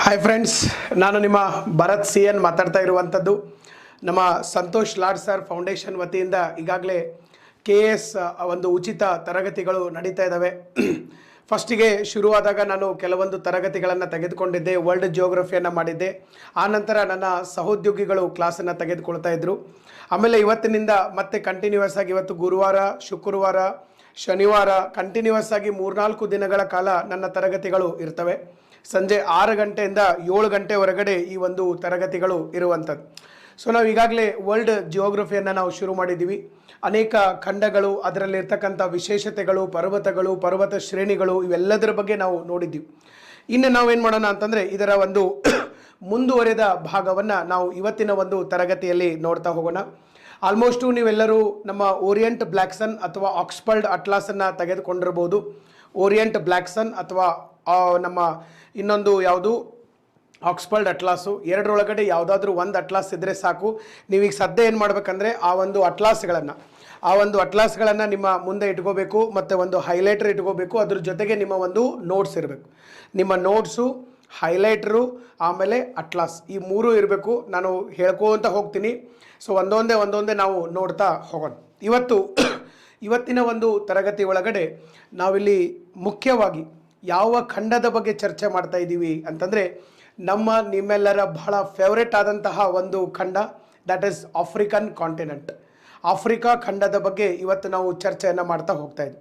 Hi friends, ನಾನು ನಿಮ್ಮ Bharat C N ಮಾತಾಡ್ತಾ ಇರುವಂಥದ್ದು. ನಮ್ಮ ಸಂತೋಷ್ ಲಾಡ್ ಸರ್ ಫೌಂಡೇಶನ್ ವತಿಯಿಂದ ಈಗಾಗಲೇ KS ಒಂದು ಉಚಿತ ತರಗತಿಗಳು ನಡೀತಾ ಇದ್ದಾವೆ. ಫಸ್ಟಿಗೆ ಶುರುವಾದಾಗ ನಾನು ಕೆಲವೊಂದು ತರಗತಿಗಳನ್ನು ತೆಗೆದುಕೊಂಡಿದ್ದೆ, ವರ್ಲ್ಡ್ ಜಿಯೋಗ್ರಫಿಯನ್ನು ಮಾಡಿದ್ದೆ. ಆನಂತರ ನನ್ನ ಸಹೋದ್ಯೋಗಿಗಳು ಕ್ಲಾಸನ್ನು ತೆಗೆದುಕೊಳ್ತಾ ಇದ್ದರು. ಆಮೇಲೆ ಇವತ್ತಿನಿಂದ ಮತ್ತೆ ಕಂಟಿನ್ಯೂಯಸ್ ಆಗಿ ಇವತ್ತು ಗುರುವಾರ, ಶುಕ್ರವಾರ, ಶನಿವಾರ ಕಂಟಿನ್ಯೂಯಸ್ ಆಗಿ 3-4 ದಿನಗಳ ಕಾಲ ನನ್ನ ತರಗತಿಗಳು ಇರ್ತವೆ. ಸಂಜೆ 6 ಗಂಟೆಯಿಂದ 7 ಗಂಟೆವರೆಗಡೆ ಈ ಒಂದು ತರಗತಿಗಳು ಇರುವಂಥದ್ದು. ಸೊ ನಾವು ಈಗಾಗಲೇ ವರ್ಲ್ಡ್ ಜಿಯೋಗ್ರಫಿಯನ್ನು ನಾವು ಶುರು ಮಾಡಿದ್ದೀವಿ. ಅನೇಕ ಖಂಡಗಳು, ಅದರಲ್ಲಿರ್ತಕ್ಕಂಥ ವಿಶೇಷತೆಗಳು, ಪರ್ವತಗಳು, ಪರ್ವತ ಶ್ರೇಣಿಗಳು, ಇವೆಲ್ಲದರ ಬಗ್ಗೆ ನಾವು ನೋಡಿದ್ದೀವಿ. ಇನ್ನು ನಾವೇನು ಮಾಡೋಣ ಅಂತಂದರೆ ಇದರ ಒಂದು ಮುಂದುವರೆದ ಭಾಗವನ್ನು ನಾವು ಇವತ್ತಿನ ಒಂದು ತರಗತಿಯಲ್ಲಿ ನೋಡ್ತಾ ಹೋಗೋಣ. ಆಲ್ಮೋಸ್ಟು ನೀವೆಲ್ಲರೂ ನಮ್ಮ ಓರಿಯೆಂಟ್ ಬ್ಲ್ಯಾಕ್ ಸನ್ ಅಥವಾ ಆಕ್ಸ್ಫರ್ಡ್ ಅಟ್ಲಾಸನ್ನು ತೆಗೆದುಕೊಂಡಿರ್ಬೋದು. ಓರಿಯೆಂಟ್ ಬ್ಲ್ಯಾಕ್ ಸನ್ ಅಥವಾ ನಮ್ಮ ಇನ್ನೊಂದು ಯಾವುದು ಆಕ್ಸ್ಫರ್ಡ್ ಅಟ್ಲಾಸು, ಎರಡರೊಳಗಡೆ ಯಾವುದಾದ್ರೂ ಒಂದು ಅಟ್ಲಾಸ್ ಇದ್ದರೆ ಸಾಕು. ನೀವೀಗ ಸದ್ಯ ಏನು ಮಾಡಬೇಕಂದ್ರೆ ಆ ಒಂದು ಅಟ್ಲಾಸ್ಗಳನ್ನು ನಿಮ್ಮ ಮುಂದೆ ಇಟ್ಕೋಬೇಕು ಮತ್ತು ಒಂದು ಹೈಲೈಟರ್ ಇಟ್ಕೋಬೇಕು. ಅದ್ರ ಜೊತೆಗೆ ನಿಮ್ಮ ಒಂದು ನೋಟ್ಸ್ ಇರಬೇಕು. ನಿಮ್ಮ ನೋಟ್ಸು, ಹೈಲೈಟ್ರು, ಆಮೇಲೆ ಅಟ್ಲಾಸ್, ಈ ಮೂರು ಇರಬೇಕು. ನಾನು ಹೇಳ್ಕೊಂತ ಹೋಗ್ತೀನಿ. ಸೊ ಒಂದೊಂದೇ ನಾವು ನೋಡ್ತಾ ಹೋಗೋಣ. ಇವತ್ತಿನ ಒಂದು ತರಗತಿ ಒಳಗಡೆ ನಾವಿಲ್ಲಿ ಮುಖ್ಯವಾಗಿ ಯಾವ ಖಂಡದ ಬಗ್ಗೆ ಚರ್ಚೆ ಮಾಡ್ತಾ ಇದ್ದೀವಿ ಅಂತಂದರೆ, ನಿಮ್ಮೆಲ್ಲರ ಬಹಳ ಫೇವ್ರೇಟ್ ಆದಂತಹ ಒಂದು ಖಂಡ, that is African continent. Africa ಖಂಡದ ಬಗ್ಗೆ ಇವತ್ತು ನಾವು ಚರ್ಚೆಯನ್ನು ಮಾಡ್ತಾ ಹೋಗ್ತಾ ಇದ್ವಿ.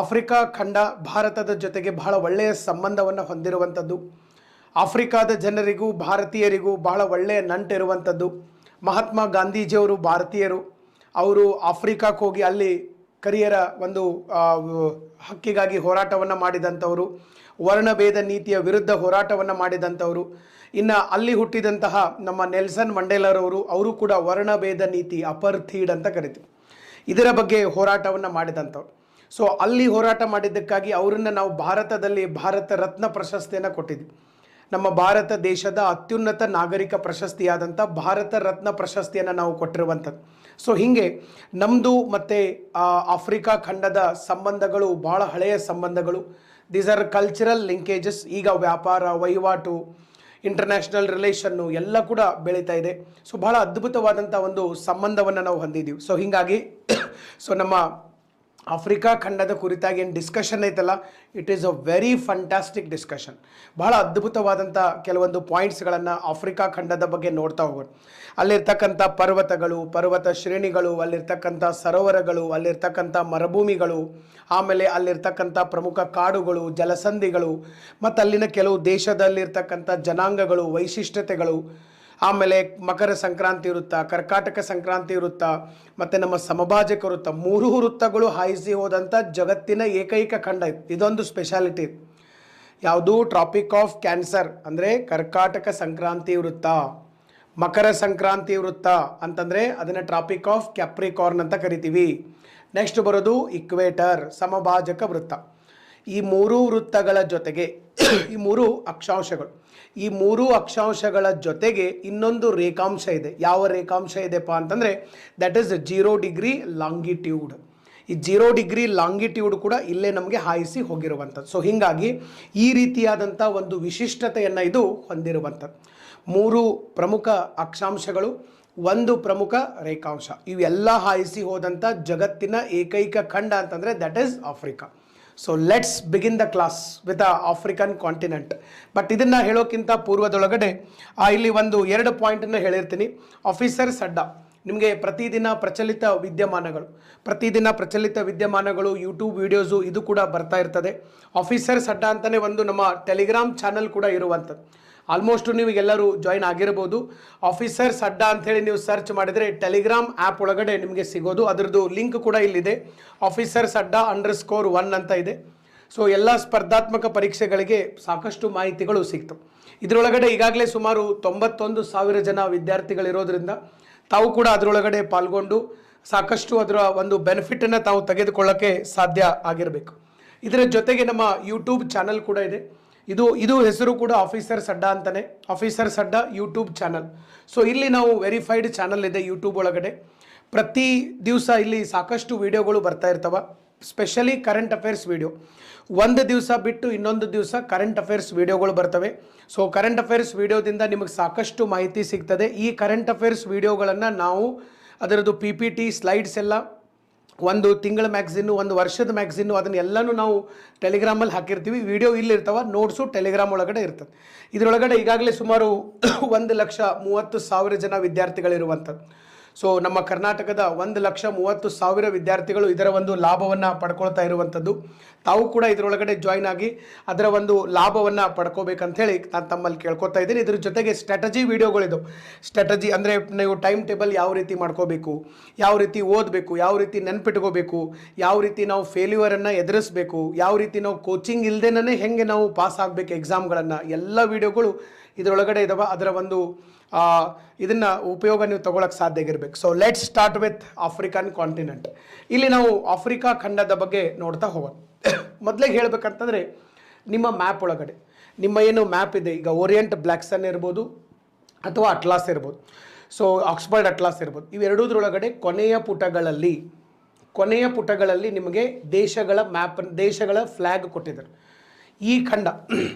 ಆಫ್ರಿಕಾ ಖಂಡ ಭಾರತದ ಜೊತೆಗೆ ಬಹಳ ಒಳ್ಳೆಯ ಸಂಬಂಧವನ್ನು ಹೊಂದಿರುವಂಥದ್ದು. ಆಫ್ರಿಕಾದ ಜನರಿಗೂ ಭಾರತೀಯರಿಗೂ ಬಹಳ ಒಳ್ಳೆಯ ನಂಟಿರುವಂಥದ್ದು. ಮಹಾತ್ಮ ಗಾಂಧೀಜಿಯವರು ಭಾರತೀಯರು. ಅವರು ಆಫ್ರಿಕಾಕ್ಕೆ ಹೋಗಿ ಅಲ್ಲಿ ಕರಿಯರ ಒಂದು ಹಕ್ಕಿಗಾಗಿ ಹೋರಾಟವನ್ನು ಮಾಡಿದಂಥವರು, ವರ್ಣಭೇದ ನೀತಿಯ ವಿರುದ್ಧ ಹೋರಾಟವನ್ನು ಮಾಡಿದಂಥವರು. ಇನ್ನು ಅಲ್ಲಿ ಹುಟ್ಟಿದಂತಹ ನಮ್ಮ ನೆಲ್ಸನ್ ಮಂಡೇಲರವರು, ಅವರು ಕೂಡ ವರ್ಣಭೇದ ನೀತಿ, ಅಪರ್ಥೀಡ್ ಅಂತ ಕರಿತೀವಿ, ಇದರ ಬಗ್ಗೆ ಹೋರಾಟವನ್ನು ಮಾಡಿದಂಥವ್ರು. ಸೊ ಅಲ್ಲಿ ಹೋರಾಟ ಮಾಡಿದ್ದಕ್ಕಾಗಿ ಅವರನ್ನು ನಾವು ಭಾರತದಲ್ಲಿ ಭಾರತ ರತ್ನ ಪ್ರಶಸ್ತಿಯನ್ನು ಕೊಟ್ಟಿದ್ವಿ. ನಮ್ಮ ಭಾರತ ದೇಶದ ಅತ್ಯುನ್ನತ ನಾಗರಿಕ ಪ್ರಶಸ್ತಿಯಾದಂಥ ಭಾರತ ರತ್ನ ಪ್ರಶಸ್ತಿಯನ್ನು ನಾವು ಕೊಟ್ಟಿರುವಂಥದ್ದು. ಸೊ ಹೀಗೆ ನಮ್ಮದು ಮತ್ತು ಆಫ್ರಿಕಾ ಖಂಡದ ಸಂಬಂಧಗಳು ಭಾಳ ಹಳೆಯ ಸಂಬಂಧಗಳು. These are cultural linkages. ಈಗ ವ್ಯಾಪಾರ, ವಹಿವಾಟು, ಇಂಟರ್ನ್ಯಾಷನಲ್ ರಿಲೇಷನ್ನು ಎಲ್ಲ ಕೂಡ ಬೆಳೀತಾ ಇದೆ. ಸೊ ಭಾಳ ಅದ್ಭುತವಾದಂಥ ಒಂದು ಸಂಬಂಧವನ್ನು ನಾವು ಹೊಂದಿದ್ದೀವಿ. ಸೊ ಹೀಗಾಗಿ ನಮ್ಮ ಆಫ್ರಿಕಾ ಖಂಡದ ಕುರಿತಾಗಿ ಏನು ಡಿಸ್ಕಷನ್ ಐತಲ್ಲ, it is a very fantastic discussion. ಬಹಳ ಅದ್ಭುತವಾದಂಥ ಕೆಲವೊಂದು ಪಾಯಿಂಟ್ಸ್ಗಳನ್ನು ಆಫ್ರಿಕಾ ಖಂಡದ ಬಗ್ಗೆ ನೋಡ್ತಾ ಹೋಗೋಣ. ಅಲ್ಲಿರ್ತಕ್ಕಂಥ ಪರ್ವತಗಳು, ಪರ್ವತ ಶ್ರೇಣಿಗಳು, ಅಲ್ಲಿರ್ತಕ್ಕಂಥ ಸರೋವರಗಳು, ಅಲ್ಲಿರ್ತಕ್ಕಂಥ ಮರುಭೂಮಿಗಳು, ಆಮೇಲೆ ಅಲ್ಲಿರ್ತಕ್ಕಂಥ ಪ್ರಮುಖ ಕಾಡುಗಳು, ಜಲಸಂಧಿಗಳು, ಮತ್ತು ಅಲ್ಲಿನ ಕೆಲವು ದೇಶದಲ್ಲಿರ್ತಕ್ಕಂಥ ಜನಾಂಗಗಳು, ವೈಶಿಷ್ಟ್ಯತೆಗಳು, ಆಮೇಲೆ ಮಕರ ಸಂಕ್ರಾಂತಿ ವೃತ್ತ, ಕರ್ಕಾಟಕ ಸಂಕ್ರಾಂತಿ ವೃತ್ತ, ಮತ್ತು ನಮ್ಮ ಸಮಭಾಜಕ ವೃತ್ತ, 3 ವೃತ್ತಗಳು ಹಾಯಿಸಿ ಹೋದಂಥ ಜಗತ್ತಿನ ಏಕೈಕ ಖಂಡ ಇದು. ಇದೊಂದು ಸ್ಪೆಷಾಲಿಟಿ. ಯಾವುದು? ಟ್ರಾಪಿಕ್ ಆಫ್ ಕ್ಯಾನ್ಸರ್ ಅಂದರೆ ಕರ್ಕಾಟಕ ಸಂಕ್ರಾಂತಿ ವೃತ್ತ. ಮಕರ ಸಂಕ್ರಾಂತಿ ವೃತ್ತ ಅಂತಂದರೆ ಅದನ್ನು ಟ್ರಾಪಿಕ್ ಆಫ್ ಕ್ಯಾಪ್ರಿಕಾರ್ನ್ ಅಂತ ಕರಿತೀವಿ. ನೆಕ್ಸ್ಟ್ ಬರೋದು ಇಕ್ವೇಟರ್, ಸಮಭಾಜಕ ವೃತ್ತ. ಈ 3 ವೃತ್ತಗಳ ಜೊತೆಗೆ ಈ 3 ಅಕ್ಷಾಂಶಗಳು, ಈ 3 ಅಕ್ಷಾಂಶಗಳ ಜೊತೆಗೆ ಇನ್ನೊಂದು ರೇಖಾಂಶ ಇದೆ. ಯಾವ ರೇಖಾಂಶ ಇದೆಪ್ಪ ಅಂತಂದರೆ ದಟ್ ಈಸ್ 0 ಡಿಗ್ರಿ ಲಾಂಗಿಟ್ಯೂಡ್. ಈ 0 ಡಿಗ್ರಿ ಲಾಂಗಿಟ್ಯೂಡ್ ಕೂಡ ಇಲ್ಲೇ ನಮಗೆ ಹಾಯಿಸಿ ಹೋಗಿರುವಂಥದ್ದು. ಸೊ ಹೀಗಾಗಿ ಈ ರೀತಿಯಾದಂಥ ಒಂದು ವಿಶಿಷ್ಟತೆಯನ್ನು ಇದು ಹೊಂದಿರುವಂಥದ್ದು. 3 ಪ್ರಮುಖ ಅಕ್ಷಾಂಶಗಳು, 1 ಪ್ರಮುಖ ರೇಖಾಂಶ, ಇವೆಲ್ಲ ಹಾಯಿಸಿ ಹೋದಂಥ ಜಗತ್ತಿನ ಏಕೈಕ ಖಂಡ ಅಂತಂದರೆ that is Africa. So let's begin the class with African continent. But ಇದನ್ನು ಹೇಳೋಕ್ಕಿಂತ ಪೂರ್ವದೊಳಗಡೆ ಇಲ್ಲಿ 2 ಪಾಯಿಂಟನ್ನು ಹೇಳಿರ್ತೀನಿ. ಆಫೀಸರ್ಸ್ ಅಡ್ಡ, ನಿಮಗೆ ಪ್ರತಿದಿನ ಪ್ರಚಲಿತ ವಿದ್ಯಮಾನಗಳು, ಯೂಟ್ಯೂಬ್ ವಿಡಿಯೋಸು ಇದು ಕೂಡ ಬರ್ತಾ ಇರ್ತದೆ. ಆಫೀಸರ್ಸ್ ಅಡ್ಡ ಅಂತಲೇ ಒಂದು ನಮ್ಮ ಟೆಲಿಗ್ರಾಮ್ ಚಾನಲ್ ಕೂಡ ಇರುವಂಥದ್ದು. ಆಲ್ಮೋಸ್ಟ್ ನೀವು ಎಲ್ಲರೂ ಜಾಯಿನ್ ಆಗಿರ್ಬೋದು. ಆಫೀಸರ್ಸ್ ಅಡ್ಡ ಅಂಥೇಳಿ ನೀವು ಸರ್ಚ್ ಮಾಡಿದರೆ ಟೆಲಿಗ್ರಾಮ್ ಆ್ಯಪ್ ಒಳಗಡೆ ನಿಮಗೆ ಸಿಗೋದು. ಅದರದ್ದು ಲಿಂಕ್ ಕೂಡ ಇಲ್ಲಿದೆ. ಆಫೀಸರ್ಸ್ ಅಡ್ಡ _1 ಅಂತ ಇದೆ. ಸೊ ಎಲ್ಲ ಸ್ಪರ್ಧಾತ್ಮಕ ಪರೀಕ್ಷೆಗಳಿಗೆ ಸಾಕಷ್ಟು ಮಾಹಿತಿಗಳು ಸಿಗ್ತವೆ. ಇದರೊಳಗಡೆ ಈಗಾಗಲೇ ಸುಮಾರು 91,000 ಜನ ವಿದ್ಯಾರ್ಥಿಗಳಿರೋದ್ರಿಂದ ತಾವು ಕೂಡ ಅದರೊಳಗಡೆ ಪಾಲ್ಗೊಂಡು ಸಾಕಷ್ಟು ಅದರ ಒಂದು ಬೆನಿಫಿಟನ್ನು ತಾವು ತೆಗೆದುಕೊಳ್ಳೋಕ್ಕೆ ಸಾಧ್ಯ ಆಗಿರಬೇಕು. ಇದರ ಜೊತೆಗೆ ನಮ್ಮ ಯೂಟ್ಯೂಬ್ ಚಾನಲ್ ಕೂಡ ಇದೆ. ಇದು ಹೆಸರು ಕೂಡ ಆಫೀಸರ್ಸ್ ಅಡ್ಡ ಅಂತಲೇ, ಆಫೀಸರ್ಸ್ ಅಡ್ಡ ಯೂಟ್ಯೂಬ್ ಚಾನಲ್. ಸೊ ಇಲ್ಲಿ ನಾವು ವೆರಿಫೈಡ್ ಚಾನಲ್ ಇದೆ ಯೂಟ್ಯೂಬ್ ಒಳಗಡೆ. ಪ್ರತಿ ದಿವಸ ಇಲ್ಲಿ ಸಾಕಷ್ಟು ವಿಡಿಯೋಗಳು ಬರ್ತಾ ಇರ್ತವೆ. Specially current affairs video. ಒಂದು ದಿವಸ ಬಿಟ್ಟು ಇನ್ನೊಂದು ದಿವಸ ಕರೆಂಟ್ ಅಫೇರ್ಸ್ ವಿಡಿಯೋಗಳು ಬರ್ತವೆ. ಸೊ ಕರೆಂಟ್ ಅಫೇರ್ಸ್ ವಿಡಿಯೋದಿಂದ ನಿಮಗೆ ಸಾಕಷ್ಟು ಮಾಹಿತಿ ಸಿಗ್ತದೆ. ಈ ಕರೆಂಟ್ ಅಫೇರ್ಸ್ ವಿಡಿಯೋಗಳನ್ನು ನಾವು ಅದರದ್ದು PPT ಸ್ಲೈಡ್ಸ್ ಎಲ್ಲ ಒಂದು ತಿಂಗಳ ಮ್ಯಾಗ್ಝಿನ್ನು, ಒಂದು ವರ್ಷದ ಮ್ಯಾಗ್ಝಿನ್ನು, ಅದನ್ನೆಲ್ಲನೂ ನಾವು ಟೆಲಿಗ್ರಾಮಲ್ಲಿ ಹಾಕಿರ್ತೀವಿ. ವಿಡಿಯೋ ಇಲ್ಲಿರ್ತಾವೆ, ನೋಟ್ಸು ಟೆಲಿಗ್ರಾಮ್ ಒಳಗಡೆ ಇರ್ತದೆ. ಇದರೊಳಗಡೆ ಈಗಾಗಲೇ ಸುಮಾರು 1,30,000 ಜನ ವಿದ್ಯಾರ್ಥಿಗಳಿರುವಂಥದ್ದು. ಸೊ ನಮ್ಮ ಕರ್ನಾಟಕದ 1,30,000 ವಿದ್ಯಾರ್ಥಿಗಳು ಇದರ ಒಂದು ಲಾಭವನ್ನು ಪಡ್ಕೊಳ್ತಾ ಇರುವಂಥದ್ದು. ತಾವು ಕೂಡ ಇದರೊಳಗಡೆ ಜಾಯ್ನ್ ಆಗಿ ಅದರ ಒಂದು ಲಾಭವನ್ನು ಪಡ್ಕೋಬೇಕಂಥೇಳಿ ನಾನು ತಮ್ಮಲ್ಲಿ ಕೇಳ್ಕೊತಾ ಇದ್ದೀನಿ. ಇದ್ರ ಜೊತೆಗೆ ಸ್ಟ್ರಾಟಜಿ ವಿಡಿಯೋಗಳಿದು. ಸ್ಟ್ರಾಟಜಿ ಅಂದರೆ ನೀವು ಟೈಮ್ ಟೇಬಲ್ ಯಾವ ರೀತಿ ಮಾಡ್ಕೋಬೇಕು, ಯಾವ ರೀತಿ ಓದಬೇಕು, ಯಾವ ರೀತಿ ನೆನ್ಪಿಟ್ಕೋಬೇಕು, ಯಾವ ರೀತಿ ನಾವು ಫೇಲ್ಯೂರನ್ನು ಎದುರಿಸಬೇಕು, ಯಾವ ರೀತಿ ನಾವು ಕೋಚಿಂಗ್ ಇಲ್ಲದೇನೇ ಹೆಂಗೆ ನಾವು ಪಾಸ್ ಆಗಬೇಕು ಎಕ್ಸಾಮ್ಗಳನ್ನು, ಎಲ್ಲ ವಿಡಿಯೋಗಳು ಇದರೊಳಗಡೆ ಇದಾವೆ. ಅದರ ಒಂದು ಇದನ್ನು ಉಪಯೋಗ ನೀವು ತಗೊಳಕ್ಕೆ ಸಾಧ್ಯ ಆಗಿರ್ಬೇಕು. So let's start with African continent. ಇಲ್ಲಿ ನಾವು ಆಫ್ರಿಕಾ ಖಂಡದ ಬಗ್ಗೆ ನೋಡ್ತಾ ಹೋಗೋಣ. ಮೊದಲಿಗೆ ಹೇಳ್ಬೇಕಂತಂದರೆ ನಿಮ್ಮ ಮ್ಯಾಪ್ ಒಳಗಡೆ ನಿಮ್ಮ ಏನು ಮ್ಯಾಪ್ ಇದೆ, ಈಗ ಓರಿಯೆಂಟ್ ಬ್ಲ್ಯಾಕ್ ಸನ್ ಇರ್ಬೋದು ಅಥವಾ ಅಟ್ಲಾಸ್ ಇರ್ಬೋದು, ಸೊ ಆಕ್ಸ್ಫರ್ಡ್ ಅಟ್ಲಾಸ್ ಇರ್ಬೋದು, ಇವೆರಡೂದ್ರೊಳಗಡೆ ಕೊನೆಯ ಪುಟಗಳಲ್ಲಿ ನಿಮಗೆ ದೇಶಗಳ ಮ್ಯಾಪ್, ದೇಶಗಳ ಫ್ಲ್ಯಾಗ್ ಕೊಟ್ಟಿದ್ದಾರೆ. ಈ ಖಂಡ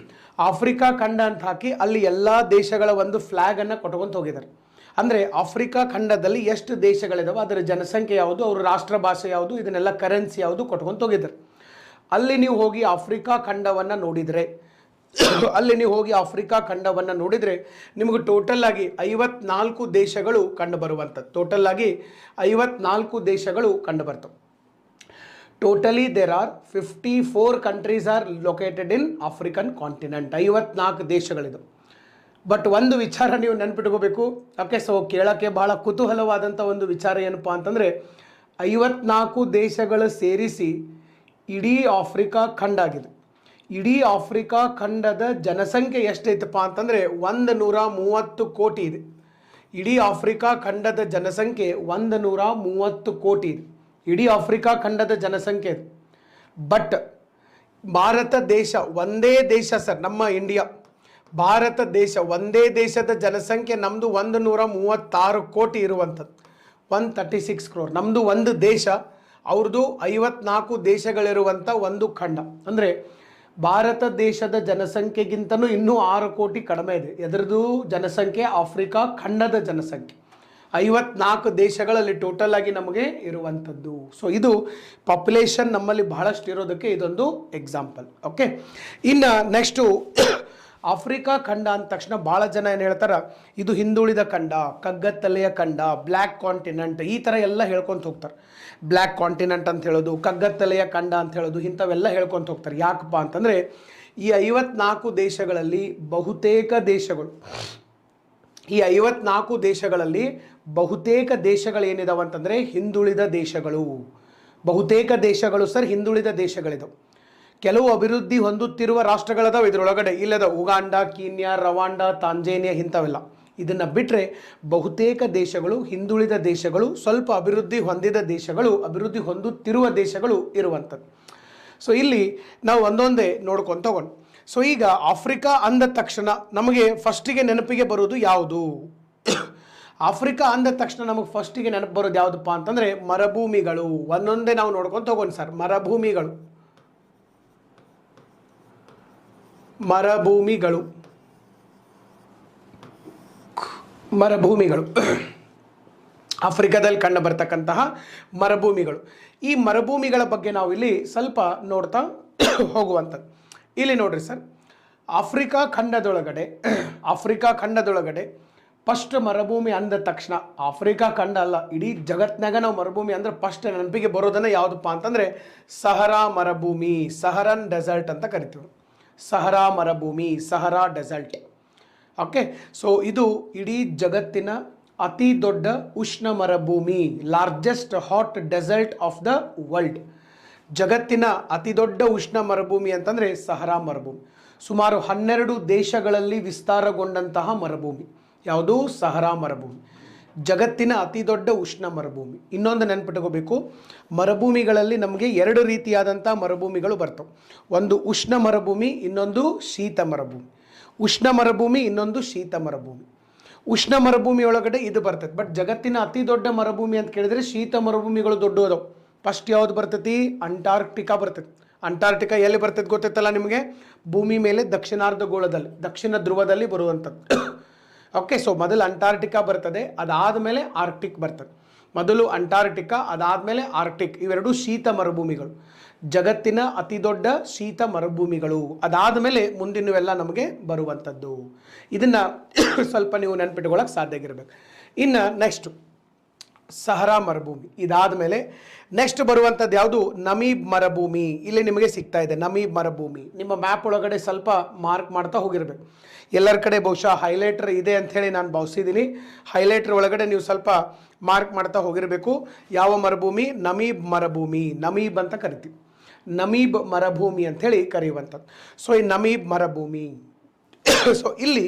ಆಫ್ರಿಕಾ ಖಂಡ ಅಂತ ಹಾಕಿ ಅಲ್ಲಿ ಎಲ್ಲ ದೇಶಗಳ ಒಂದು ಫ್ಲ್ಯಾಗನ್ನು ಕೊಟ್ಕೊಂತ ಹೋಗಿದ್ದಾರೆ. ಅಂದರೆ ಆಫ್ರಿಕಾ ಖಂಡದಲ್ಲಿ ಎಷ್ಟು ದೇಶಗಳಿದಾವೆ, ಅದರ ಜನಸಂಖ್ಯೆ ಯಾವುದು, ಅವ್ರ ರಾಷ್ಟ್ರ ಭಾಷೆ ಯಾವುದು, ಇದನ್ನೆಲ್ಲ ಕರೆನ್ಸಿ ಯಾವುದು ಕೊಟ್ಕೊಂತ ಹೋಗಿದ್ದಾರೆ. ಅಲ್ಲಿ ನೀವು ಹೋಗಿ ಆಫ್ರಿಕಾ ಖಂಡವನ್ನು ನೋಡಿದರೆ ನಿಮಗೆ ಟೋಟಲ್ ಆಗಿ 54 ದೇಶಗಳು ಕಂಡು ಬರುವಂಥದ್ದು. ಟೋಟಲ್ ಕಂಡು ಬರ್ತವೆ. Totally there are 54 countries are located in African continent. 54 ದೇಶಗಳಿದು. But ಒಂದು ವಿಚಾರ ನೀವು ನೆನ್ಪಿಟ್ಕೋಬೇಕು. ಓಕೆ, ಸೊ ಕೇಳೋಕ್ಕೆ ಭಾಳ ಕುತೂಹಲವಾದಂಥ ಒಂದು ವಿಚಾರ ಏನಪ್ಪ ಅಂತಂದರೆ 54 ದೇಶಗಳು ಸೇರಿಸಿ ಇಡೀ ಆಫ್ರಿಕಾ ಖಂಡ ಆಗಿದೆ. ಇಡೀ ಆಫ್ರಿಕಾ ಖಂಡದ ಜನಸಂಖ್ಯೆ ಎಷ್ಟೈತಪ್ಪ ಅಂತಂದರೆ 130 ಕೋಟಿ ಇದೆ. ಇಡೀ ಆಫ್ರಿಕಾ ಖಂಡದ ಜನಸಂಖ್ಯೆ 130 ಕೋಟಿ ಇದೆ. ಇಡೀ ಆಫ್ರಿಕಾ ಖಂಡದ ಜನಸಂಖ್ಯೆ. ಬಟ್ ಭಾರತ ದೇಶ ಒಂದೇ ದೇಶ ಸರ್, ನಮ್ಮ ಇಂಡಿಯಾ ಭಾರತ ದೇಶ ಒಂದೇ ದೇಶದ ಜನಸಂಖ್ಯೆ ನಮ್ಮದು 136 ಕೋಟಿ ಇರುವಂಥದ್ದು, 136 crore. ನಮ್ಮದು ಒಂದು ದೇಶ, ಅವ್ರದ್ದು 54 ದೇಶಗಳಿರುವಂಥ ಒಂದು ಖಂಡ. ಅಂದರೆ ಭಾರತ ದೇಶದ ಜನಸಂಖ್ಯೆಗಿಂತನೂ ಇನ್ನೂ 6 ಕೋಟಿ ಕಡಿಮೆ ಇದೆ. ಎದರದು ಜನಸಂಖ್ಯೆ? ಆಫ್ರಿಕಾ ಖಂಡದ ಜನಸಂಖ್ಯೆ. 54 ದೇಶಗಳಲ್ಲಿ ಟೋಟಲ್ ಆಗಿ ನಮಗೆ ಇರುವಂಥದ್ದು. ಸೊ ಇದು ಪಾಪ್ಯುಲೇಷನ್ ನಮ್ಮಲ್ಲಿ ಬಹಳಷ್ಟು ಇರೋದಕ್ಕೆ ಇದೊಂದು ಎಕ್ಸಾಂಪಲ್. ಓಕೆ, ಇನ್ನು ನೆಕ್ಸ್ಟು ಆಫ್ರಿಕಾ ಖಂಡ ಅಂದ ತಕ್ಷಣ ಭಾಳ ಜನ ಏನು ಹೇಳ್ತಾರೆ, ಇದು ಹಿಂದುಳಿದ ಖಂಡ, ಕಗ್ಗತ್ತಲೆಯ ಖಂಡ, ಬ್ಲ್ಯಾಕ್ ಕಾಂಟಿನೆಂಟ್, ಈ ಥರ ಎಲ್ಲ ಹೇಳ್ಕೊತ ಹೋಗ್ತಾರೆ. ಬ್ಲ್ಯಾಕ್ ಕಾಂಟಿನೆಂಟ್ ಅಂತ ಹೇಳೋದು, ಕಗ್ಗತ್ತಲೆಯ ಖಂಡ ಅಂತ ಹೇಳೋದು, ಇಂಥವೆಲ್ಲ ಹೇಳ್ಕೊತ ಹೋಗ್ತಾರೆ. ಯಾಕಪ್ಪ ಅಂತಂದರೆ ಈ 54 ದೇಶಗಳಲ್ಲಿ ಬಹುತೇಕ ದೇಶಗಳು ಏನಿದಾವೆ ಅಂತಂದರೆ ಹಿಂದುಳಿದ ದೇಶಗಳು. ಬಹುತೇಕ ದೇಶಗಳು ಸರ್ ಹಿಂದುಳಿದ ದೇಶಗಳಿದಾವೆ. ಕೆಲವು ಅಭಿವೃದ್ಧಿ ಹೊಂದುತ್ತಿರುವ ರಾಷ್ಟ್ರಗಳದಾವೆ ಇದರೊಳಗಡೆ, ಇಲ್ಲದ ಉಗಾಂಡ, ಕೀನ್ಯಾ, ರವಾಂಡ, ತಾಂಜೇನಿಯಾ, ಇಂಥವೆಲ್ಲ. ಇದನ್ನು ಬಿಟ್ಟರೆ ಬಹುತೇಕ ದೇಶಗಳು ಹಿಂದುಳಿದ ದೇಶಗಳು, ಸ್ವಲ್ಪ ಅಭಿವೃದ್ಧಿ ಹೊಂದಿದ ದೇಶಗಳು, ಅಭಿವೃದ್ಧಿ ಹೊಂದುತ್ತಿರುವ ದೇಶಗಳು ಇರುವಂಥದ್ದು. ಸೊ ಇಲ್ಲಿ ನಾವು ಒಂದೊಂದೇ ನೋಡ್ಕೊಂಡು ತಗೊಂಡು, ಸೊ ಈಗ ಆಫ್ರಿಕಾ ಅಂದ ತಕ್ಷಣ ನಮಗೆ ಫಸ್ಟಿಗೆ ನೆನಪಿಗೆ ಬರೋದು ಯಾವುದು? ಆಫ್ರಿಕಾ ಅಂದ ತಕ್ಷಣ ನಮಗೆ ಫಸ್ಟಿಗೆ ನೆನಪು ಬರೋದು ಯಾವುದಪ್ಪ ಅಂತಂದರೆ ಮರುಭೂಮಿಗಳು. ಒಂದೊಂದೇ ನಾವು ನೋಡ್ಕೊಂಡು ತಗೊಂಡು ಸರ್, ಮರುಭೂಮಿಗಳು ಆಫ್ರಿಕಾದಲ್ಲಿ ಕಂಡು ಬರ್ತಕ್ಕಂತಹ ಮರುಭೂಮಿಗಳು. ಈ ಮರುಭೂಮಿಗಳ ಬಗ್ಗೆ ನಾವು ಇಲ್ಲಿ ಸ್ವಲ್ಪ ನೋಡ್ತಾ ಹೋಗುವಂಥದ್ದು. ಇಲ್ಲಿ ನೋಡ್ರಿ ಸರ್, ಆಫ್ರಿಕಾ ಖಂಡದೊಳಗಡೆ ಫಸ್ಟ್ ಮರುಭೂಮಿ ಅಂದ ತಕ್ಷಣ, ಆಫ್ರಿಕಾ ಖಂಡ ಅಲ್ಲ, ಇಡೀ ಜಗತ್ತಿನಾಗ ನಾವು ಮರುಭೂಮಿ ಅಂದ್ರೆ ಫಸ್ಟ್ ನೆನಪಿಗೆ ಬರೋದನ್ನ ಯಾವುದಪ್ಪ ಅಂತಂದರೆ ಸಹರಾ ಮರುಭೂಮಿ, ಸಹರನ್ ಡೆಸರ್ಟ್ ಅಂತ ಕರಿತೀವಿ. ಸಹರಾ ಮರುಭೂಮಿ, ಸಹರಾ ಡೆಸರ್ಟ್. ಓಕೆ, ಸೊ ಇದು ಇಡೀ ಜಗತ್ತಿನ ಅತಿ ದೊಡ್ಡ ಉಷ್ಣ ಮರುಭೂಮಿ, largest hot desert of the world. ಜಗತ್ತಿನ ಅತಿ ದೊಡ್ಡ ಉಷ್ಣ ಮರುಭೂಮಿ ಅಂತಂದರೆ ಸಹರಾ ಮರುಭೂಮಿ. ಸುಮಾರು 12 ದೇಶಗಳಲ್ಲಿ ವಿಸ್ತಾರಗೊಂಡಂತಹ ಮರುಭೂಮಿ ಯಾವುದು? ಸಹರಾ ಮರುಭೂಮಿ. ಜಗತ್ತಿನ ಅತಿ ದೊಡ್ಡ ಉಷ್ಣ ಮರುಭೂಮಿ. ಇನ್ನೊಂದು ನೆನಪಿಟ್ಕೋಬೇಕು, ಮರುಭೂಮಿಗಳಲ್ಲಿ ನಮಗೆ 2 ರೀತಿಯಾದಂಥ ಮರುಭೂಮಿಗಳು ಬರ್ತವೆ. ಒಂದು ಉಷ್ಣ ಮರುಭೂಮಿ, ಇನ್ನೊಂದು ಶೀತ ಮರುಭೂಮಿ. ಉಷ್ಣ ಮರುಭೂಮಿ, ಇನ್ನೊಂದು ಶೀತ ಮರುಭೂಮಿ. ಉಷ್ಣ ಮರುಭೂಮಿ ಒಳಗಡೆ ಇದು ಬರ್ತದೆ. ಬಟ್ ಜಗತ್ತಿನ ಅತಿ ದೊಡ್ಡ ಮರುಭೂಮಿ ಅಂತ ಕೇಳಿದರೆ ಶೀತ ಮರುಭೂಮಿಗಳು ದೊಡ್ಡ ಅದಾವೆ. ಫಸ್ಟ್ ಯಾವ್ದು ಬರ್ತೈತಿ? ಅಂಟಾರ್ಕ್ಟಿಕಾ ಬರ್ತೈತಿ. ಅಂಟಾರ್ಟಿಕಾ ಎಲ್ಲಿ ಬರ್ತದೆ ಗೊತ್ತೈತಲ್ಲ ನಿಮಗೆ? ಭೂಮಿ ಮೇಲೆ ದಕ್ಷಿಣಾರ್ಧಗೋಳದಲ್ಲಿ, ದಕ್ಷಿಣ ಧ್ರುವದಲ್ಲಿ ಬರುವಂಥದ್ದು. ಓಕೆ, ಸೊ ಮೊದಲು ಅಂಟಾರ್ಟಿಕಾ ಬರ್ತದೆ, ಅದಾದಮೇಲೆ ಆರ್ಕ್ಟಿಕ್ ಬರ್ತದೆ. ಮೊದಲು ಅಂಟಾರ್ಟಿಕಾ, ಅದಾದಮೇಲೆ ಆರ್ಕ್ಟಿಕ್. ಇವೆರಡು ಶೀತ ಮರುಭೂಮಿಗಳು, ಜಗತ್ತಿನ ಅತಿ ದೊಡ್ಡ ಶೀತ ಮರುಭೂಮಿಗಳು. ಅದಾದಮೇಲೆ ಮುಂದಿನವೆಲ್ಲ ನಮಗೆ ಬರುವಂಥದ್ದು. ಇದನ್ನು ಸ್ವಲ್ಪ ನೀವು ನೆನ್ಪಿಟ್ಕೊಳ್ಳೋಕೆ ಸಾಧ್ಯ ಆಗಿರಬೇಕು. ಇನ್ನು ನೆಕ್ಸ್ಟು ಸಹರಾ ಮರುಭೂಮಿ. ಇದಾದಮೇಲೆ ನೆಕ್ಸ್ಟ್ ಬರುವಂಥದ್ದು ಯಾವುದು? ನಮೀಬ್ ಮರುಭೂಮಿ. ಇಲ್ಲಿ ನಿಮಗೆ ಸಿಗ್ತಾ ಇದೆ ನಮೀಬ್ ಮರುಭೂಮಿ. ನಿಮ್ಮ ಮ್ಯಾಪ್ ಒಳಗಡೆ ಸ್ವಲ್ಪ ಮಾರ್ಕ್ ಮಾಡ್ತಾ ಹೋಗಿರ್ಬೇಕು. ಎಲ್ಲರ ಕಡೆ ಬಹುಶಃ ಹೈಲೈಟರ್ ಇದೆ ಅಂಥೇಳಿ ನಾನು ಭಾವಿಸಿದ್ದೀನಿ. ಹೈಲೈಟರ್ ಒಳಗಡೆ ನೀವು ಸ್ವಲ್ಪ ಮಾರ್ಕ್ ಮಾಡ್ತಾ ಹೋಗಿರಬೇಕು. ಯಾವ ಮರುಭೂಮಿ? ನಮೀಬ್ ಮರುಭೂಮಿ. ನಮೀಬ್ ಅಂತ ಕರಿತೀವಿ, ನಮೀಬ್ ಮರುಭೂಮಿ ಅಂಥೇಳಿ ಕರೆಯುವಂಥದ್ದು. ಸೊ ಈ ನಮೀಬ್ ಮರುಭೂಮಿ, ಸೊ ಇಲ್ಲಿ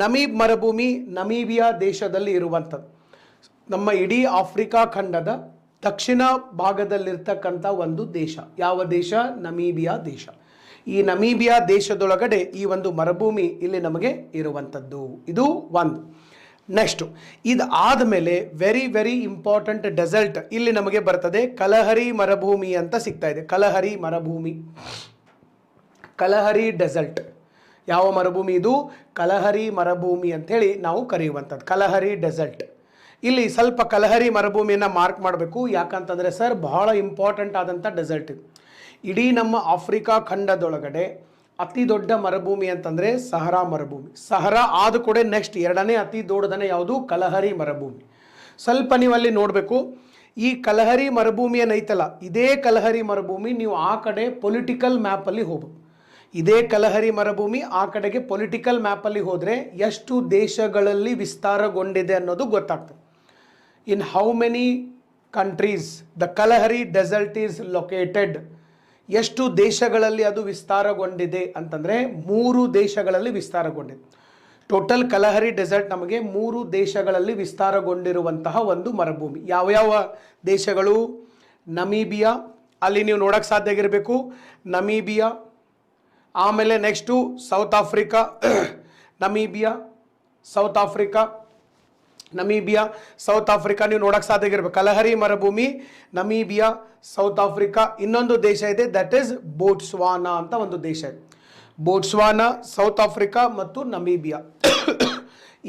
ನಮೀಬ್ ಮರುಭೂಮಿ ನಮೀಬಿಯಾ ದೇಶದಲ್ಲಿ ಇರುವಂಥದ್ದು. ನಮ್ಮ ಇಡೀ ಆಫ್ರಿಕಾ ಖಂಡದ ದಕ್ಷಿಣ ಭಾಗದಲ್ಲಿರ್ತಕ್ಕಂಥ ಒಂದು ದೇಶ. ಯಾವ ದೇಶ? ನಮೀಬಿಯಾ ದೇಶ. ಈ ನಮೀಬಿಯಾ ದೇಶದೊಳಗಡೆ ಈ ಒಂದು ಮರುಭೂಮಿ ಇಲ್ಲಿ ನಮಗೆ ಇರುವಂಥದ್ದು. ಇದು ಒಂದು. ನೆಕ್ಸ್ಟು ಇದಾದಮೇಲೆ ವೆರಿ ವೆರಿ ಇಂಪಾರ್ಟೆಂಟ್ ಡೆಸರ್ಟ್ ಇಲ್ಲಿ ನಮಗೆ ಬರ್ತದೆ. ಕಲಹರಿ ಮರುಭೂಮಿ ಅಂತ ಸಿಗ್ತಾ ಇದೆ. ಕಲಹರಿ ಮರುಭೂಮಿ, ಕಲಹರಿ ಡೆಸರ್ಟ್. ಯಾವ ಮರುಭೂಮಿ ಇದು? ಕಲಹರಿ ಮರುಭೂಮಿ ಅಂಥೇಳಿ ನಾವು ಕರೆಯುವಂಥದ್ದು, ಕಲಹರಿ ಡೆಸರ್ಟ್. ಇಲ್ಲಿ ಸ್ವಲ್ಪ ಕಲಹರಿ ಮರುಭೂಮಿಯನ್ನು ಮಾರ್ಕ್ ಮಾಡಬೇಕು. ಯಾಕಂತಂದರೆ ಸರ್ ಬಹಳ ಇಂಪಾರ್ಟೆಂಟ್ ಆದಂಥ ಡೆಸರ್ಟ್ ಇದು. ಇಡೀ ನಮ್ಮ ಆಫ್ರಿಕಾ ಖಂಡದೊಳಗಡೆ ಅತಿ ದೊಡ್ಡ ಮರುಭೂಮಿ ಅಂತಂದರೆ ಸಹರಾ ಮರುಭೂಮಿ. ಸಹರಾ ಆದ ಕೂಡ ನೆಕ್ಸ್ಟ್ ಎರಡನೇ ಅತಿ ದೊಡ್ಡದನೇ ಯಾವುದು? ಕಲಹರಿ ಮರುಭೂಮಿ. ಸ್ವಲ್ಪ ನೀವು ಅಲ್ಲಿ ನೋಡಬೇಕು. ಈ ಕಲಹರಿ ಮರುಭೂಮಿ ಏನೈತಲ್ಲ, ಇದೇ ಕಲಹರಿ ಮರುಭೂಮಿ ನೀವು ಆ ಕಡೆ ಪೊಲಿಟಿಕಲ್ ಮ್ಯಾಪಲ್ಲಿ ಹೋಗ್ಬೇಕು. ಇದೇ ಕಲಹರಿ ಮರುಭೂಮಿ ಆ ಕಡೆಗೆ ಪೊಲಿಟಿಕಲ್ ಮ್ಯಾಪಲ್ಲಿ ಹೋದರೆ ಎಷ್ಟು ದೇಶಗಳಲ್ಲಿ ವಿಸ್ತಾರಗೊಂಡಿದೆ ಅನ್ನೋದು ಗೊತ್ತಾಗ್ತದೆ. In how many countries the Kalahari desert is located. ಎಷ್ಟು ದೇಶಗಳಲ್ಲಿ ಅದು ವಿಸ್ತಾರಗೊಂಡಿದೆ ಅಂತಂದರೆ 3 ದೇಶಗಳಲ್ಲಿ ವಿಸ್ತಾರಗೊಂಡಿದೆ. ಟೋಟಲ್ ಕಲಹರಿ ಡೆಸರ್ಟ್ ನಮಗೆ 3 ದೇಶಗಳಲ್ಲಿ ವಿಸ್ತಾರಗೊಂಡಿರುವಂತಹ ಒಂದು ಮರುಭೂಮಿ. ಯಾವ್ಯಾವ ದೇಶಗಳು? ನಮೀಬಿಯಾ, ಅಲ್ಲಿ ನೀವು ನೋಡೋಕ್ಕೆ ಸಾಧ್ಯ ಆಗಿರಬೇಕು, ನಮೀಬಿಯಾ. ಆಮೇಲೆ next south Africa, Namibia, south Africa, Namibia, south Africa ನೀವು ನೋಡೋಕ್ಕೆ ಸಾಧ್ಯ ಆಗಿರ್ಬೇಕು. ಕಲಹರಿ ಮರುಭೂಮಿ, ನಮೀಬಿಯಾ, ಸೌತ್ ಆಫ್ರಿಕಾ. ಇನ್ನೊಂದು ದೇಶ ಇದೆ, ದಟ್ ಈಸ್ ಬೋಟ್ಸ್ವಾನಾ ಅಂತ ಒಂದು ದೇಶ ಇದೆ. ಬೋಟ್ಸ್ವಾನಾ, ಸೌತ್ ಆಫ್ರಿಕಾ ಮತ್ತು ನಮೀಬಿಯಾ.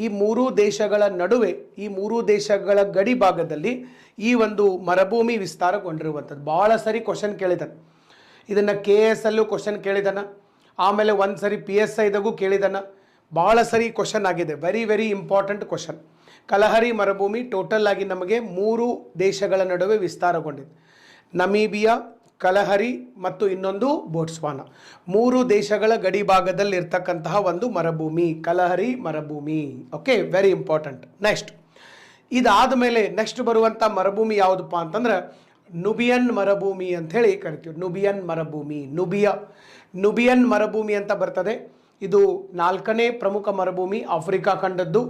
ಈ 3 ದೇಶಗಳ ನಡುವೆ, ಈ 3 ದೇಶಗಳ ಗಡಿ ಭಾಗದಲ್ಲಿ ಈ ಒಂದು ಮರುಭೂಮಿ ವಿಸ್ತಾರಗೊಂಡಿರುವಂಥದ್ದು. ಭಾಳ ಸರಿ ಕ್ವಶನ್ ಕೇಳಿದಾನೆ ಇದನ್ನು. KS ಅಲ್ಲೂ ಕ್ವಶನ್ ಕೇಳಿದಾನ, ಆಮೇಲೆ ಒಂದು ಸರಿ PSIದಾಗೂ ಕೇಳಿದಾನ. ಭಾಳ ಸರಿ ಕ್ವಶನ್ ಆಗಿದೆ. Very very important question. Kalahari ಮರುಭೂಮಿ ಟೋಟಲ್ ಆಗಿ ನಮಗೆ 3 ದೇಶಗಳ ನಡುವೆ ವಿಸ್ತಾರಗೊಂಡಿದೆ. ನಮೀಬಿಯಾ, ಕಲಹರಿ ಮತ್ತು ಇನ್ನೊಂದು ಬೋಟ್ಸ್ವಾನಾ. 3 ದೇಶಗಳ ಗಡಿ ಭಾಗದಲ್ಲಿ ಇರ್ತಕ್ಕಂತಹ ಒಂದು ಮರುಭೂಮಿ, ಕಲಹರಿ ಮರುಭೂಮಿ. Okay, very important. ನೆಕ್ಸ್ಟ್ ಇದಾದ ಮೇಲೆ ನೆಕ್ಸ್ಟ್ ಬರುವಂಥ ಮರುಭೂಮಿ ಯಾವುದಪ್ಪ ಅಂತಂದ್ರೆ ನುಬಿಯನ್ ಮರುಭೂಮಿ ಅಂಥೇಳಿ ಕರಿತೀವಿ. ನುಬಿಯನ್ ಮರುಭೂಮಿ, ನುಬಿಯನ್ ಮರುಭೂಮಿ ಅಂತ ಬರ್ತದೆ. ಇದು 4ನೇ ಪ್ರಮುಖ ಮರುಭೂಮಿ ಆಫ್ರಿಕಾ ಖಂಡದ್ದು.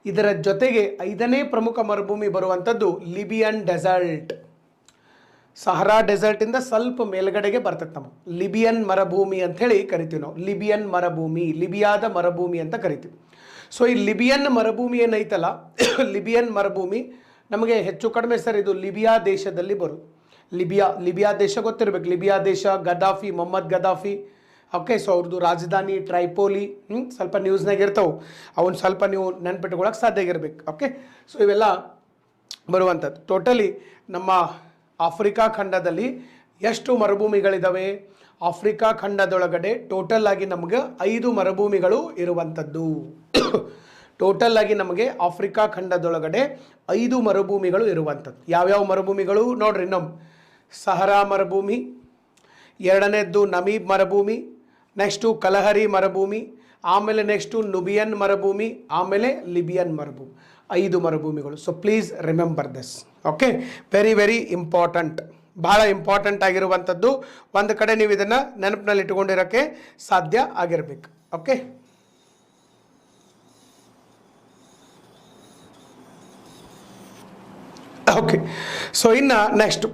ಇದರ ಜೊತೆಗೆ 5ನೇ ಪ್ರಮುಖ ಮರುಭೂಮಿ ಬರುವಂಥದ್ದು ಲಿಬಿಯನ್ ಡೆಸರ್ಟ್. ಸಹರಾ ಡೆಸರ್ಟಿಂದ ಸ್ವಲ್ಪ ಮೇಲ್ಗಡೆಗೆ ಬರ್ತದೆ. ನಮ್ಮ ಲಿಬಿಯನ್ ಮರುಭೂಮಿ ಅಂಥೇಳಿ ಕರಿತೀವಿ ನಾವು. ಲಿಬಿಯನ್ ಮರುಭೂಮಿ, ಲಿಬಿಯಾದ ಮರುಭೂಮಿ ಅಂತ ಕರಿತೀವಿ. ಸೊ ಈ ಲಿಬಿಯನ್ ಮರುಭೂಮಿ ಏನೈತಲ್ಲ, ಲಿಬಿಯನ್ ಮರುಭೂಮಿ ನಮಗೆ ಹೆಚ್ಚು ಕಡಿಮೆ ಸರ್ ಇದು ಲಿಬಿಯಾ ದೇಶದಲ್ಲಿ ಬರುತ್ತೆ. ಲಿಬಿಯಾ ದೇಶ ಗೊತ್ತಿರಬೇಕು. ಲಿಬಿಯಾ ದೇಶ, Gaddafi, Mohammed Gaddafi. Okay, so ಅವ್ರದ್ದು ರಾಜಧಾನಿ ಟ್ರೈಪೋಲಿ. ಸ್ವಲ್ಪ ನ್ಯೂಸ್ನಾಗ ಇರ್ತಾವೆ, ಅವನ್ನ ಸ್ವಲ್ಪ ನೀವು ನೆನ್ಪಿಟ್ಕೊಳ್ಳೋಕೆ ಸಾಧ್ಯ ಆಗಿರ್ಬೇಕು. ಓಕೆ, ಸೊ ಇವೆಲ್ಲ ಬರುವಂಥದ್ದು. ಟೋಟಲಿ ನಮ್ಮ ಆಫ್ರಿಕಾ ಖಂಡದಲ್ಲಿ ಎಷ್ಟು ಮರುಭೂಮಿಗಳಿದ್ದಾವೆ? ಆಫ್ರಿಕಾ ಖಂಡದೊಳಗಡೆ ಟೋಟಲ್ ಆಗಿ ನಮಗೆ 5 ಮರುಭೂಮಿಗಳು ಇರುವಂಥದ್ದು. ಟೋಟಲ್ ಆಗಿ ನಮಗೆ ಆಫ್ರಿಕಾ ಖಂಡದೊಳಗಡೆ 5 ಮರುಭೂಮಿಗಳು ಇರುವಂಥದ್ದು. ಯಾವ್ಯಾವ ಮರುಭೂಮಿಗಳು ನೋಡ್ರಿ? ಸಹರಾ ಮರುಭೂಮಿ, ಎರಡನೇದ್ದು ನಮೀಬ್ ಮರುಭೂಮಿ, ನೆಕ್ಸ್ಟು ಕಲಹರಿ ಮರುಭೂಮಿ, ಆಮೇಲೆ ನೆಕ್ಸ್ಟು ನುಬಿಯನ್ ಮರುಭೂಮಿ, ಆಮೇಲೆ ಲಿಬಿಯನ್ ಮರುಭೂಮಿ. 5 ಮರುಭೂಮಿಗಳು. So please remember this. Okay, very very important, ಭಾಳ ಇಂಪಾರ್ಟೆಂಟ್ ಆಗಿರುವಂಥದ್ದು. ಒಂದು ಕಡೆ ನೀವು ಇದನ್ನು ನೆನಪಿನಲ್ಲಿ ಇಟ್ಕೊಂಡಿರೋಕ್ಕೆ ಸಾಧ್ಯ ಆಗಿರಬೇಕು. Okay, okay. ಸೊ ಇನ್ನು ನೆಕ್ಸ್ಟ್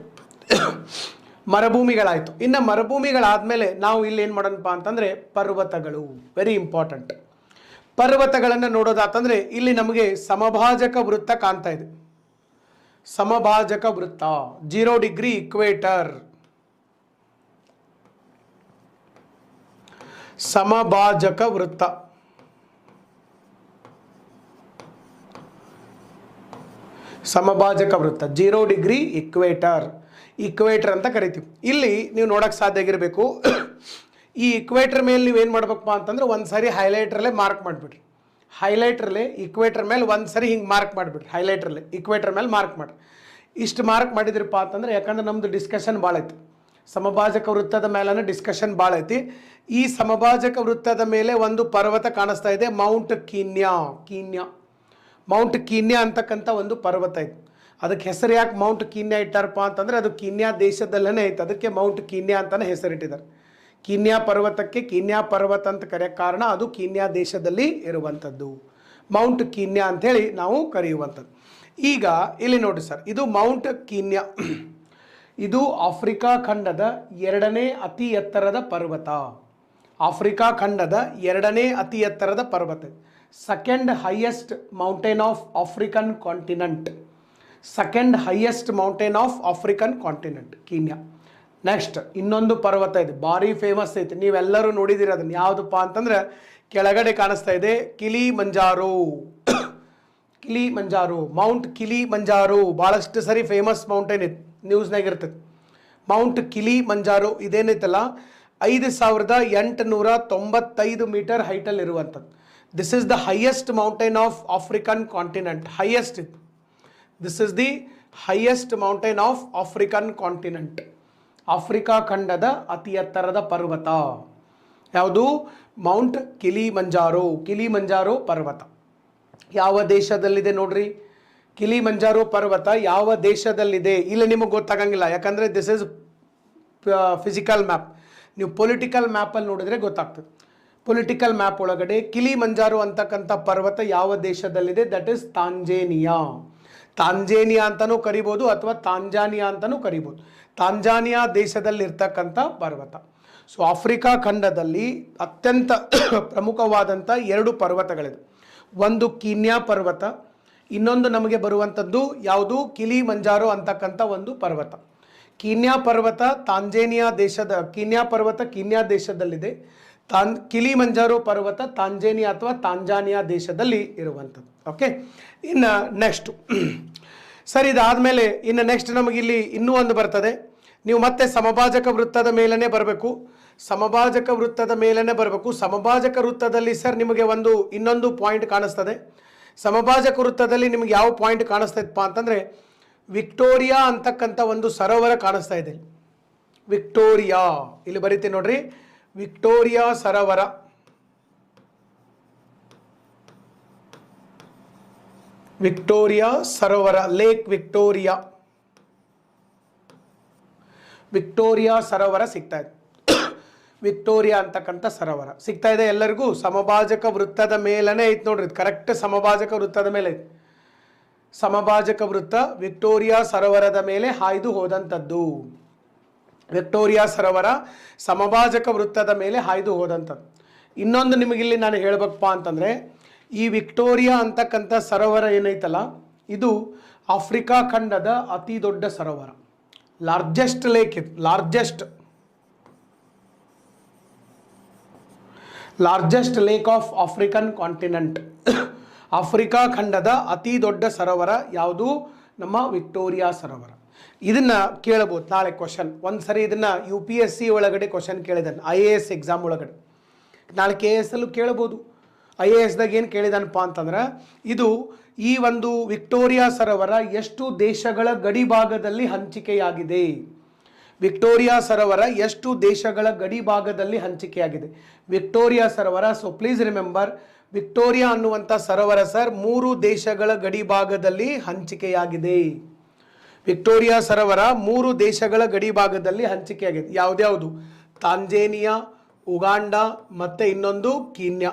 ಮರುಭೂಮಿಗಳಾಯಿತು. ಇನ್ನು ಮರುಭೂಮಿಗಳಾದಮೇಲೆ ನಾವು ಇಲ್ಲಿ ಏನು ಮಾಡೋಣಪ್ಪ ಅಂತಂದರೆ ಪರ್ವತಗಳು. Very important. ಪರ್ವತಗಳನ್ನು ನೋಡೋದಾತಂದರೆ ಇಲ್ಲಿ ನಮಗೆ ಸಮಭಾಜಕ ವೃತ್ತ ಕಾಣ್ತಾ ಇದೆ. ಸಮಭಾಜಕ ವೃತ್ತ, 0 ಡಿಗ್ರಿ ಇಕ್ವೇಟರ್. ಸಮಭಾಜಕ ವೃತ್ತ. ಸಮಭಾಜಕ ವೃತ್ತ 0 ಡಿಗ್ರಿ ಇಕ್ವೇಟರ್ ಅಂತ ಕರಿತೀವಿ. ಇಲ್ಲಿ ನೀವು ನೋಡಕ್ಕೆ ಸಾಧ್ಯ ಆಗಿರಬೇಕು. ಈ ಇಕ್ವೇಟರ್ ಮೇಲೆ ನೀವೇನು ಮಾಡ್ಬೇಕಪ್ಪ ಅಂತಂದ್ರೆ ಒಂದು ಸರಿ ಹೈಲೈಟ್ರಲ್ಲೇ ಮಾರ್ಕ್ ಮಾಡಿಬಿಡ್ರಿ. ಹೈಲೈಟ್ರಲ್ಲೇ ಇಕ್ವೇಟರ್ ಮೇಲೆ ಒಂದು ಸರಿ ಹಿಂಗೆ ಮಾರ್ಕ್ ಮಾಡಿಬಿಡ್ರಿ. ಹೈಲೈಟ್ರಲ್ಲೇ ಇಕ್ವೇಟರ್ ಮೇಲೆ ಮಾರ್ಕ್ ಮಾಡಿರಿ. ಇಷ್ಟು ಮಾರ್ಕ್ ಮಾಡಿದ್ರಪ್ಪ ಅಂತಂದ್ರೆ, ಯಾಕಂದ್ರೆ ನಮ್ಮದು ಡಿಸ್ಕಷನ್ ಭಾಳ ಐತಿ ಸಮಭಾಜಕ ವೃತ್ತದ ಮೇಲೇ ಡಿಸ್ಕಷನ್ ಭಾಳ ಐತಿ. ಈ ಸಮಭಾಜಕ ವೃತ್ತದ ಮೇಲೆ ಒಂದು ಪರ್ವತ ಕಾಣಿಸ್ತಾ ಇದೆ, ಮೌಂಟ್ ಕೀನ್ಯಾ ಅಂತಕ್ಕಂಥ ಒಂದು ಪರ್ವತ ಐತೆ. ಅದಕ್ಕೆ ಹೆಸರು ಯಾಕೆ ಮೌಂಟ್ ಕೀನ್ಯಾ ಇಟ್ಟಾರಪ್ಪ ಅಂತಂದರೆ, ಅದು ಕೀನ್ಯಾ ದೇಶದಲ್ಲೇ ಐತೆ, ಅದಕ್ಕೆ ಮೌಂಟ್ ಕೀನ್ಯಾ ಅಂತಲೇ ಹೆಸರಿಟ್ಟಿದ್ದಾರೆ. ಕೀನ್ಯಾ ಪರ್ವತಕ್ಕೆ ಕೀನ್ಯಾ ಪರ್ವತ ಅಂತ ಕರೆಯೋಕ್ಕೆ ಕಾರಣ ಅದು ಕೀನ್ಯಾ ದೇಶದಲ್ಲಿ ಇರುವಂಥದ್ದು, ಮೌಂಟ್ ಕೀನ್ಯಾ ಅಂಥೇಳಿ ನಾವು ಕರೆಯುವಂಥದ್ದು. ಈಗ ಇಲ್ಲಿ ನೋಡಿ ಸರ್, ಇದು ಮೌಂಟ್ ಕೀನ್ಯಾ, ಇದು ಆಫ್ರಿಕಾ ಖಂಡದ 2ನೇ ಅತಿ ಎತ್ತರದ ಪರ್ವತ. ಆಫ್ರಿಕಾ ಖಂಡದ 2ನೇ ಅತಿ ಎತ್ತರದ ಪರ್ವತ, second highest mountain of African continent. Second highest mountain of African continent Kenya. Next ಇನ್ನೊಂದು ಪರ್ವತ ಇದೆ, ಭಾರಿ ಫೇಮಸ್ ಐತೆ, ನೀವೆಲ್ಲರೂ ನೋಡಿದ್ದೀರಿ ಅದನ್ನು. ಯಾವುದಪ್ಪ ಅಂತಂದ್ರೆ ಕೆಳಗಡೆ ಕಾಣಿಸ್ತಾ ಇದೆ, ಕಿಲಿಮಂಜಾರೋ. ಮೌಂಟ್ ಕಿಲಿಮಂಜಾರೋ ಭಾಳಷ್ಟು ಸರಿ ಫೇಮಸ್ ಮೌಂಟೇನ್ ಇದೆ, ನ್ಯೂಸ್ನಾಗ ಇರ್ತದೆ. ಮೌಂಟ್ ಕಿಲಿಮಂಜಾರೋ ಇದೇನೈತಲ್ಲ 5895 ಮೀಟರ್ ಹೈಟಲ್ಲಿ ಇರುವಂಥದ್ದು. This is the highest mountain of African continent. Highest ಇದು, this is the highest mountain of African continent. Africa ಖಂಡದ ಅತಿ ಎತ್ತರದ ಪರ್ವತ ಯಾವುದು? ಮೌಂಟ್ ಕಿಲಿಮಂಜಾರೋ ಪರ್ವತ ಯಾವ ದೇಶದಲ್ಲಿದೆ ನೋಡ್ರಿ? ಕಿಲಿಮಂಜಾರೋ ಪರ್ವತ ಯಾವ ದೇಶದಲ್ಲಿದೆ ಇಲ್ಲಿ ನಿಮಗೆ ಗೊತ್ತಾಗಂಗಿಲ್ಲ, ಯಾಕಂದರೆ ದಿಸ್ ಇಸ್ ಫಿಸಿಕಲ್ ಮ್ಯಾಪ್. ನೀವು ಪೊಲಿಟಿಕಲ್ ಮ್ಯಾಪಲ್ಲಿ ನೋಡಿದರೆ ಗೊತ್ತಾಗ್ತದೆ. ಪೊಲಿಟಿಕಲ್ ಮ್ಯಾಪ್ ಒಳಗಡೆ ಕಿಲಿಮಂಜಾರೋ ಅಂತಕ್ಕಂಥ ಪರ್ವತ ಯಾವ ದೇಶದಲ್ಲಿದೆ? ದಟ್ ಇಸ್ ತಾಂಜೇನಿಯಾ ಅಂತಲೂ ಕರಿಬೋದು ಅಥವಾ ತಾಂಜಾನಿಯಾ ಅಂತಲೂ ಕರಿಬೋದು. ತಾಂಜಾನಿಯಾ ದೇಶದಲ್ಲಿರ್ತಕ್ಕಂಥ ಪರ್ವತ. ಸೊ ಆಫ್ರಿಕಾ ಖಂಡದಲ್ಲಿ ಅತ್ಯಂತ ಪ್ರಮುಖವಾದಂಥ 2 ಪರ್ವತಗಳಿದೆ. ಒಂದು ಕೀನ್ಯಾ ಪರ್ವತ, ಇನ್ನೊಂದು ನಮಗೆ ಬರುವಂಥದ್ದು ಯಾವುದು? ಕಿಲಿಮಂಜಾರೋ ಅಂತಕ್ಕಂಥ ಒಂದು ಪರ್ವತ. ಕೀನ್ಯಾ ಪರ್ವತ ಕೀನ್ಯಾ ದೇಶದಲ್ಲಿದೆ. ಕಿಲಿಮಂಜಾರೋ ಪರ್ವತ ತಾಂಜೇನಿಯಾ ಅಥವಾ ತಾಂಜಾನಿಯಾ ದೇಶದಲ್ಲಿ ಇರುವಂಥದ್ದು. ಓಕೆ, ಇನ್ನು ನೆಕ್ಸ್ಟು ಸರಿ, ಇದಾದಮೇಲೆ ಇನ್ನು ನೆಕ್ಸ್ಟ್ ನಮಗಿಲ್ಲಿ ಇನ್ನೂ ಒಂದು ಬರ್ತದೆ. ನೀವು ಮತ್ತೆ ಸಮಭಾಜಕ ವೃತ್ತದ ಮೇಲೇ ಬರಬೇಕು. ಸಮಭಾಜಕ ವೃತ್ತದಲ್ಲಿ ಸರ್ ನಿಮಗೆ ಇನ್ನೊಂದು ಪಾಯಿಂಟ್ ಕಾಣಿಸ್ತದೆ. ಸಮಭಾಜಕ ವೃತ್ತದಲ್ಲಿ ನಿಮಗೆ ಯಾವ ಪಾಯಿಂಟ್ ಕಾಣಿಸ್ತೈತಪ್ಪ ಅಂತಂದರೆ, ವಿಕ್ಟೋರಿಯಾ ಅಂತಕ್ಕಂಥ ಒಂದು ಸರೋವರ ಕಾಣಿಸ್ತಾ ಇದೆ. ವಿಕ್ಟೋರಿಯಾ ಇಲ್ಲಿ ಬರೀತೀನಿ ನೋಡ್ರಿ, ವಿಕ್ಟೋರಿಯಾ ಸರೋವರ. ಲೇಕ್ ವಿಕ್ಟೋರಿಯಾ ಸರೋವರ ಸಿಗ್ತಾ ಇದೆ. ವಿಕ್ಟೋರಿಯಾ ಅಂತಕ್ಕಂಥ ಸರೋವರ ಸಿಗ್ತಾ ಇದೆ ಎಲ್ಲರಿಗೂ. ಸಮಭಾಜಕ ವೃತ್ತದ ಮೇಲೇ ಐತೆ ನೋಡ್ರಿ, ಕರೆಕ್ಟ್ ಸಮಭಾಜಕ ವೃತ್ತದ ಮೇಲೆ ಐತೆ. ಸಮಭಾಜಕ ವೃತ್ತ ವಿಕ್ಟೋರಿಯಾ ಸರೋವರದ ಮೇಲೆ ಹಾಯ್ದು ಹೋದಂಥದ್ದು. ವಿಕ್ಟೋರಿಯಾ ಸರೋವರ ಸಮಭಾಜಕ ವೃತ್ತದ ಮೇಲೆ ಹಾಯ್ದು ಹೋದಂಥದ್ದು. ಇನ್ನೊಂದು ನಿಮಗಿಲ್ಲಿ ನಾನು ಹೇಳಬೇಕಪ್ಪ ಅಂತಂದರೆ, ಈ ವಿಕ್ಟೋರಿಯಾ ಅಂತಕ್ಕಂಥ ಸರೋವರ ಏನೈತಲ್ಲ, ಇದು ಆಫ್ರಿಕಾ ಖಂಡದ ಅತಿ ದೊಡ್ಡ ಸರೋವರ. ಲಾರ್ಜೆಸ್ಟ್ ಲೇಕ್ ಇದು, largest lake of African continent. Africa ಖಂಡದ ಅತಿ ದೊಡ್ಡ ಸರೋವರ ಯಾವುದು? ನಮ್ಮ ವಿಕ್ಟೋರಿಯಾ ಸರೋವರ. ಇದನ್ನು ಕೇಳಬಹುದು ನಾಳೆ ಕ್ವಶನ್. ಒಂದು ಸರಿ ಇದನ್ನು UPSC ಒಳಗಡೆ ಕ್ವಶನ್ ಕೇಳಿದ್ದಾನೆ, IAS ಎಕ್ಸಾಮ್ ಒಳಗಡೆ. ನಾಳೆ KS ಅಲ್ಲೂ ಕೇಳಬಹುದು. IASದಾಗ ಏನು ಕೇಳಿದಾನಪ್ಪ ಅಂತಂದ್ರೆ, ಈ ಒಂದು ವಿಕ್ಟೋರಿಯಾ ಸರೋವರ ಎಷ್ಟು ದೇಶಗಳ ಗಡಿ ಭಾಗದಲ್ಲಿ ಹಂಚಿಕೆಯಾಗಿದೆ? ವಿಕ್ಟೋರಿಯಾ ಸರೋವರ ಎಷ್ಟು ದೇಶಗಳ ಗಡಿ ಭಾಗದಲ್ಲಿ ಹಂಚಿಕೆಯಾಗಿದೆ? ವಿಕ್ಟೋರಿಯಾ ಸರೋವರ, ಸೊ ಪ್ಲೀಸ್ ರಿಮೆಂಬರ್, ವಿಕ್ಟೋರಿಯಾ ಅನ್ನುವಂಥ ಸರೋವರ ಸರ್ 3 ದೇಶಗಳ ಗಡಿ ಭಾಗದಲ್ಲಿ ಹಂಚಿಕೆಯಾಗಿದೆ. ವಿಕ್ಟೋರಿಯಾ ಸರೋವರ 3 ದೇಶಗಳ ಗಡಿ ಭಾಗದಲ್ಲಿ ಹಂಚಿಕೆಯಾಗಿದೆ. ಯಾವ್ದ್ಯಾವುದು? ತಾಂಜೇನಿಯಾ, ಉಗಾಂಡ ಮತ್ತು ಇನ್ನೊಂದು ಕೀನ್ಯಾ.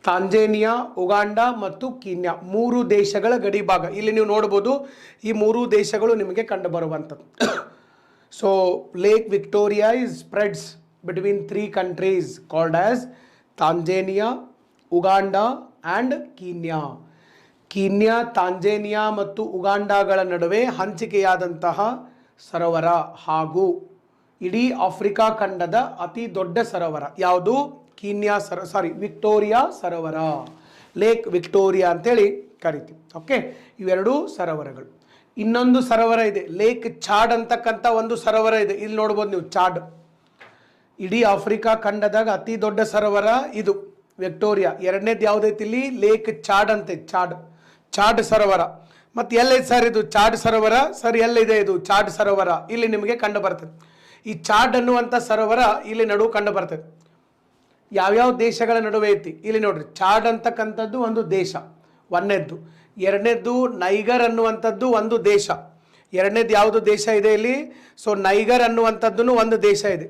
ತಾಂಜೇನಿಯಾ, ಉಗಾಂಡ ಮತ್ತು ಕೀನ್ಯಾ 3 ದೇಶಗಳ ಗಡಿ ಭಾಗ. ಇಲ್ಲಿ ನೀವು ನೋಡ್ಬೋದು, ಈ 3 ದೇಶಗಳು ನಿಮಗೆ ಕಂಡು ಬರುವಂಥದ್ದು. So lake Victoria is spreads between 3 countries called as Tanzania, Uganda and Kenya. Kenya, Tanzania ಮತ್ತು ಉಗಾಂಡಾಗಳ ನಡುವೆ ಹಂಚಿಕೆಯಾದಂತಹ ಸರೋವರ ಹಾಗೂ ಇಡೀ ಆಫ್ರಿಕಾ ಖಂಡದ ಅತಿ ದೊಡ್ಡ ಸರೋವರ ಯಾವುದು? ವಿಕ್ಟೋರಿಯಾ ಸರೋವರ, ಲೇಕ್ ವಿಕ್ಟೋರಿಯಾ ಅಂತೇಳಿ ಕರಿತೀವಿ. ಓಕೆ, ಇವೆರಡೂ ಸರೋವರಗಳು. ಇನ್ನೊಂದು ಸರೋವರ ಇದೆ, ಲೇಕ್ ಚಾಡ್ ಅಂತಕ್ಕಂಥ ಒಂದು ಸರೋವರ ಇದೆ. ಇಲ್ಲಿ ನೋಡ್ಬೋದು ನೀವು, ಚಾಡ್. ಇಡೀ ಆಫ್ರಿಕಾ ಖಂಡದಾಗ ಅತಿ ದೊಡ್ಡ ಸರೋವರ ಇದು ವಿಕ್ಟೋರಿಯಾ. ಎರಡನೇದು ಯಾವುದೈತಿ ಇಲ್ಲಿ? ಲೇಕ್ ಚಾಡ್ ಅಂತ, ಚಾಡ್ ಸರೋವರ. ಮತ್ತು ಎಲ್ಲೈತೆ ಸರ್ ಇದು ಚಾಡ್ ಸರೋವರ? ಸರ್ ಎಲ್ಲಿದೆ ಇದು ಚಾಡ್ ಸರೋವರ? ಇಲ್ಲಿ ನಿಮಗೆ ಕಂಡು ಬರ್ತದೆ. ಈ ಚಾಡ್ ಅನ್ನುವಂಥ ಸರೋವರ ಇಲ್ಲಿ ನಡುವೆ ಕಂಡು ಬರ್ತದೆ. ಯಾವ್ಯಾವ ದೇಶಗಳ ನಡುವೆ ಐತಿ ಇಲ್ಲಿ ನೋಡ್ರಿ. ಚಾಡ್ ಅಂತಕ್ಕಂಥದ್ದು ಒಂದು ದೇಶ, ಒಂದನೇದ್ದು. ಎರಡನೇದ್ದು ನೈಗರ್ ಅನ್ನುವಂಥದ್ದು ಒಂದು ದೇಶ. ಎರಡನೇದು ಯಾವುದು ದೇಶ ಇದೆ ಇಲ್ಲಿ? ಸೊ ನೈಗರ್ ಅನ್ನುವಂಥದ್ದು ಒಂದು ದೇಶ ಇದೆ.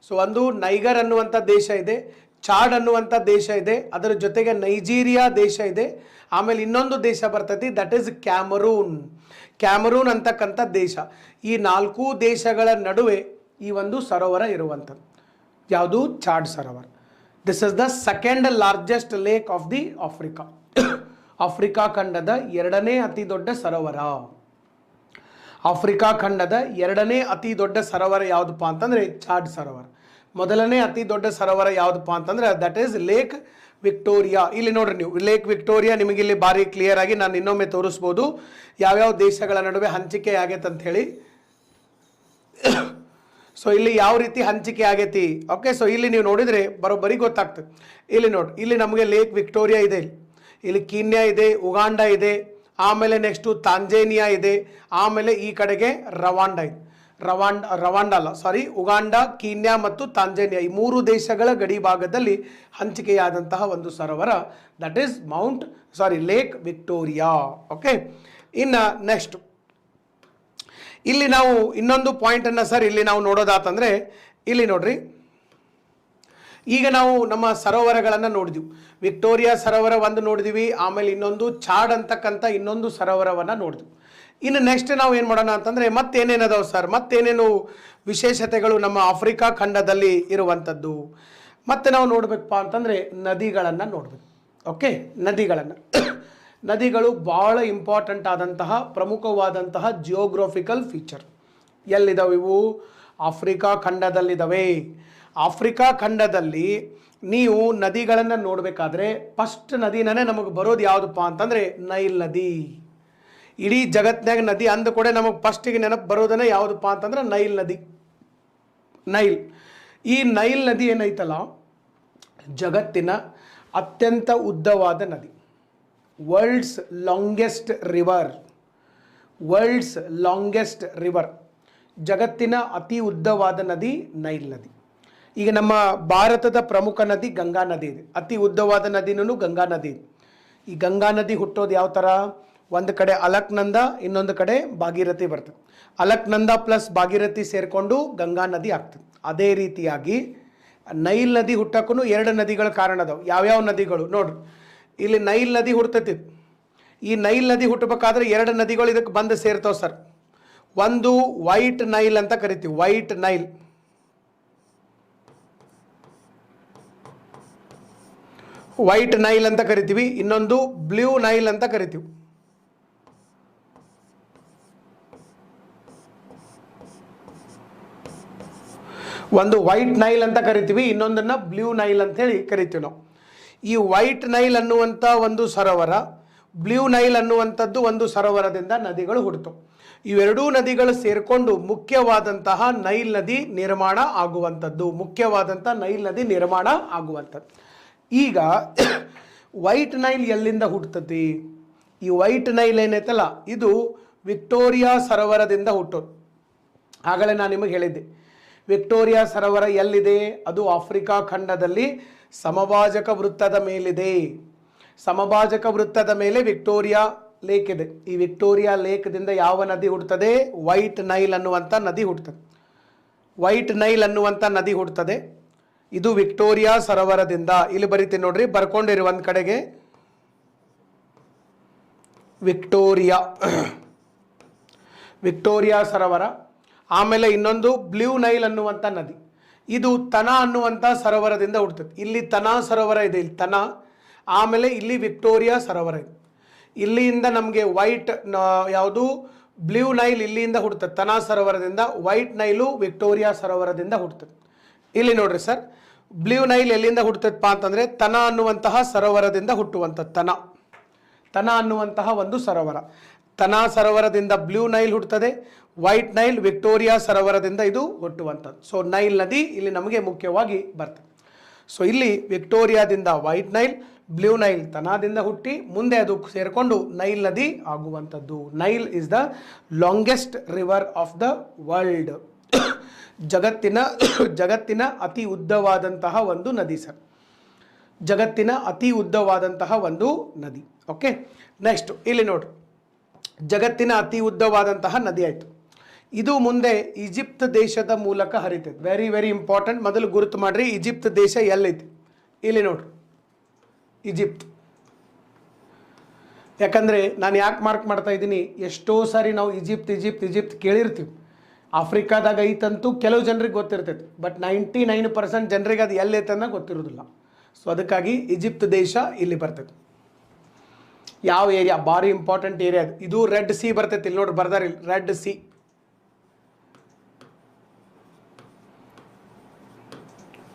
ಸೊ ಒಂದು ನೈಗರ್ ಅನ್ನುವಂಥ ದೇಶ ಇದೆ, ಚಾಡ್ ಅನ್ನುವಂಥ ದೇಶ ಇದೆ, ಅದರ ಜೊತೆಗೆ ನೈಜೀರಿಯಾ ದೇಶ ಇದೆ. ಆಮೇಲೆ ಇನ್ನೊಂದು ದೇಶ ಬರ್ತೈತಿ, ದಟ್ ಈಸ್ ಕ್ಯಾಮರೂನ್ ಅಂತಕ್ಕಂಥ ದೇಶ. ಈ 4 ದೇಶಗಳ ನಡುವೆ ಈ ಒಂದು ಸರೋವರ ಇರುವಂಥದ್ದು ಯಾವುದು? ಚಾಡ್ ಸರೋವರ. This is the second largest lake of the Africa. Africa ಖಂಡದ ಎರಡನೇ ಅತಿ ದೊಡ್ಡ ಸರೋವರ. ಆಫ್ರಿಕಾ ಖಂಡದ ಎರಡನೇ ಅತಿ ದೊಡ್ಡ ಸರೋವರ ಯಾವುದಪ್ಪ ಅಂತಂದರೆ ಚಾಡ್ ಸರೋವರ. ಮೊದಲನೇ ಅತಿ ದೊಡ್ಡ ಸರೋವರ ಯಾವುದಪ್ಪ ಅಂತಂದ್ರೆ ದಟ್ ಈಸ್ ಲೇಕ್ ವಿಕ್ಟೋರಿಯಾ. ಇಲ್ಲಿ ನೋಡ್ರಿ ನೀವು, ಲೇಕ್ ವಿಕ್ಟೋರಿಯಾ ನಿಮಗೆ ಇಲ್ಲಿ ಭಾರಿ ಕ್ಲಿಯರ್ ಆಗಿ ನಾನು ಇನ್ನೊಮ್ಮೆ ತೋರಿಸ್ಬೋದು ಯಾವ್ಯಾವ ದೇಶಗಳ ನಡುವೆ ಹಂಚಿಕೆ ಆಗೈತೆ ಅಂತ ಹೇಳಿ. ಸೊ ಇಲ್ಲಿ ಯಾವ ರೀತಿ ಹಂಚಿಕೆ ಆಗೈತಿ. ಓಕೆ, ಸೊ ಇಲ್ಲಿ ನೀವು ನೋಡಿದರೆ ಬರೋಬ್ಬರಿ ಗೊತ್ತಾಗ್ತದೆ. ಇಲ್ಲಿ ನೋಡ್ರಿ, ಇಲ್ಲಿ ನಮಗೆ ಲೇಕ್ ವಿಕ್ಟೋರಿಯಾ ಇದೆ, ಇಲ್ಲಿ ಕೀನ್ಯಾ ಇದೆ, ಉಗಾಂಡ ಇದೆ, ಆಮೇಲೆ ನೆಕ್ಸ್ಟು ತಾಂಜೇನಿಯಾ ಇದೆ, ಆಮೇಲೆ ಈ ಕಡೆಗೆ ರವಾಂಡ ಇದೆ. ಉಗಾಂಡ, ಕೀನ್ಯಾ ಮತ್ತು ತಾಂಜೇನಿಯಾ ಈ 3 ದೇಶಗಳ ಗಡಿ ಭಾಗದಲ್ಲಿ ಹಂಚಿಕೆಯಾದಂತಹ ಒಂದು ಸರೋವರ that is lake Victoria. Okay, ಇನ್ನು ನೆಕ್ಸ್ಟ್ ಇಲ್ಲಿ ನಾವು ಇನ್ನೊಂದು ಪಾಯಿಂಟನ್ನು ಇಲ್ಲಿ ನಾವು ನೋಡೋದಾತಂದರೆ ಇಲ್ಲಿ ನೋಡ್ರಿ, ಈಗ ನಾವು ನಮ್ಮ ಸರೋವರಗಳನ್ನು ನೋಡಿದ್ವಿ. ವಿಕ್ಟೋರಿಯಾ ಸರೋವರ ಒಂದು ನೋಡಿದ್ವಿ, ಆಮೇಲೆ ಇನ್ನೊಂದು ಚಾಡ್ ಅಂತಕ್ಕಂಥ ಇನ್ನೊಂದು ಸರೋವರವನ್ನು ನೋಡಿದ್ವಿ. ಇನ್ನು ನೆಕ್ಸ್ಟ್ ನಾವು ಏನು ಮಾಡೋಣ ಅಂತಂದರೆ ಮತ್ತೇನೇನದಾವೆ ಸರ್, ಮತ್ತೇನೇನು ವಿಶೇಷತೆಗಳು ನಮ್ಮ ಆಫ್ರಿಕಾ ಖಂಡದಲ್ಲಿ ಇರುವಂಥದ್ದು. ಮತ್ತೆ ನಾವು ನೋಡಬೇಕಪ್ಪ ಅಂತಂದರೆ ನದಿಗಳನ್ನು ನೋಡಬೇಕು. ಓಕೆ, ನದಿಗಳು ಭಾಳ ಇಂಪಾರ್ಟೆಂಟ್ ಆದಂತಹ ಪ್ರಮುಖವಾದಂತಹ ಜಿಯೋಗ್ರಫಿಕಲ್ ಫೀಚರ್. ಎಲ್ಲಿದ್ದಾವೆ ಇವು? ಆಫ್ರಿಕಾ ಖಂಡದಲ್ಲಿದ್ದಾವೆ. ಆಫ್ರಿಕಾ ಖಂಡದಲ್ಲಿ ನೀವು ನದಿಗಳನ್ನು ನೋಡಬೇಕಾದ್ರೆ ಫಸ್ಟ್ ನದಿನೇ ನಮಗೆ ಬರೋದು ಯಾವುದಪ್ಪ ಅಂತಂದರೆ ನೈಲ್ ನದಿ. ಇಡೀ ಜಗತ್ತಿನಾಗ ನದಿ ಅಂದ ಕೂಡ ನಮಗೆ ಫಸ್ಟಿಗೆ ನೆನಪು ಬರೋದನ್ನೇ ಯಾವುದಪ್ಪ ಅಂತಂದ್ರೆ ನೈಲ್ ನದಿ. ಈ ನೈಲ್ ನದಿ ಏನೈತಲ್ಲ, ಜಗತ್ತಿನ ಅತ್ಯಂತ ಉದ್ದವಾದ ನದಿ. ವರ್ಲ್ಡ್ಸ್ ಲಾಂಗೆಸ್ಟ್ ರಿವರ್, ಜಗತ್ತಿನ ಅತಿ ಉದ್ದವಾದ ನದಿ ನೈಲ್ ನದಿ. ಈಗ ನಮ್ಮ ಭಾರತದ ಪ್ರಮುಖ ನದಿ ಗಂಗಾ ನದಿ ಇದೆ, ಅತಿ ಉದ್ದವಾದ ನದಿನೂ ಗಂಗಾ ನದಿ ಇದೆ. ಈ ಗಂಗಾ ನದಿ ಹುಟ್ಟೋದು ಯಾವ ಥರ? ಒಂದು ಕಡೆ ಅಲಕ್ನಂದ, ಇನ್ನೊಂದು ಕಡೆ ಭಾಗೀರಥಿ ಬರ್ತದೆ. ಅಲಕ್ನಂದ ಪ್ಲಸ್ ಭಾಗೀರಥಿ ಸೇರಿಕೊಂಡು ಗಂಗಾ ನದಿ ಆಗ್ತದೆ. ಅದೇ ರೀತಿಯಾಗಿ ನೈಲ್ ನದಿ ಹುಟ್ಟಕ್ಕೂ 2 ನದಿಗಳ ಕಾರಣ ಅದಾವೆ. ಯಾವ್ಯಾವ ನದಿಗಳು ನೋಡ್ರಿ, ಇಲ್ಲಿ ನೈಲ್ ನದಿ ಹುಡ್ತೈತಿ. ಈ ನೈಲ್ ನದಿ ಹುಟ್ಟಬೇಕಾದ್ರೆ 2 ನದಿಗಳು ಇದಕ್ಕೆ ಬಂದು ಸೇರ್ತಾವೆ ಸರ್. ಒಂದು ವೈಟ್ ನೈಲ್ ಅಂತ ಕರಿತೀವಿ, ವೈಟ್ ನೈಲ್ ಅಂತ ಕರಿತೀವಿ. ಇನ್ನೊಂದು ಬ್ಲೂ ನೈಲ್ ಅಂತ ಕರಿತೀವಿ. ಒಂದು ವೈಟ್ ನೈಲ್ ಅಂತ ಕರಿತೀವಿ, ಇನ್ನೊಂದನ್ನು ಬ್ಲೂ ನೈಲ್ ಅಂತ ಹೇಳಿ ಕರಿತೀವಿ ನಾವು. ಈ ವೈಟ್ ನೈಲ್ ಅನ್ನುವಂಥ ಒಂದು ಸರೋವರ, ಬ್ಲೂ ನೈಲ್ ಅನ್ನುವಂಥದ್ದು ಒಂದು ಸರೋವರದಿಂದ ನದಿಗಳು ಹುಡ್ತವೆ. ಇವೆರಡೂ ನದಿಗಳು ಸೇರಿಕೊಂಡು ಮುಖ್ಯವಾದಂತಹ ನೈಲ್ ನದಿ ನಿರ್ಮಾಣ ಆಗುವಂಥದ್ದು. ಈಗ ವೈಟ್ ನೈಲ್ ಎಲ್ಲಿಂದ ಹುಟ್ಟುತ್ತದೆ? ಈ ವೈಟ್ ನೈಲ್ ಏನೈತಲ್ಲ, ಇದು ವಿಕ್ಟೋರಿಯಾ ಸರೋವರದಿಂದ ಹುಟ್ಟೋದು. ಆಗಲೇ ನಾನು ನಿಮಗೆ ಹೇಳಿದ್ದೆ, ವಿಕ್ಟೋರಿಯಾ ಸರೋವರ ಎಲ್ಲಿದೆ? ಅದು ಆಫ್ರಿಕಾ ಖಂಡದಲ್ಲಿ ಸಮಭಾಜಕ ವೃತ್ತದ ಮೇಲಿದೆ. ಸಮಭಾಜಕ ವೃತ್ತದ ಮೇಲೆ ವಿಕ್ಟೋರಿಯಾ ಲೇಕ್ ಇದೆ. ಈ ವಿಕ್ಟೋರಿಯಾ ಲೇಕ್ದಿಂದ ಯಾವ ನದಿ ಹುಡ್ತದೆ? ವೈಟ್ ನೈಲ್ ಅನ್ನುವಂಥ ನದಿ ಹುಡ್ತದೆ. ಇದು ವಿಕ್ಟೋರಿಯಾ ಸರೋವರದಿಂದ. ಇಲ್ಲಿ ಬರೀತೀನಿ ನೋಡ್ರಿ, ಬರ್ಕೊಂಡಿರಿ ಒಂದು ಕಡೆಗೆ, ವಿಕ್ಟೋರಿಯಾ ಸರೋವರ. ಆಮೇಲೆ ಇನ್ನೊಂದು ಬ್ಲೂ ನೈಲ್ ಅನ್ನುವಂಥ ನದಿ, ಇದು ತನಾ ಅನ್ನುವಂಥ ಸರೋವರದಿಂದ ಹುಡ್ತದೆ. ಇಲ್ಲಿ ತನಾ ಸರೋವರ ಇದೆ, ಇಲ್ಲಿ ತನಾ. ಆಮೇಲೆ ಇಲ್ಲಿ ವಿಕ್ಟೋರಿಯಾ ಸರೋವರ ಇದೆ. ಇಲ್ಲಿಂದ ನಮಗೆ ಯಾವುದು ಬ್ಲೂ ನೈಲ್ ಇಲ್ಲಿಂದ ಹುಡ್ತದೆ ತನಾ ಸರೋವರದಿಂದ, ವೈಟ್ ನೈಲು ವಿಕ್ಟೋರಿಯಾ ಸರೋವರದಿಂದ ಹುಡ್ತದೆ. ಇಲ್ಲಿ ನೋಡ್ರಿ ಸರ್, ಬ್ಲೂ ನೈಲ್ ಎಲ್ಲಿಂದ ಹುಡ್ತದಪ್ಪ ಅಂತಂದರೆ ತನಾ ಅನ್ನುವಂತಹ ಸರೋವರದಿಂದ ಹುಟ್ಟುವಂಥದ್ದು. ತನಾ ಅನ್ನುವಂತಹ ಒಂದು ಸರೋವರ, ತನಾ ಸರೋವರದಿಂದ ಬ್ಲೂ ನೈಲ್ ಹುಟ್ಟುತ್ತದೆ. ವೈಟ್ ನೈಲ್ ವಿಕ್ಟೋರಿಯಾ ಸರೋವರದಿಂದ ಇದು ಹುಟ್ಟುವಂಥದ್ದು. ಸೊ ನೈಲ್ ನದಿ ಇಲ್ಲಿ ನಮಗೆ ಮುಖ್ಯವಾಗಿ ಬರ್ತದೆ. ಸೊ ಇಲ್ಲಿ ವಿಕ್ಟೋರಿಯಾದಿಂದ ವೈಟ್ ನೈಲ್, ಬ್ಲೂ ನೈಲ್ ತನಾದಿಂದ ಹುಟ್ಟಿ ಮುಂದೆ ಅದು ಸೇರಿಕೊಂಡು ನೈಲ್ ನದಿ ಆಗುವಂಥದ್ದು. Nile is the longest river of the world. ಜಗತ್ತಿನ ಅತಿ ಉದ್ದವಾದಂತಹ ಒಂದು ನದಿ ಸರ್, ಜಗತ್ತಿನ ಅತಿ ಉದ್ದವಾದಂತಹ ಒಂದು ನದಿ. ಓಕೆ, ನೆಕ್ಸ್ಟ್ ಇಲ್ಲಿ ನೋಡ್ರಿ, ಜಗತ್ತಿನ ಅತಿ ಉದ್ದವಾದಂತಹ ನದಿ ಆಯಿತು. ಇದು ಮುಂದೆ ಈಜಿಪ್ಟ್ ದೇಶದ ಮೂಲಕ ಹರಿತೈತೆ. ವೆರಿ ವೆರಿ ಇಂಪಾರ್ಟೆಂಟ್, ಮೊದಲು ಗುರುತು ಮಾಡ್ರಿ ಈಜಿಪ್ಟ್ ದೇಶ ಎಲ್ಲೈತಿ. ಇಲ್ಲಿ ನೋಡ್ರಿ ಈಜಿಪ್ಟ್. ಯಾಕಂದರೆ ನಾನು ಯಾಕೆ ಮಾರ್ಕ್ ಮಾಡ್ತಾ ಇದ್ದೀನಿ, ಎಷ್ಟೋ ಸಾರಿ ನಾವು ಈಜಿಪ್ಟ್ ಕೇಳಿರ್ತೀವಿ. ಆಫ್ರಿಕಾದಾಗ ಐತಂತೂ ಕೆಲವು ಜನರಿಗೆ ಗೊತ್ತಿರ್ತೈತಿ, ಬಟ್ 99% ಜನರಿಗೆ ಅದು ಎಲ್ಲೈತೆ ಅನ್ನೋ ಗೊತ್ತಿರೋದಿಲ್ಲ. ಸೊ ಅದಕ್ಕಾಗಿ ಈಜಿಪ್ಟ್ ದೇಶ ಇಲ್ಲಿ ಬರ್ತೈತೆ. ಯಾವ ಏರಿಯಾ ಭಾರಿ ಇಂಪಾರ್ಟೆಂಟ್ ಏರಿಯಾ ಅದು. ಇದು ರೆಡ್ ಸಿ ಬರ್ತೈತಿ. ಇಲ್ಲಿ ನೋಡ್ರಿ ಬರ್ದಾರ, ಇಲ್ಲಿ ರೆಡ್ ಸಿ,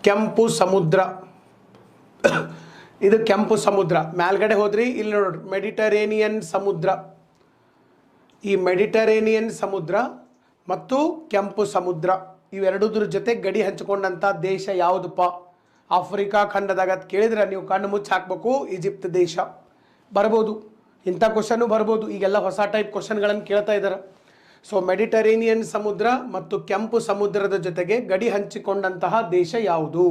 ಕೆಂಪು ಸಮುದ್ರ. ಇದು ಕೆಂಪು ಸಮುದ್ರ. ಮೇಲ್ಗಡೆ ಹೋದ್ರಿ ಇಲ್ಲಿ ನೋಡ್ರಿ ಮೆಡಿಟರೇನಿಯನ್ ಸಮುದ್ರ. ಈ ಮೆಡಿಟರೇನಿಯನ್ ಸಮುದ್ರ ಮತ್ತು ಕೆಂಪು ಸಮುದ್ರ ಇವೆರಡೂದ್ರ ಜೊತೆ ಗಡಿ ಹಂಚಿಕೊಂಡಂಥ ದೇಶ ಯಾವುದಪ್ಪ ಆಫ್ರಿಕಾ ಖಂಡದಾಗ ಅಂತ ಕೇಳಿದ್ರೆ ನೀವು ಕಣ್ಣು ಮುಚ್ಚಿ ಹಾಕ್ಬೇಕು, ಈಜಿಪ್ಟ್ ದೇಶ. ಬರ್ಬೋದು, ಇಂಥ ಕ್ವಶನ್ನು ಬರ್ಬೋದು. ಈಗೆಲ್ಲ ಹೊಸ ಟೈಪ್ ಕ್ವಶನ್ಗಳನ್ನು ಕೇಳ್ತಾ ಇದ್ದಾರೆ. ಸೊ ಮೆಡಿಟರೇನಿಯನ್ ಸಮುದ್ರ ಮತ್ತು ಕೆಂಪು ಸಮುದ್ರದ ಜೊತೆಗೆ ಗಡಿ ಹಂಚಿಕೊಂಡಂತಹ ದೇಶ ಯಾವುದು?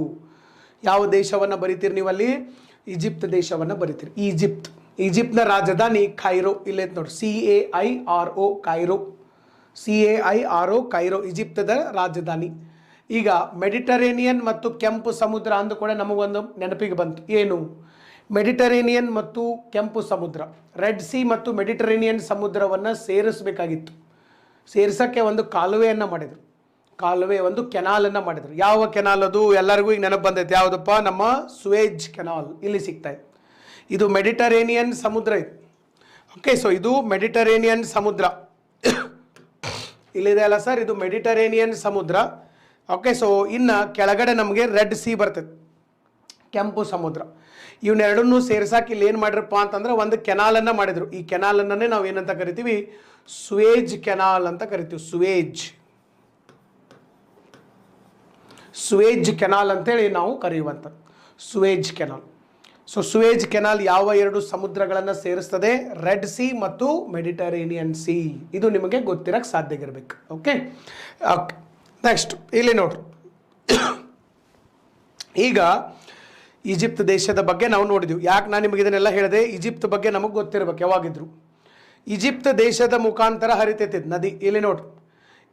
ಯಾವ ದೇಶವನ್ನು ಬರಿತೀರಿ ನೀವಲ್ಲಿ? ಈಜಿಪ್ಟ್ ದೇಶವನ್ನು ಬರಿತೀರಿ. ಈಜಿಪ್ಟ್ನ ರಾಜಧಾನಿ ಖೈರೋ. ಇಲ್ಲೈತೆ ನೋಡಿ, CAIRO, ಕೈರೋ. CAIRO, ಕೈರೋ ಈಜಿಪ್ಟದ ರಾಜಧಾನಿ. ಈಗ ಮೆಡಿಟರೇನಿಯನ್ ಮತ್ತು ಕೆಂಪು ಸಮುದ್ರ ಅಂದ ಕೂಡ ನಮಗೊಂದು ನೆನಪಿಗೆ ಬಂತು. ಏನು? ಮೆಡಿಟರೇನಿಯನ್ ಮತ್ತು ಕೆಂಪು ಸಮುದ್ರ, ರೆಡ್ ಸಿ ಮತ್ತು ಮೆಡಿಟರೇನಿಯನ್ ಸಮುದ್ರವನ್ನು ಸೇರಿಸಬೇಕಾಗಿತ್ತು. ಸೇರಿಸೋಕ್ಕೆ ಒಂದು ಕಾಲುವೆಯನ್ನು ಮಾಡಿದರು. ಒಂದು ಕೆನಾಲನ್ನು ಮಾಡಿದರು. ಯಾವ ಕೆನಾಲ್ ಅದು? ಎಲ್ಲರಿಗೂ ಈಗ ನೆನಪು ಬಂದೈತೆ. ಯಾವುದಪ್ಪ? ನಮ್ಮ ಸುವೇಜ್ ಕೆನಾಲ್ ಇಲ್ಲಿ ಸಿಗ್ತಾ ಇದೆ. ಇದು ಮೆಡಿಟರೇನಿಯನ್ ಸಮುದ್ರ ಇದು. ಓಕೆ, ಸೊ ಇದು ಮೆಡಿಟರೇನಿಯನ್ ಸಮುದ್ರ ಇಲ್ಲಿದೆ ಅಲ್ಲ ಸರ್, ಇದು ಮೆಡಿಟರೇನಿಯನ್ ಸಮುದ್ರ. ಓಕೆ, ಸೊ ಇನ್ನು ಕೆಳಗಡೆ ನಮಗೆ ರೆಡ್ ಸಿ ಬರ್ತದೆ, ಕೆಂಪು ಸಮುದ್ರ. ಇವನ್ನೆರಡನ್ನೂ ಸೇರ್ಸಾಕಿ ಇಲ್ಲಿ ಏನು ಮಾಡಿರಪ್ಪ ಅಂತಂದ್ರೆ ಒಂದು ಕೆನಾಲನ್ನು ಮಾಡಿದರು. ಈ ಕೆನಾಲನ್ನೇ ನಾವು ಏನಂತ ಕರಿತೀವಿ? ಸುವೇಜ್ ಕೆನಾಲ್ ಅಂತ ಕರಿತೀವಿ. ಸುವೇಜ್ ಕೆನಾಲ್ ಅಂತೇಳಿ ನಾವು ಕರೆಯುವಂಥದ್ದು, Suez canal. So Suez canal ಯಾವ ಎರಡು ಸಮುದ್ರಗಳನ್ನು ಸೇರಿಸ್ತದೆ? ರೆಡ್ ಸಿ ಮತ್ತು ಮೆಡಿಟರೇನಿಯನ್ ಸಿ. ಇದು ನಿಮಗೆ ಗೊತ್ತಿರಕ್ಕೆ ಸಾಧ್ಯ ಇರಬೇಕು. ಓಕೆ, ನೆಕ್ಸ್ಟ್ ಇಲ್ಲಿ ನೋಡ್ರಿ, ಈಗ ಈಜಿಪ್ಟ್ ದೇಶದ ಬಗ್ಗೆ ನಾವು ನೋಡಿದ್ವಿ. ಯಾಕೆ ನಾನು ನಿಮಗೆ ಇದನ್ನೆಲ್ಲ ಹೇಳಿದೆ? ಈಜಿಪ್ಟ್ ಬಗ್ಗೆ ನಮಗೆ ಗೊತ್ತಿರಬೇಕು ಯಾವಾಗಿದ್ರು. ಈಜಿಪ್ಟ್ ದೇಶದ ಮುಖಾಂತರ ಹರಿತೈತಿ ನದಿ. ಇಲ್ಲಿ ನೋಡ್ರಿ,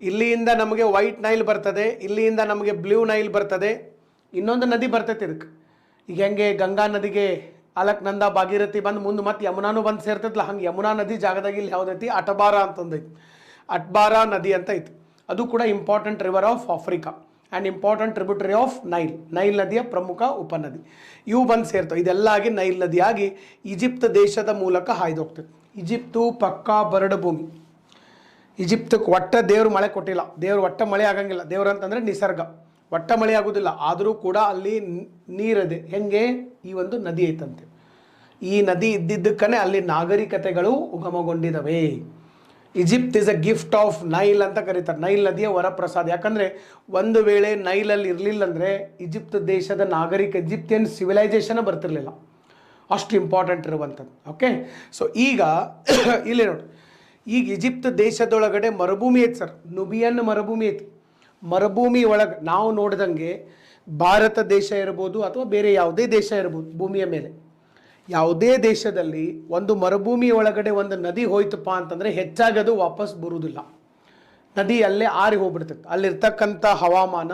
ಇಲ್ಲಿಂದ ನಮಗೆ ವೈಟ್ ನೈಲ್ ಬರ್ತದೆ, ಇಲ್ಲಿಂದ ನಮಗೆ ಬ್ಲೂ ನೈಲ್ ಬರ್ತದೆ, ಇನ್ನೊಂದು ನದಿ ಬರ್ತೈತಿ ಇದಕ್ಕೆ. ಈಗ ಹೆಂಗೆ ಗಂಗಾ ನದಿಗೆ ಅಲಕ್ನಂದ ಭಾಗೀರಥಿ ಬಂದು ಮುಂದೆ ಮತ್ತೆ ಯಮುನಾನು ಬಂದು ಸೇರ್ತೈತಲ್ಲ, ಹಂಗೆ ಯಮುನಾ ನದಿ ಜಾಗದಾಗ ಇಲ್ಲಿ ಯಾವುದೈತಿ? ಅಟ್ಬಾರಾ ಅಂತಂದೈತಿ. ಅಟ್ಬಾರಾ ನದಿ ಅಂತ ಐತಿ. ಅದು ಕೂಡ important river of Africa and important tributary of Nile ನದಿಯ ಪ್ರಮುಖ ಉಪನದಿ. ಇವು ಬಂದು ಸೇರ್ತವೆ. ಇದೆಲ್ಲ ಆಗಿ ನೈಲ್ ನದಿಯಾಗಿ ಈಜಿಪ್ಟ್ ದೇಶದ ಮೂಲಕ ಹಾಯ್ದು ಹೋಗ್ತದೆ. ಈಜಿಪ್ಟು ಪಕ್ಕಾ ಬರಡು ಭೂಮಿ. ಈಜಿಪ್ತಕ್ಕೆ ಒಟ್ಟ ದೇವ್ರು ಮಳೆ ಕೊಟ್ಟಿಲ್ಲ. ದೇವ್ರು ಒಟ್ಟ ಮಳೆ ಆಗಂಗಿಲ್ಲ. ದೇವ್ರು ಅಂತಂದರೆ ನಿಸರ್ಗ, ಒಟ್ಟ ಮಳೆ ಆಗೋದಿಲ್ಲ. ಆದರೂ ಕೂಡ ಅಲ್ಲಿ ನೀರಿದೆ. ಹೆಂಗೆ? ಈ ಒಂದು ನದಿ ಐತಂತೆ. ಈ ನದಿ ಇದ್ದಿದ್ದಕ್ಕೇ ಅಲ್ಲಿ ನಾಗರಿಕತೆಗಳು ಉಗಮಗೊಂಡಿದ್ದಾವೆ. Egypt is a gift of Nile ಅಂತ ಕರೀತಾರೆ. ನೈಲ್ ನದಿಯ ವರಪ್ರಸಾದ. ಯಾಕಂದರೆ ಒಂದು ವೇಳೆ ನೈಲಲ್ಲಿ ಇರಲಿಲ್ಲ ಅಂದರೆ ಈಜಿಪ್ಟ್ ದೇಶದ ಈಜಿಪ್ತಿಯನ್ ಸಿವಿಲೈಸೇಷನ್ ಬರ್ತಿರ್ಲಿಲ್ಲ. ಅಷ್ಟು ಇಂಪಾರ್ಟೆಂಟ್ ಇರುವಂಥದ್ದು. ಓಕೆ, ಸೊ ಈಗ ಇಲ್ಲಿ ನೋಡಿ, ಈಗ ಈಜಿಪ್ಟ್ ದೇಶದೊಳಗಡೆ ಮರುಭೂಮಿ ಐತೆ ಸರ್, ನುಬಿಯನ್ ಮರುಭೂಮಿ ಐತಿ. ಮರುಭೂಮಿ ಒಳಗೆ ನಾವು ನೋಡಿದಂಗೆ ಭಾರತ ದೇಶ ಇರ್ಬೋದು ಅಥವಾ ಬೇರೆ ಯಾವುದೇ ದೇಶ ಇರ್ಬೋದು, ಭೂಮಿಯ ಮೇಲೆ ಯಾವುದೇ ದೇಶದಲ್ಲಿ ಒಂದು ಮರುಭೂಮಿ ಒಳಗಡೆ ಒಂದು ನದಿ ಹೋಯ್ತಪ್ಪ ಅಂತಂದರೆ ಹೆಚ್ಚಾಗಿ ಅದು ವಾಪಸ್ ಬರುವುದಿಲ್ಲ. ನದಿ ಅಲ್ಲೇ ಆರಿ ಹೋಗ್ಬಿಡ್ತೈತಿ. ಅಲ್ಲಿರ್ತಕ್ಕಂಥ ಹವಾಮಾನ,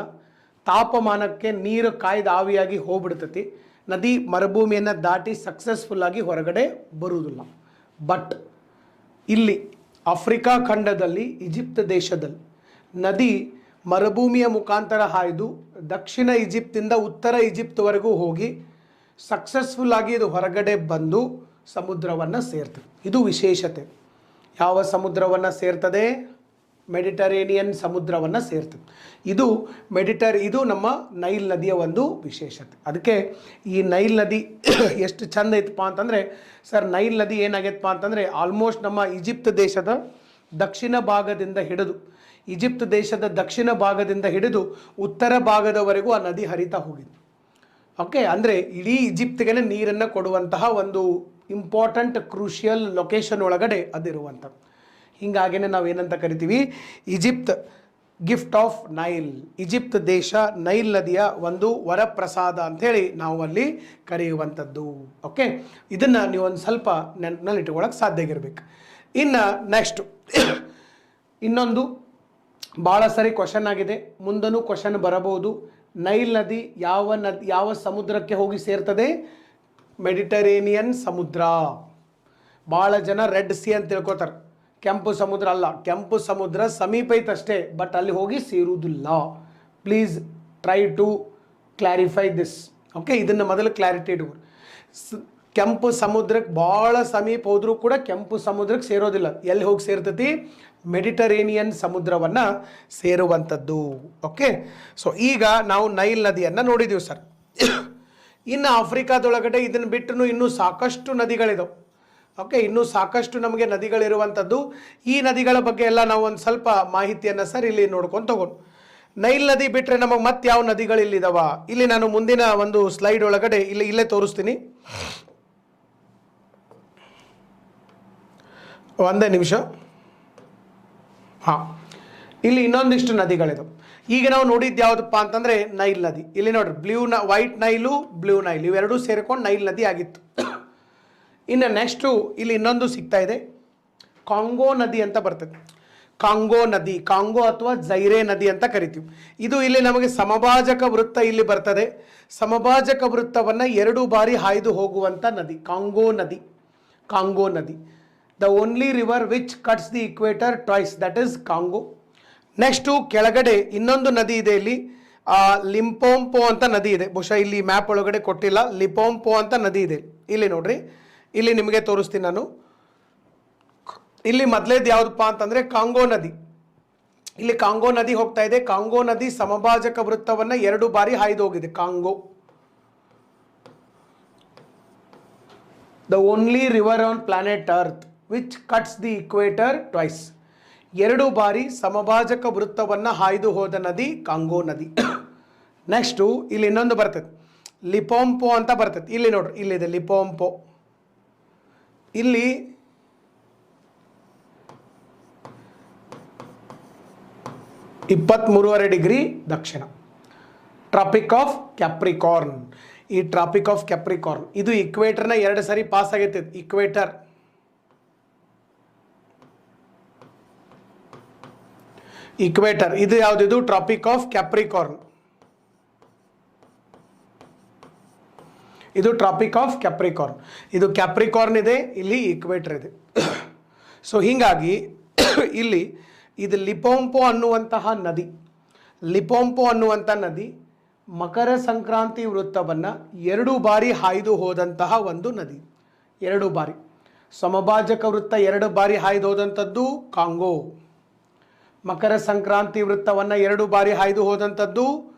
ತಾಪಮಾನಕ್ಕೆ ನೀರು ಕಾಯ್ದು ಆವಿಯಾಗಿ ಹೋಗ್ಬಿಡ್ತೈತಿ. ನದಿ ಮರುಭೂಮಿಯನ್ನು ದಾಟಿ ಸಕ್ಸಸ್ಫುಲ್ಲಾಗಿ ಹೊರಗಡೆ ಬರುವುದಿಲ್ಲ. ಬಟ್ ಇಲ್ಲಿ ಆಫ್ರಿಕಾ ಖಂಡದಲ್ಲಿ ಈಜಿಪ್ಟ್ ದೇಶದಲ್ಲಿ ನದಿ ಮರುಭೂಮಿಯ ಮುಖಾಂತರ ಹಾಯ್ದು ದಕ್ಷಿಣ ಈಜಿಪ್ತಿಂದ ಉತ್ತರ ಈಜಿಪ್ಟ್ವರೆಗೂ ಹೋಗಿ ಸಕ್ಸಸ್ಫುಲ್ಲಾಗಿ ಇದು ಹೊರಗಡೆ ಬಂದು ಸಮುದ್ರವನ್ನು ಸೇರ್ತದೆ. ಇದು ವಿಶೇಷತೆ. ಯಾವ ಸಮುದ್ರವನ್ನು ಸೇರ್ತದೆ? ಮೆಡಿಟರೇನಿಯನ್ ಸಮುದ್ರವನ್ನು ಸೇರ್ತದೆ. ಇದು ನಮ್ಮ ನೈಲ್ ನದಿಯ ಒಂದು ವಿಶೇಷತೆ. ಅದಕ್ಕೆ ಈ ನೈಲ್ ನದಿ ಎಷ್ಟು ಚಂದ ಐತಪ್ಪ ಅಂತಂದರೆ, ಸರ್ ನೈಲ್ ನದಿ ಏನಾಗೈತಪ್ಪ ಅಂತಂದರೆ ಆಲ್ಮೋಸ್ಟ್ ನಮ್ಮ ಈಜಿಪ್ಟ್ ದೇಶದ ದಕ್ಷಿಣ ಭಾಗದಿಂದ ಹಿಡಿದು ಉತ್ತರ ಭಾಗದವರೆಗೂ ಆ ನದಿ ಹರಿತಾ ಹೋಗಿದೆ. ಓಕೆ, ಅಂದರೆ ಇಡೀ ಈಜಿಪ್ಟ್ಗೆ ನೀರನ್ನು ಕೊಡುವಂತಹ ಒಂದು ಇಂಪಾರ್ಟೆಂಟ್ ಕ್ರೂಷಿಯಲ್ ಲೊಕೇಶನ್ ಒಳಗಡೆ ಅದಿರುವಂಥದ್ದು. ಹೀಗಾಗಿನೇ ನಾವು ಏನಂತ ಕರಿತೀವಿ? Egypt gift of Nile. Egypt ದೇಶ ನೈಲ್ ನದಿಯ ಒಂದು ವರಪ್ರಸಾದ ಅಂಥೇಳಿ ನಾವು ಅಲ್ಲಿ ಕರೆಯುವಂಥದ್ದು. ಓಕೆ, ಇದನ್ನು ನೀವು ಒಂದು ಸ್ವಲ್ಪ ನೆನಪಿನಲ್ಲಿ ಇಟ್ಕೊಳ್ಳೋಕೆ ಸಾಧ್ಯ ಆಗಿರ್ಬೇಕು. ಇನ್ನು ನೆಕ್ಸ್ಟು ಇನ್ನೊಂದು ಭಾಳ ಸರಿ ಕ್ವಶನ್ ಆಗಿದೆ, ಮುಂದೂ ಕ್ವಶನ್ ಬರಬಹುದು. ನೈಲ್ ನದಿ ಯಾವ ಸಮುದ್ರಕ್ಕೆ ಹೋಗಿ ಸೇರ್ತದೆ? ಮೆಡಿಟರೇನಿಯನ್ ಸಮುದ್ರ. ಭಾಳ ಜನ ರೆಡ್ ಸಿ ಅಂತ ತಿಳ್ಕೊತಾರೆ. ಕೆಂಪು ಸಮುದ್ರ ಅಲ್ಲ, ಕೆಂಪು ಸಮುದ್ರ ಸಮೀಪ ಐತಷ್ಟೇ, ಬಟ್ ಅಲ್ಲಿ ಹೋಗಿ ಸೇರುವುದಿಲ್ಲ. Please try to clarify this. Okay, ಇದನ್ನು ಮೊದಲು ಕ್ಲಾರಿಟಿ ಇಡುವ. ಕೆಂಪು ಸಮುದ್ರಕ್ಕೆ ಭಾಳ ಸಮೀಪ ಹೋದರೂ ಕೂಡ ಕೆಂಪು ಸಮುದ್ರಕ್ಕೆ ಸೇರೋದಿಲ್ಲ. ಎಲ್ಲಿ ಹೋಗಿ ಸೇರ್ತೈತಿ? ಮೆಡಿಟರೇನಿಯನ್ ಸಮುದ್ರವನ್ನು ಸೇರುವಂಥದ್ದು. ಓಕೆ, ಸೊ ಈಗ ನಾವು ನೈಲ್ ನದಿಯನ್ನು ನೋಡಿದ್ದೀವಿ ಸರ್. ಇನ್ನು ಆಫ್ರಿಕಾದೊಳಗಡೆ ಇದನ್ನು ಬಿಟ್ಟು ಇನ್ನೂ ಸಾಕಷ್ಟು ನದಿಗಳಿದಾವೆ. ಓಕೆ, ಇನ್ನೂ ಸಾಕಷ್ಟು ನಮಗೆ ನದಿಗಳಿರುವಂಥದ್ದು. ಈ ನದಿಗಳ ಬಗ್ಗೆ ಎಲ್ಲ ನಾವು ಒಂದು ಸ್ವಲ್ಪ ಮಾಹಿತಿಯನ್ನು ಸರ್ ಇಲ್ಲಿ ನೋಡ್ಕೊಂಡು ತಗೊಂಡು, ನೈಲ್ ನದಿ ಬಿಟ್ಟರೆ ನಮಗೆ ಮತ್ತೆ ಯಾವ ನದಿಗಳು ಇಲ್ಲಿದಾವ? ಇಲ್ಲಿ ನಾನು ಮುಂದಿನ ಒಂದು ಸ್ಲೈಡ್ ಒಳಗಡೆ ಇಲ್ಲೇ ತೋರಿಸ್ತೀನಿ. ಒಂದೇ ನಿಮಿಷ. ಹಾಂ, ಇಲ್ಲಿ ಇನ್ನೊಂದಿಷ್ಟು ನದಿಗಳಿದಾವೆ. ಈಗ ನಾವು ನೋಡಿದ್ದು ಯಾವುದಪ್ಪ ಅಂತಂದರೆ ನೈಲ್ ನದಿ. ಇಲ್ಲಿ ನೋಡ್ರಿ, ವೈಟ್ ನೈಲು, ಬ್ಲೂ ನೈಲ್ ಇವೆರಡೂ ಸೇರಿಕೊಂಡು ನೈಲ್ ನದಿ ಆಗಿತ್ತು. ಇನ್ನು ನೆಕ್ಸ್ಟು ಇಲ್ಲಿ ಇನ್ನೊಂದು ಸಿಗ್ತಾ ಇದೆ, ಕಾಂಗೋ ನದಿ ಅಂತ ಬರ್ತದೆ. ಕಾಂಗೋ ಅಥವಾ ಜೈರೆ ನದಿ ಅಂತ ಕರಿತೀವಿ. ಇದು ಇಲ್ಲಿ ನಮಗೆ ಸಮಭಾಜಕ ವೃತ್ತ ಇಲ್ಲಿ ಬರ್ತದೆ. ಸಮಭಾಜಕ ವೃತ್ತವನ್ನು 2 ಬಾರಿ ಹಾಯ್ದು ಹೋಗುವಂಥ ನದಿ ಕಾಂಗೋ ನದಿ. The only river which cuts the equator twice, that is Congo. Next ಕೆಳಗಡೆ ಇನ್ನೊಂದು ನದಿ ಇದೆ, ಇಲ್ಲಿ ಲಿಂಪೋಂಪೋ ಅಂತ ನದಿ ಇದೆ. ಬಹುಶಃ ಇಲ್ಲಿ ಮ್ಯಾಪ್ ಒಳಗಡೆ ಕೊಟ್ಟಿಲ್ಲ. ಲಿಂಪೋಂಪೋ ಅಂತ ನದಿ ಇದೆ. ಇಲ್ಲಿ ನೋಡ್ರಿ, ಇಲ್ಲಿ ನಿಮಗೆ ತೋರಿಸ್ತೀನಿ ನಾನು. ಇಲ್ಲಿ ಮೊದಲೇದು ಯಾವುದಪ್ಪ ಅಂತಂದರೆ ಕಾಂಗೋ ನದಿ. ಇಲ್ಲಿ ಕಾಂಗೋ ನದಿ ಹೋಗ್ತಾ ಇದೆ. ಕಾಂಗೋ ನದಿ ಸಮಭಾಜಕ ವೃತ್ತವನ್ನು 2 ಬಾರಿ ಹಾಯ್ದು ಹೋಗಿದೆ. Congo, the only river on planet earth which cuts the equator twice. 2 ಬಾರಿ ಸಮಭಾಜಕ ವೃತ್ತವನ್ನು ಹಾಯ್ದು ಹೋದ ನದಿ ಕಾಂಗೋ ನದಿ. ನೆಕ್ಸ್ಟು ಇಲ್ಲಿ ಇನ್ನೊಂದು ಬರ್ತದೆ, ಲಿಂಪೋಂಪೋ ಅಂತ ಬರ್ತದೆ. ಇಲ್ಲಿ ನೋಡ್ರಿ, ಇಲ್ಲಿದೆ ಲಿಂಪೋಂಪೋ. ಇಲ್ಲಿ 23.5 ಡಿಗ್ರಿ ದಕ್ಷಿಣ, ಟ್ರಾಪಿಕ್ ಆಫ್ ಕ್ಯಾಪ್ರಿಕಾರ್ನ್. ಈ ಟ್ರಾಪಿಕ್ ಆಫ್ ಕ್ಯಾಪ್ರಿಕಾರ್ನ್ ಇದು ಇಕ್ವೇಟರ್ನ 2 ಸಾರಿ ಪಾಸ್ ಆಗೈತೆ. ಇಕ್ವೇಟರ್ ಇದು ಯಾವುದಿದು? Tropic of Capricorn. ಇದು ಟ್ರಾಪಿಕ್ ಆಫ್ ಕ್ಯಾಪ್ರಿಕಾರ್ನ್. ಇದು ಕ್ಯಾಪ್ರಿಕಾರ್ನ್ ಇದೆ, ಇಲ್ಲಿ ಇಕ್ವೇಟರ್ ಇದೆ. ಸೊ ಹೀಗಾಗಿ ಇಲ್ಲಿ ಇದು ಲಿಂಪೋಂಪೋ ಅನ್ನುವಂತಹ ನದಿ ಮಕರ ಸಂಕ್ರಾಂತಿ ವೃತ್ತವನ್ನು 2 ಬಾರಿ ಹಾಯ್ದು ಹೋದಂತಹ ಒಂದು ನದಿ. 2 ಬಾರಿ ಸಮಭಾಜಕ ವೃತ್ತ 2 ಬಾರಿ ಹಾಯ್ದು ಹೋದಂಥದ್ದು ಕಾಂಗೋ. ಮಕರ ಸಂಕ್ರಾಂತಿ ವೃತ್ತವನ್ನು 2 ಬಾರಿ ಹಾಯ್ದು ಹೋದಂಥದ್ದು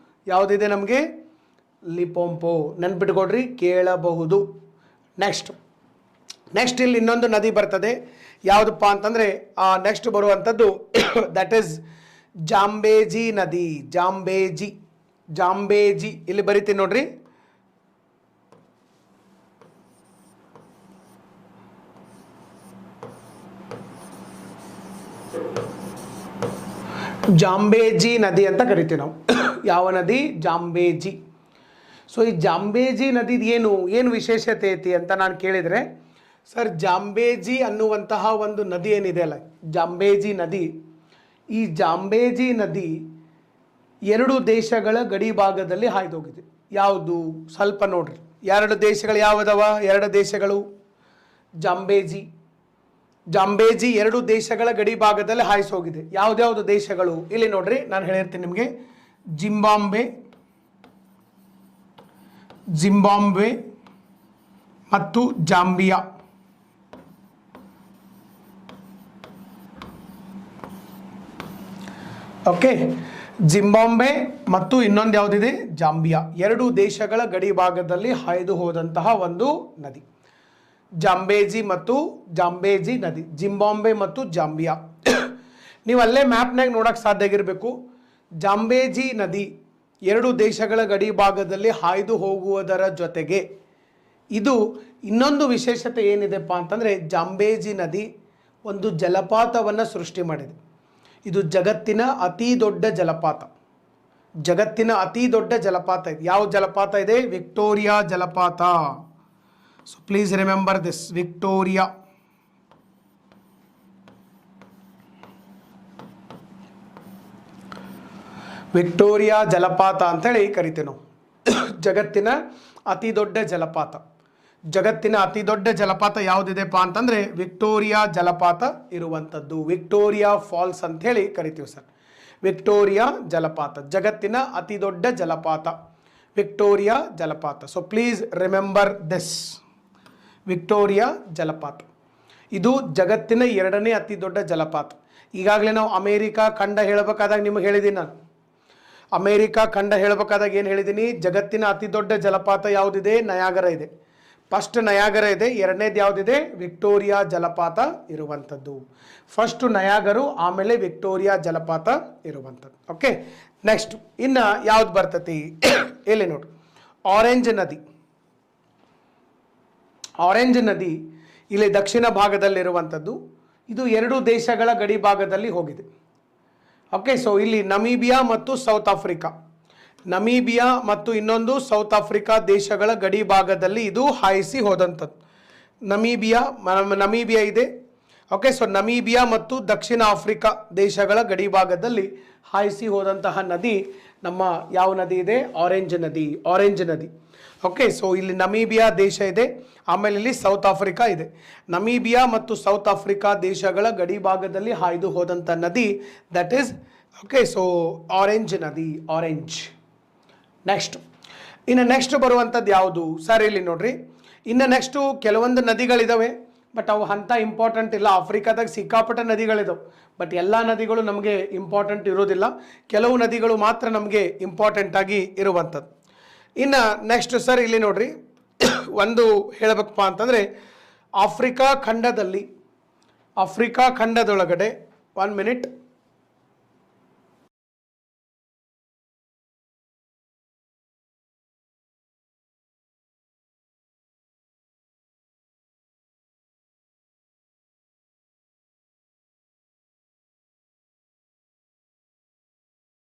ಯಾವುದಿದೆ ನಮಗೆ? ಲಿಂಪೋಂಪೋ. ನೆನ್ಪಿಟ್ಕೊಡ್ರಿ, ಕೇಳಬಹುದು. ನೆಕ್ಸ್ಟ್ ಇಲ್ಲಿ ಇನ್ನೊಂದು ನದಿ ಬರ್ತದೆ. ಯಾವುದಪ್ಪ ಅಂತಂದರೆ ನೆಕ್ಸ್ಟ್ ಬರುವಂಥದ್ದು ದಟ್ ಈಸ್ ಜಾಂಬೇಜಿ ನದಿ. ಜಾಂಬೇಜಿ ಇಲ್ಲಿ ಬರಿತೀನಿ ನೋಡ್ರಿ. ಜಾಂಬೇಜಿ ನದಿ ಅಂತ ಕರಿತೀವಿ ನಾವು. ಯಾವ ನದಿ? ಜಾಂಬೇಜಿ. ಸೊ ಈ ಜಾಂಬೇಜಿ ನದಿದು ಏನು ವಿಶೇಷತೆ ಐತಿ ಅಂತ ನಾನು ಕೇಳಿದರೆ, ಸರ್ ಜಾಂಬೇಜಿ ಅನ್ನುವಂತಹ ಒಂದು ನದಿ ಏನಿದೆ ಅಲ್ಲ, ಜಾಂಬೇಜಿ ನದಿ, ಈ ಜಾಂಬೇಜಿ ನದಿ 2 ದೇಶಗಳ ಗಡಿ ಭಾಗದಲ್ಲಿ ಹಾಯ್ದೋಗಿದೆ. ಯಾವುದು? ಸ್ವಲ್ಪ ನೋಡ್ರಿ. 2 ದೇಶಗಳು ಯಾವುದವ? 2 ದೇಶಗಳು ಜಾಂಬೇಜಿ 2 ದೇಶಗಳ ಗಡಿ ಭಾಗದಲ್ಲಿ ಹಾಯಿಸೋಗಿದೆ. ಯಾವ್ದ್ಯಾವುದು ದೇಶಗಳು? ಇಲ್ಲಿ ನೋಡ್ರಿ, ನಾನು ಹೇಳಿರ್ತೀನಿ ನಿಮಗೆ. ಜಿಂಬಾಬ್ವೆ ಮತ್ತು ಜಾಂಬಿಯಾ. ಓಕೆ, ಜಿಂಬಾಬ್ವೆ ಮತ್ತು ಇನ್ನೊಂದು ಯಾವುದಿದೆ, ಜಾಂಬಿಯಾ. ಎರಡು ದೇಶಗಳ ಗಡಿ ಭಾಗದಲ್ಲಿ ಹಾಯ್ದು ಹೋದಂತಹ ಒಂದು ನದಿ ಜಾಂಬೇಜಿ ನದಿ, ಜಿಂಬಾಬ್ವೆ ಮತ್ತು ಜಾಂಬಿಯಾ. ನೀವು ಅಲ್ಲೇ ಮ್ಯಾಪ್ನಾಗ ನೋಡಕ್ಕೆ ಸಾಧ್ಯ ಆಗಿರಬೇಕು. ಜಾಂಬೇಜಿ ನದಿ ಎರಡು ದೇಶಗಳ ಗಡಿ ಭಾಗದಲ್ಲಿ ಹಾಯ್ದು ಹೋಗುವುದರ ಜೊತೆಗೆ ಇದು ಇನ್ನೊಂದು ವಿಶೇಷತೆ ಏನಿದೆಪ್ಪ ಅಂತಂದರೆ, ಜಾಂಬೇಜಿ ನದಿ ಒಂದು ಜಲಪಾತವನ್ನು ಸೃಷ್ಟಿ ಮಾಡಿದೆ. ಇದು ಜಗತ್ತಿನ ಅತಿ ದೊಡ್ಡ ಜಲಪಾತ. ಇದೆ. ಯಾವ ಜಲಪಾತ ಇದೆ? ವಿಕ್ಟೋರಿಯಾ ಜಲಪಾತ. So please remember this, Victoria ಜಲಪಾತ ಅಂತೇಳಿ ಕರಿತೀವಿ ನಾವು. ಜಗತ್ತಿನ ಅತಿ ದೊಡ್ಡ ಜಲಪಾತ ಯಾವುದಿದೆಪ್ಪ ಅಂತಂದರೆ ವಿಕ್ಟೋರಿಯಾ ಜಲಪಾತ ಇರುವಂಥದ್ದು. ವಿಕ್ಟೋರಿಯಾ ಫಾಲ್ಸ್ ಅಂಥೇಳಿ ಕರಿತೀವಿ ಸರ್. ವಿಕ್ಟೋರಿಯಾ ಜಲಪಾತ ಜಗತ್ತಿನ ಅತಿ ದೊಡ್ಡ ಜಲಪಾತ, ವಿಕ್ಟೋರಿಯಾ ಜಲಪಾತ. So please remember this, Victoria ಜಲಪಾತ. ಇದು ಜಗತ್ತಿನ ಎರಡನೇ ಅತಿ ದೊಡ್ಡ ಜಲಪಾತ. ಈಗಾಗಲೇ ನಾವು ಅಮೇರಿಕಾ ಖಂಡ ಹೇಳಬೇಕಾದಾಗ ನಿಮಗೆ ಹೇಳಿದ್ದೀನಿ ನಾನು. ಅಮೇರಿಕಾ ಖಂಡ ಹೇಳಬೇಕಾದಾಗ ಏನು ಹೇಳಿದ್ದೀನಿ? ಜಗತ್ತಿನ ಅತಿ ದೊಡ್ಡ ಜಲಪಾತ ಯಾವುದಿದೆ? ನಯಾಗರ ಇದೆ. ಫಸ್ಟ್ ನಯಾಗರ ಇದೆ, ಎರಡನೇದು ಯಾವುದಿದೆ? ವಿಕ್ಟೋರಿಯಾ ಜಲಪಾತ ಇರುವಂಥದ್ದು. ಫಸ್ಟು ನಯಾಗರು, ಆಮೇಲೆ ವಿಕ್ಟೋರಿಯಾ ಜಲಪಾತ ಇರುವಂಥದ್ದು. ಓಕೆ, ನೆಕ್ಸ್ಟ್ ಇನ್ನು ಯಾವ್ದು ಬರ್ತತಿ ಇಲ್ಲಿ ನೋಡ್ರಿ, ಆರೆಂಜ್ ನದಿ ಇಲ್ಲಿ ದಕ್ಷಿಣ ಭಾಗದಲ್ಲಿರುವಂಥದ್ದು. ಇದು ಎರಡು ದೇಶಗಳ ಗಡಿ ಭಾಗದಲ್ಲಿ ಹೋಗಿದೆ. ಓಕೆ, ಸೊ ಇಲ್ಲಿ ನಮೀಬಿಯಾ ಮತ್ತು ಸೌತ್ ಆಫ್ರಿಕಾ, ನಮೀಬಿಯಾ ಮತ್ತು ಇನ್ನೊಂದು ಸೌತ್ ಆಫ್ರಿಕಾ ದೇಶಗಳ ಗಡಿ ಭಾಗದಲ್ಲಿ ಇದು ಹಾಯಿಸಿ ಹೋದಂಥದ್ದು. ನಮೀಬಿಯಾ ಇದೆ. ಓಕೆ, ಸೊ ನಮೀಬಿಯಾ ಮತ್ತು ದಕ್ಷಿಣ ಆಫ್ರಿಕಾ ದೇಶಗಳ ಗಡಿ ಭಾಗದಲ್ಲಿ ಹಾಯಿಸಿ ಹೋದಂತಹ ನದಿ ನಮ್ಮ ಯಾವ ನದಿ ಇದೆ? ಆರೆಂಜ್ ನದಿ. ಓಕೆ, ಸೊ ಇಲ್ಲಿ ನಮೀಬಿಯಾ ದೇಶ ಇದೆ, ಆಮೇಲೆ ಇಲ್ಲಿ ಸೌತ್ ಆಫ್ರಿಕಾ ಇದೆ. ನಮೀಬಿಯಾ ಮತ್ತು ಸೌತ್ ಆಫ್ರಿಕಾ ದೇಶಗಳ ಗಡಿ ಭಾಗದಲ್ಲಿ ಹಾಯ್ದು ಹೋದಂಥ ನದಿ that is okay, so orange ನದಿ. ನೆಕ್ಸ್ಟ್ ಬರುವಂಥದ್ದು ಯಾವುದು ಸರ್? ಇಲ್ಲಿ ನೋಡ್ರಿ, ಇನ್ನು ನೆಕ್ಸ್ಟು ಕೆಲವೊಂದು ನದಿಗಳಿದ್ದಾವೆ, ಬಟ್ ಅವು ಅಂಥ ಇಂಪಾರ್ಟೆಂಟ್ ಇಲ್ಲ. ಆಫ್ರಿಕಾದಾಗ ಸಿಕ್ಕಾಪಟ್ಟೆ ನದಿಗಳಿದಾವೆ, ಬಟ್ ಎಲ್ಲ ನದಿಗಳು ನಮಗೆ ಇಂಪಾರ್ಟೆಂಟ್ ಇರೋದಿಲ್ಲ. ಕೆಲವು ನದಿಗಳು ಮಾತ್ರ ನಮಗೆ ಇಂಪಾರ್ಟೆಂಟ್ ಆಗಿ ಇರುವಂಥದ್ದು. ಇನ್ನು ನೆಕ್ಸ್ಟ್ ಸರ್ ಇಲ್ಲಿ ನೋಡ್ರಿ, ಒಂದು ಹೇಳಬೇಕಪ್ಪ ಅಂತಂದರೆ ಆಫ್ರಿಕಾ ಖಂಡದೊಳಗಡೆ 1 ಮಿನಿಟ್,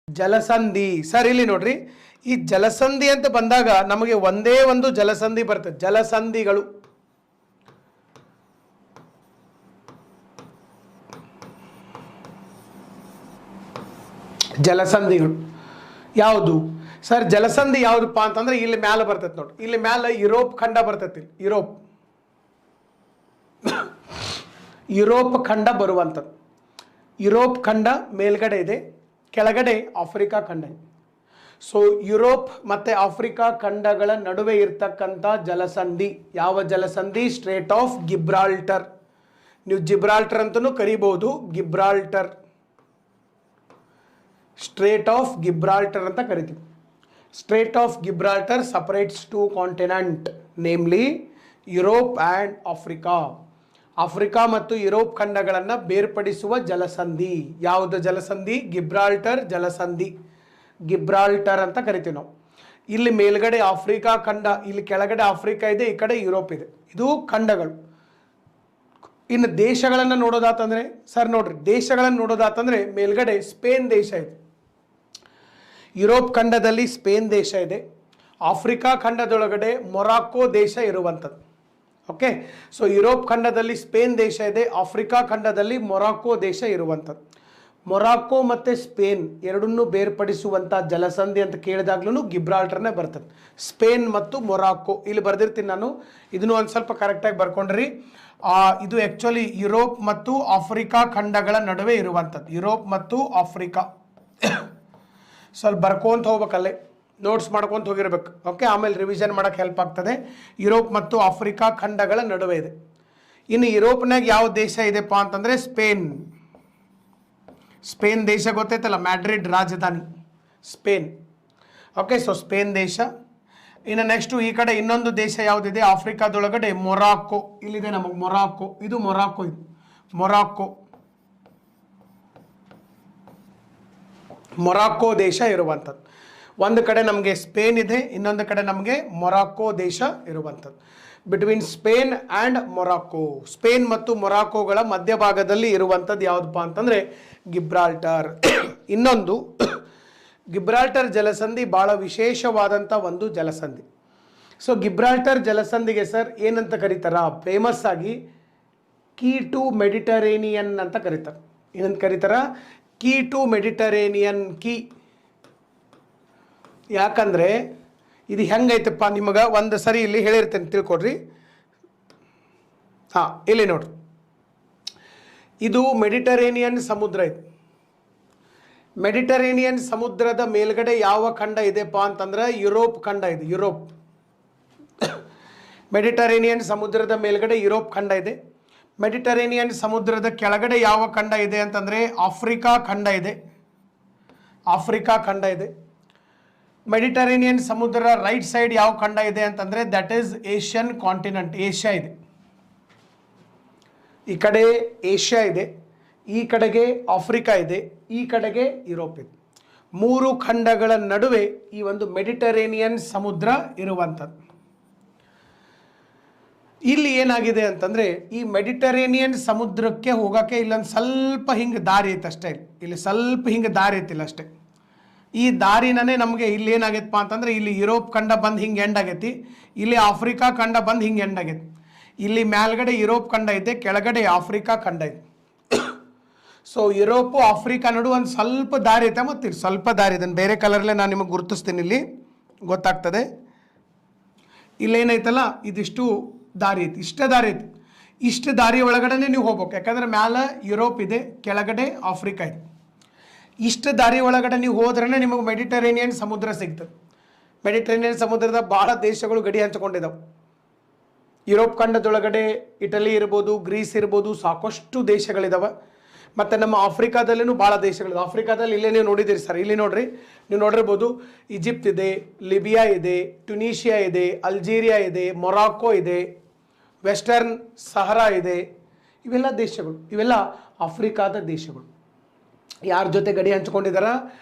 ಜಲಸಂಧಿ ಸರ್ ಇಲ್ಲಿ ನೋಡ್ರಿ, ಈ ಜಲಸಂಧಿ ಅಂತ ಬಂದಾಗ ನಮಗೆ ಒಂದೇ ಒಂದು ಜಲಸಂಧಿ ಬರ್ತದೆ. ಜಲಸಂಧಿಗಳು ಯಾವುದು ಸರ್? ಜಲಸಂಧಿ ಯಾವುದಪ್ಪ ಅಂತಂದ್ರೆ ಇಲ್ಲಿ ಮ್ಯಾಲೆ ಬರ್ತೈತೆ ನೋಡಿ, ಇಲ್ಲಿ ಮ್ಯಾಲೆ ಯುರೋಪ್ ಖಂಡ ಬರ್ತೈತಿ. ಯುರೋಪ್ ಖಂಡ ಬರುವಂಥದ್ದು. ಯುರೋಪ್ ಖಂಡ ಮೇಲ್ಗಡೆ ಇದೆ, ಕೆಳಗಡೆ ಆಫ್ರಿಕಾ ಖಂಡ ಇದೆ. ಸೊ ಯುರೋಪ್ ಮತ್ತು ಆಫ್ರಿಕಾ ಖಂಡಗಳ ನಡುವೆ ಇರ್ತಕ್ಕಂಥ ಜಲಸಂಧಿ ಯಾವ ಜಲಸಂಧಿ? Strait of Gibraltar. ನೀವು ಜಿಬ್ರಾಲ್ಟರ್ ಅಂತಲೂ ಕರಿಬಹುದು, ಸ್ಟ್ರೇಟ್ ಆಫ್ ಗಿಬ್ರಾಲ್ಟರ್ ಅಂತ ಕರಿತೀವಿ. Strait of Gibraltar separates 2 continent, namely Europe and Africa. Africa ಮತ್ತು ಯುರೋಪ್ ಖಂಡಗಳನ್ನು ಬೇರ್ಪಡಿಸುವ ಜಲಸಂಧಿ ಯಾವುದು? ಜಲಸಂಧಿ ಗಿಬ್ರಾಲ್ಟರ್ ಜಲಸಂಧಿ. ಗಿಬ್ರಾಲ್ಟರ್ ಅಂತ ಕರಿತೀವಿ ನಾವು. ಇಲ್ಲಿ ಮೇಲ್ಗಡೆ ಆಫ್ರಿಕಾ ಖಂಡ, ಇಲ್ಲಿ ಕೆಳಗಡೆ ಆಫ್ರಿಕಾ ಇದೆ, ಈ ಕಡೆ ಯುರೋಪ್ ಇದೆ. ಇದು ಖಂಡಗಳು. ಇನ್ನು ದೇಶಗಳನ್ನು ನೋಡೋದಾತಂದರೆ ಸರ್ ನೋಡ್ರಿ, ದೇಶಗಳನ್ನು ನೋಡೋದಾತಂದರೆ ಮೇಲ್ಗಡೆ ಸ್ಪೇನ್ ದೇಶ ಇದೆ, ಯುರೋಪ್ ಖಂಡದಲ್ಲಿ ಸ್ಪೇನ್ ದೇಶ ಇದೆ, ಆಫ್ರಿಕಾ ಖಂಡದೊಳಗಡೆ ಮೊರಾಕೋ ದೇಶ ಇರುವಂಥದ್ದು. ಓಕೆ, ಸೊ ಯುರೋಪ್ ಖಂಡದಲ್ಲಿ ಸ್ಪೇನ್ ದೇಶ ಇದೆ, ಆಫ್ರಿಕಾ ಖಂಡದಲ್ಲಿ ಮೊರಾಕೋ ದೇಶ ಇರುವಂಥದ್ದು. ಮೊರಾಕೋ ಮತ್ತು ಸ್ಪೇನ್ ಎರಡನ್ನೂ ಬೇರ್ಪಡಿಸುವಂಥ ಜಲಸಂಧಿ ಅಂತ ಕೇಳಿದಾಗ್ಲೂ ಗಿಬ್ರಾಲ್ಟರ್ನೇ ಬರ್ತದೆ. ಸ್ಪೇನ್ ಮತ್ತು ಮೊರಾಕೋ ಇಲ್ಲಿ ಬರೆದಿರ್ತೀನಿ ನಾನು, ಇದನ್ನು ಒಂದು ಸ್ವಲ್ಪ ಕರೆಕ್ಟಾಗಿ ಬರ್ಕೊಂಡ್ರಿ. ಇದು ಆ್ಯಕ್ಚುಲಿ ಯುರೋಪ್ ಮತ್ತು ಆಫ್ರಿಕಾ ಖಂಡಗಳ ನಡುವೆ ಇರುವಂಥದ್ದು. ಯುರೋಪ್ ಮತ್ತು ಆಫ್ರಿಕಾ ಸ್ವಲ್ಪ ಬರ್ಕೊಂತ ಹೋಗ್ಬೇಕಲ್ಲೇ, ನೋಟ್ಸ್ ಮಾಡ್ಕೊತ ಹೋಗಿರ್ಬೇಕು. ಓಕೆ, ಆಮೇಲೆ ರಿವಿಷನ್ ಮಾಡೋಕ್ಕೆ ಹೆಲ್ಪ್ ಆಗ್ತದೆ. ಯುರೋಪ್ ಮತ್ತು ಆಫ್ರಿಕಾ ಖಂಡಗಳ ನಡುವೆ ಇದೆ. ಇನ್ನು ಯುರೋಪ್ನಾಗ ಯಾವ ದೇಶ ಇದೆಪ್ಪ ಅಂತಂದರೆ ಸ್ಪೇನ್. ಸ್ಪೇನ್ ದೇಶ ಗೊತ್ತೈತಲ್ಲ, ಮ್ಯಾಡ್ರಿಡ್ ರಾಜಧಾನಿ ಸ್ಪೇನ್. ಓಕೆ, ಸೊ ಸ್ಪೇನ್ ದೇಶ. ಇನ್ನು ನೆಕ್ಸ್ಟು ಈ ಕಡೆ ಇನ್ನೊಂದು ದೇಶ ಯಾವುದಿದೆ ಆಫ್ರಿಕಾದೊಳಗಡೆ, ಮೊರಾಕೋ. ಇಲ್ಲಿದೆ ನಮಗೆ ಮೊರಾಕೋ, ಇದು ಮೊರಾಕೋ, ಇದು ಮೊರಾಕೋ. ಮೊರಾಕೋ ದೇಶ ಇರುವಂಥದ್ದು. ಒಂದು ಕಡೆ ನಮಗೆ ಸ್ಪೇನ್ ಇದೆ, ಇನ್ನೊಂದು ಕಡೆ ನಮಗೆ ಮೊರಾಕೋ ದೇಶ ಇರುವಂಥದ್ದು. Between Spain and Morocco, Spain ಮತ್ತು ಮೊರಾಕೋಗಳ ಮಧ್ಯಭಾಗದಲ್ಲಿ ಇರುವಂಥದ್ದು ಯಾವುದಪ್ಪ ಅಂತಂದರೆ ಗಿಬ್ರಾಲ್ಟರ್. ಇನ್ನೊಂದು ಗಿಬ್ರಾಲ್ಟರ್ ಜಲಸಂಧಿ ಭಾಳ ವಿಶೇಷವಾದಂಥ ಒಂದು ಜಲಸಂಧಿ. ಸೊ ಗಿಬ್ರಾಲ್ಟರ್ ಜಲಸಂಧಿಗೆ ಸರ್ ಏನಂತ ಕರೀತಾರ, ಫೇಮಸ್ ಆಗಿ ಕೀ ಟು ಮೆಡಿಟರೇನಿಯನ್ ಅಂತ ಕರೀತಾರೆ. ಏನಂತ ಕರೀತಾರ, ಕೀ ಟು ಮೆಡಿಟರೇನಿಯನ್. ಕೀ ಯಾಕಂದರೆ ಇದು ಹೆಂಗೈತಪ್ಪ ನಿಮಗೆ ಒಂದು ಸರಿ ಇಲ್ಲಿ ಹೇಳಿರ್ತೇನೆ, ತಿಳ್ಕೊಡ್ರಿ. ಹಾಂ, ಇಲ್ಲಿ ನೋಡ್ರಿ, ಇದು ಮೆಡಿಟರೇನಿಯನ್ ಸಮುದ್ರ. ಇದು ಮೆಡಿಟರೇನಿಯನ್ ಸಮುದ್ರದ ಮೇಲ್ಗಡೆ ಯಾವ ಖಂಡ ಇದೆಪ್ಪ ಅಂತಂದ್ರೆ ಯುರೋಪ್ ಖಂಡ ಇದೆ. ಯುರೋಪ್, ಮೆಡಿಟರೇನಿಯನ್ ಸಮುದ್ರದ ಮೇಲ್ಗಡೆ ಯುರೋಪ್ ಖಂಡ ಇದೆ. ಮೆಡಿಟರೇನಿಯನ್ ಸಮುದ್ರದ ಕೆಳಗಡೆ ಯಾವ ಖಂಡ ಇದೆ ಅಂತಂದರೆ ಆಫ್ರಿಕಾ ಖಂಡ ಇದೆ. ಆಫ್ರಿಕಾ ಖಂಡ ಇದೆ. ಮೆಡಿಟರೇನಿಯನ್ ಸಮುದ್ರ ರೈಟ್ ಸೈಡ್ ಯಾವ ಖಂಡ ಇದೆ ಅಂತಂದರೆ that is Asian continent, Asia ಇದೆ. ಈ ಕಡೆ ಏಷ್ಯಾ ಇದೆ, ಈ ಕಡೆಗೆ ಆಫ್ರಿಕಾ ಇದೆ, ಈ ಕಡೆಗೆ ಯುರೋಪ್ ಇದೆ. ಮೂರು ಖಂಡಗಳ ನಡುವೆ ಈ ಒಂದು ಮೆಡಿಟರೇನಿಯನ್ ಸಮುದ್ರ ಇರುವಂಥದ್ದು. ಇಲ್ಲಿ ಏನಾಗಿದೆ ಅಂತಂದರೆ ಈ ಮೆಡಿಟರೇನಿಯನ್ ಸಮುದ್ರಕ್ಕೆ ಹೋಗೋಕ್ಕೆ ಇಲ್ಲೊಂದು ಸ್ವಲ್ಪ ಹಿಂಗೆ ದಾರಿ ಐತೆ ಅಷ್ಟೇ. ಇಲ್ಲಿ ಸ್ವಲ್ಪ ಹಿಂಗೆ ದಾರಿ ಐತಿಲ್ಲ ಅಷ್ಟೇ. ಈ ದಾರಿನೇ ನಮಗೆ ಇಲ್ಲಿ ಏನಾಗೈತಪ್ಪ ಅಂತಂದರೆ ಇಲ್ಲಿ ಯುರೋಪ್ ಖಂಡ ಬಂದು ಹಿಂಗೆ ಎಂಡ್ ಆಗೈತಿ, ಇಲ್ಲಿ ಆಫ್ರಿಕಾ ಖಂಡ ಬಂದು ಹಿಂಗೆ ಎಂಡ್ ಆಗೈತಿ. ಇಲ್ಲಿ ಮೇಲ್ಗಡೆ ಯುರೋಪ್ ಖಂಡ ಐತೆ, ಕೆಳಗಡೆ ಆಫ್ರಿಕಾ ಖಂಡ ಐತೆ. ಸೊ ಯುರೋಪು ಆಫ್ರಿಕಾ ನಡು ಒಂದು ಸ್ವಲ್ಪ ದಾರಿ ಐತೆ, ಮತ್ತು ಇಲ್ಲಿ ಸ್ವಲ್ಪ ದಾರಿ ಇದೆ. ಬೇರೆ ಕಲರ್ಲೇ ನಾನು ನಿಮಗೆ ಗುರುತಿಸ್ತೀನಿ, ಇಲ್ಲಿ ಗೊತ್ತಾಗ್ತದೆ. ಇಲ್ಲೇನೈತಲ್ಲ ಇದಿಷ್ಟು ದಾರಿ ಐತಿ, ಇಷ್ಟ ದಾರಿ ಐತಿ. ಇಷ್ಟು ದಾರಿ ಒಳಗಡೆ ನೀವು ಹೋಗ್ಬೇಕು, ಯಾಕಂದರೆ ಮ್ಯಾಲೆ ಯುರೋಪ್ ಇದೆ, ಕೆಳಗಡೆ ಆಫ್ರಿಕಾ ಇದೆ. ಇಷ್ಟು ದಾರಿ ಒಳಗಡೆ ನೀವು ಹೋದ್ರೇ ನಿಮಗೆ ಮೆಡಿಟರೇನಿಯನ್ ಸಮುದ್ರ ಸಿಗ್ತದೆ. ಮೆಡಿಟರೇನಿಯನ್ ಸಮುದ್ರದ ಭಾಳ ದೇಶಗಳು ಗಡಿ ಹಂಚಿಕೊಂಡಿದ್ದಾವೆ. ಯುರೋಪ್ ಖಂಡದೊಳಗಡೆ ಇಟಲಿ ಇರ್ಬೋದು, ಗ್ರೀಸ್ ಇರ್ಬೋದು, ಸಾಕಷ್ಟು ದೇಶಗಳಿದ್ದಾವೆ. ಮತ್ತು ನಮ್ಮ ಆಫ್ರಿಕಾದಲ್ಲೂ ಭಾಳ ದೇಶಗಳಿದೆ. ಆಫ್ರಿಕಾದಲ್ಲಿ ಇಲ್ಲೇ ನೀವು ನೋಡಿದ್ದೀರಿ ಸರ್, ಇಲ್ಲಿ ನೋಡ್ರಿ, ನೀವು ನೋಡಿರ್ಬೋದು ಈಜಿಪ್ಟ್ ಇದೆ, ಲಿಬಿಯಾ ಇದೆ, ಟ್ಯುನೀಷಿಯಾ ಇದೆ, ಅಲ್ಜೀರಿಯಾ ಇದೆ, ಮೊರಾಕೋ ಇದೆ, ವೆಸ್ಟರ್ನ್ ಸಹರಾ ಇದೆ. ಇವೆಲ್ಲ ದೇಶಗಳು, ಇವೆಲ್ಲ ಆಫ್ರಿಕಾದ ದೇಶಗಳು. ಯಾರ ಜೊತೆ ಗಡಿ ಹಂಚಿಕೊಂಡಿದ್ದಾರ?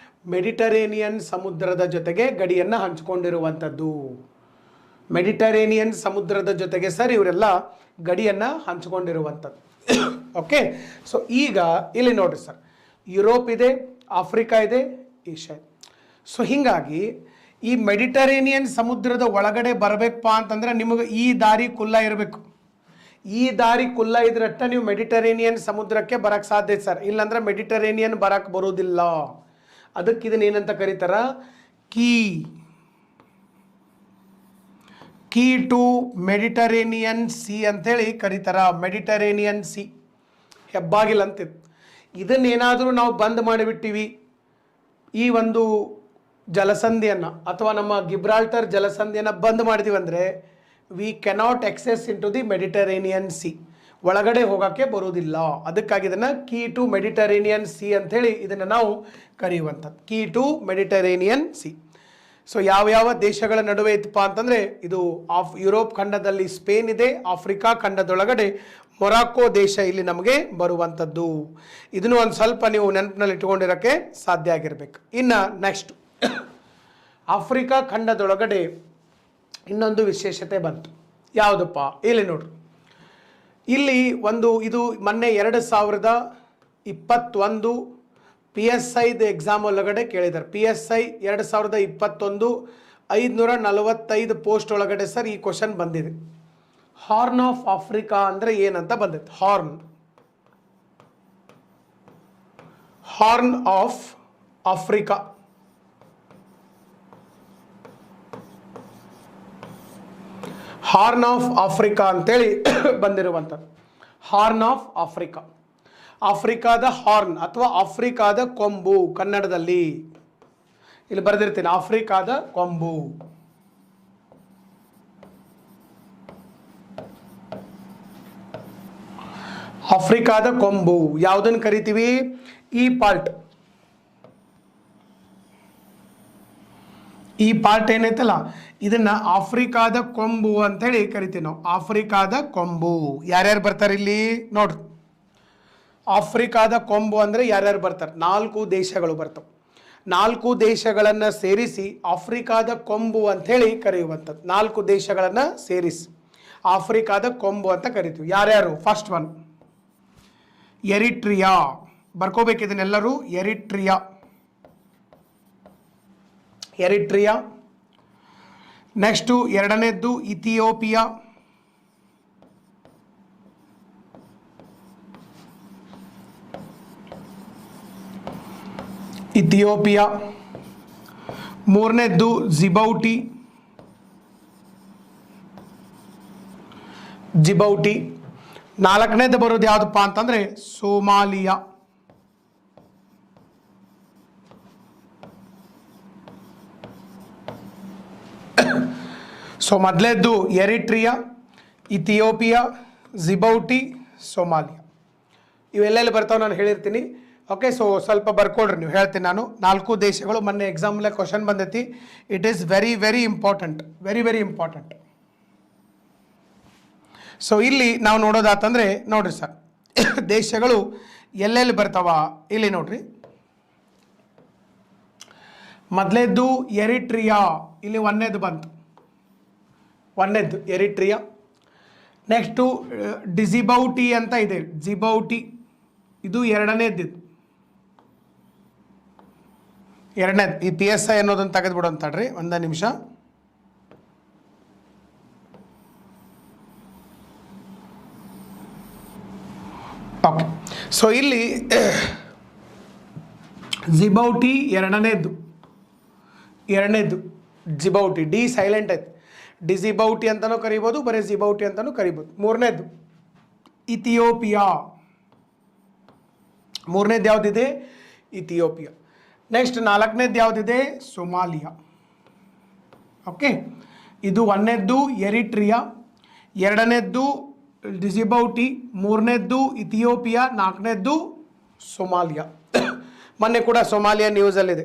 ಮೆಡಿಟರೇನಿಯನ್ ಸಮುದ್ರದ ಜೊತೆಗೆ ಗಡಿಯನ್ನು ಹಂಚಿಕೊಂಡಿರುವಂಥದ್ದು. ಮೆಡಿಟರೇನಿಯನ್ ಸಮುದ್ರದ ಜೊತೆಗೆ ಸರ್ ಇವರೆಲ್ಲ ಗಡಿಯನ್ನು ಹಂಚಿಕೊಂಡಿರುವಂಥದ್ದು. ಓಕೆ, ಸೊ ಈಗ ಇಲ್ಲಿ ನೋಡ್ರಿ ಸರ್, ಯುರೋಪ್ ಇದೆ, ಆಫ್ರಿಕಾ ಇದೆ, ಏಷ್ಯಾ ಇದೆ. ಸೊ ಹೀಗಾಗಿ ಈ ಮೆಡಿಟರೇನಿಯನ್ ಸಮುದ್ರದ ಒಳಗಡೆ ಬರಬೇಕಪ್ಪ ಅಂತಂದರೆ ನಿಮಗೆ ಈ ದಾರಿ ಕುಲ್ಲ ಇರಬೇಕು. ಈ ದಾರಿ ಕುಲ್ಲ ಇದ್ರಟ್ಟ ನೀವು ಮೆಡಿಟರೇನಿಯನ್ ಸಮುದ್ರಕ್ಕೆ ಬರೋಕ್ಕೆ ಸಾಧ್ಯ ಸರ್. ಇಲ್ಲಾಂದ್ರೆ ಮೆಡಿಟರೇನಿಯನ್ ಬರೋಕ್ಕೆ ಬರೋದಿಲ್ಲ. ಅದಕ್ಕೆ ಇದನ್ನ ಏನಂತ ಕರೀತಾರ? ಕೀ ಟು ಮೆಡಿಟರೇನಿಯನ್ ಸಿ ಅಂತೇಳಿ ಕರೀತಾರ. ಮೆಡಿಟರೇನಿಯನ್ ಸಿ ಹೆಬ್ಬಾಗಿಲ್ ಅಂತಿತ್ತು. ಇದನ್ನೇನಾದರೂ ನಾವು ಬಂದ್ ಮಾಡಿಬಿಟ್ಟಿವಿ, ಈ ಒಂದು ಜಲಸಂಧಿಯನ್ನು ಅಥವಾ ನಮ್ಮ ಗಿಬ್ರಾಲ್ಟರ್ ಜಲಸಂಧಿಯನ್ನು ಬಂದ್ ಮಾಡಿದೀವಿ ಅಂದರೆ we cannot access into the Mediterranean sea, ಒಳಗಡೆ ಹೋಗೋಕ್ಕೆ ಬರೋದಿಲ್ಲ. ಅದಕ್ಕಾಗಿ ಇದನ್ನು ಕೀ ಟು ಮೆಡಿಟರೇನಿಯನ್ ಸಿ ಅಂಥೇಳಿ ಇದನ್ನು ನಾವು ಕರೆಯುವಂಥದ್ದು, key to Mediterranean sea. So ಯಾವ್ಯಾವ ದೇಶಗಳ ನಡುವೆ ಇತ್ತಪ್ಪ ಅಂತಂದರೆ ಇದು ಯುರೋಪ್ ಖಂಡದಲ್ಲಿ ಸ್ಪೇನ್ ಇದೆ, ಆಫ್ರಿಕಾ ಖಂಡದೊಳಗಡೆ ಮೊರಾಕೋ ದೇಶ ಇಲ್ಲಿ ನಮಗೆ ಬರುವಂಥದ್ದು. ಇದನ್ನು ಒಂದು ಸ್ವಲ್ಪ ನೀವು ನೆನಪಿನಲ್ಲಿ ಇಟ್ಕೊಂಡಿರೋಕ್ಕೆ ಸಾಧ್ಯ ಆಗಿರಬೇಕು. ಇನ್ನು ನೆಕ್ಸ್ಟ್ ಆಫ್ರಿಕಾ ಖಂಡದೊಳಗಡೆ ಇನ್ನೊಂದು ವಿಶೇಷತೆ ಬಂತು. ಯಾವುದಪ್ಪ? ಇಲ್ಲಿ ನೋಡ್ರಿ, ಇಲ್ಲಿ ಒಂದು ಇದು ಮೊನ್ನೆ 2021 PSIದ ಎಕ್ಸಾಮ್ ಒಳಗಡೆ ಕೇಳಿದ್ದಾರೆ. PSI 2021 545 ಪೋಸ್ಟ್ ಒಳಗಡೆ ಸರ್ ಈ ಕ್ವಶನ್ ಬಂದಿದೆ. ಹಾರ್ನ್ ಆಫ್ ಆಫ್ರಿಕಾ ಅಂದರೆ ಏನಂತ ಬಂದಿತ್ತು. Horn of Africa. Horn of Africa ಅಂತೇಳಿ ಬಂದಿರುವಂಥದ್ದು. ಹಾರ್ನ್ ಆಫ್ ಆಫ್ರಿಕಾ, ಆಫ್ರಿಕಾದ ಹಾರ್ನ್ ಅಥವಾ ಆಫ್ರಿಕಾದ ಕೊಂಬು. ಕನ್ನಡದಲ್ಲಿ ಇಲ್ಲಿ ಬರೆದಿರ್ತೀನಿ, ಆಫ್ರಿಕಾದ ಕೊಂಬು. ಆಫ್ರಿಕಾದ ಕೊಂಬು ಯಾವುದನ್ನು ಕರಿತೀವಿ? ಈ ಪಾರ್ಟ್ ಏನೈತಲ್ಲ ಇದನ್ನ ಆಫ್ರಿಕಾದ ಕೊಂಬು ಅಂತೇಳಿ ಕರಿತೀವಿ ನಾವು. ಆಫ್ರಿಕಾದ ಕೊಂಬು ಯಾರ್ಯಾರು ಬರ್ತಾರೆ ಇಲ್ಲಿ ನೋಡ್ರಿ. ಆಫ್ರಿಕಾದ ಕೊಂಬು ಅಂದರೆ ಯಾರ್ಯಾರು ಬರ್ತಾರೆ? 4 ದೇಶಗಳು ಬರ್ತವೆ. 4 ದೇಶಗಳನ್ನು ಸೇರಿಸಿ ಆಫ್ರಿಕಾದ ಕೊಂಬು ಅಂಥೇಳಿ ಕರೆಯುವಂಥದ್ದು. 4 ದೇಶಗಳನ್ನು ಸೇರಿಸಿ ಆಫ್ರಿಕಾದ ಕೊಂಬು ಅಂತ ಕರಿತೀವಿ. ಯಾರ್ಯಾರು? ಫಸ್ಟ್ ಒನ್ ಎರಿಟ್ರಿಯಾ, ಬರ್ಕೋಬೇಕು ಇದನ್ನೆಲ್ಲರೂ. ಎರಿಟ್ರಿಯಾ. ನೆಕ್ಸ್ಟು ಎರಡನೇದ್ದು ಇಥಿಯೋಪಿಯಾ. ಮೂರನೇದ್ದು ಜಿಬೌಟಿ. ನಾಲ್ಕನೇದು ಬರೋದು ಯಾವುದಪ್ಪ ಅಂತಂದರೆ ಸೋಮಾಲಿಯಾ. ಸೊ ಮೊದಲೇದ್ದು ಎರಿಟ್ರಿಯಾ, ಇಥಿಯೋಪಿಯಾ, ಜಿಬೌಟಿ, ಸೋಮಾಲಿಯಾ. ಇವೆಲ್ಲೆಲ್ಲಿ ಬರ್ತಾವೆ ನಾನು ಹೇಳಿರ್ತೀನಿ. ಓಕೆ, ಸೊ ಸ್ವಲ್ಪ ಬರ್ಕೊಳ್ರಿ ನೀವು, ಹೇಳ್ತೀನಿ ನಾನು. 4 ದೇಶಗಳು ಮೊನ್ನೆ ಎಕ್ಸಾಮ್ಲೆ ಕ್ವಶನ್ ಬಂದೈತಿ. It is very very important, very important. So ಇಲ್ಲಿ ನಾವು ನೋಡೋದಾತಂದರೆ ನೋಡ್ರಿ ಸರ್, ದೇಶಗಳು ಎಲ್ಲೆಲ್ಲಿ ಬರ್ತಾವ ಇಲ್ಲಿ ನೋಡ್ರಿ. ಮೊದಲೇದ್ದು ಎರಿಟ್ರಿಯಾ, ಇಲ್ಲಿ ಒಂದೇದು ಬಂತು, ಒಂದೇದ್ದು ಎರಿಟ್ರಿಯಾ. ನೆಕ್ಸ್ಟು ಡಿಜಿಬೌಟಿ ಅಂತ ಇದೆ, ಜಿಬೌಟಿ, ಇದು ಎರಡನೇದ್ದು. ಎರಡನೇದು ಈ PSI ಅನ್ನೋದನ್ನು ತೆಗೆದುಬಿಡು ಅಂತಡ್ರಿ, ಒಂದು ನಿಮಿಷ. ಓಕೆ, ಸೊ ಇಲ್ಲಿ ಜಿಬೌಟಿ ಎರಡನೇದ್ದು ಜಿಬೌಟಿ, ಡಿ ಸೈಲೆಂಟ್ ಐತೆ. ಡಿಜಿಬೌಟಿ ಅಂತಲೂ ಕರಿಬೋದು, ಬರೀ ಜಿಬೌಟಿ ಅಂತಲೂ ಕರಿಬೋದು. ಮೂರನೇದು ಇಥಿಯೋಪಿಯಾ, ಮೂರನೇದು ಯಾವುದಿದೆ? ಇಥಿಯೋಪಿಯಾ. ನೆಕ್ಸ್ಟ್ ನಾಲ್ಕನೇದು ಯಾವುದಿದೆ? ಸೋಮಾಲಿಯಾ. ಓಕೆ, ಇದು ಒಂದನೇದ್ದು ಎರಿಟ್ರಿಯಾ, ಎರಡನೇದ್ದು ಡಿಜಿಬೌಟಿ, ಮೂರನೇದ್ದು ಇಥಿಯೋಪಿಯಾ, ನಾಲ್ಕನೇದ್ದು ಸೋಮಾಲಿಯಾ. ಮೊನ್ನೆ ಕೂಡ ಸೋಮಾಲಿಯಾ ನ್ಯೂಸಲ್ಲಿದೆ,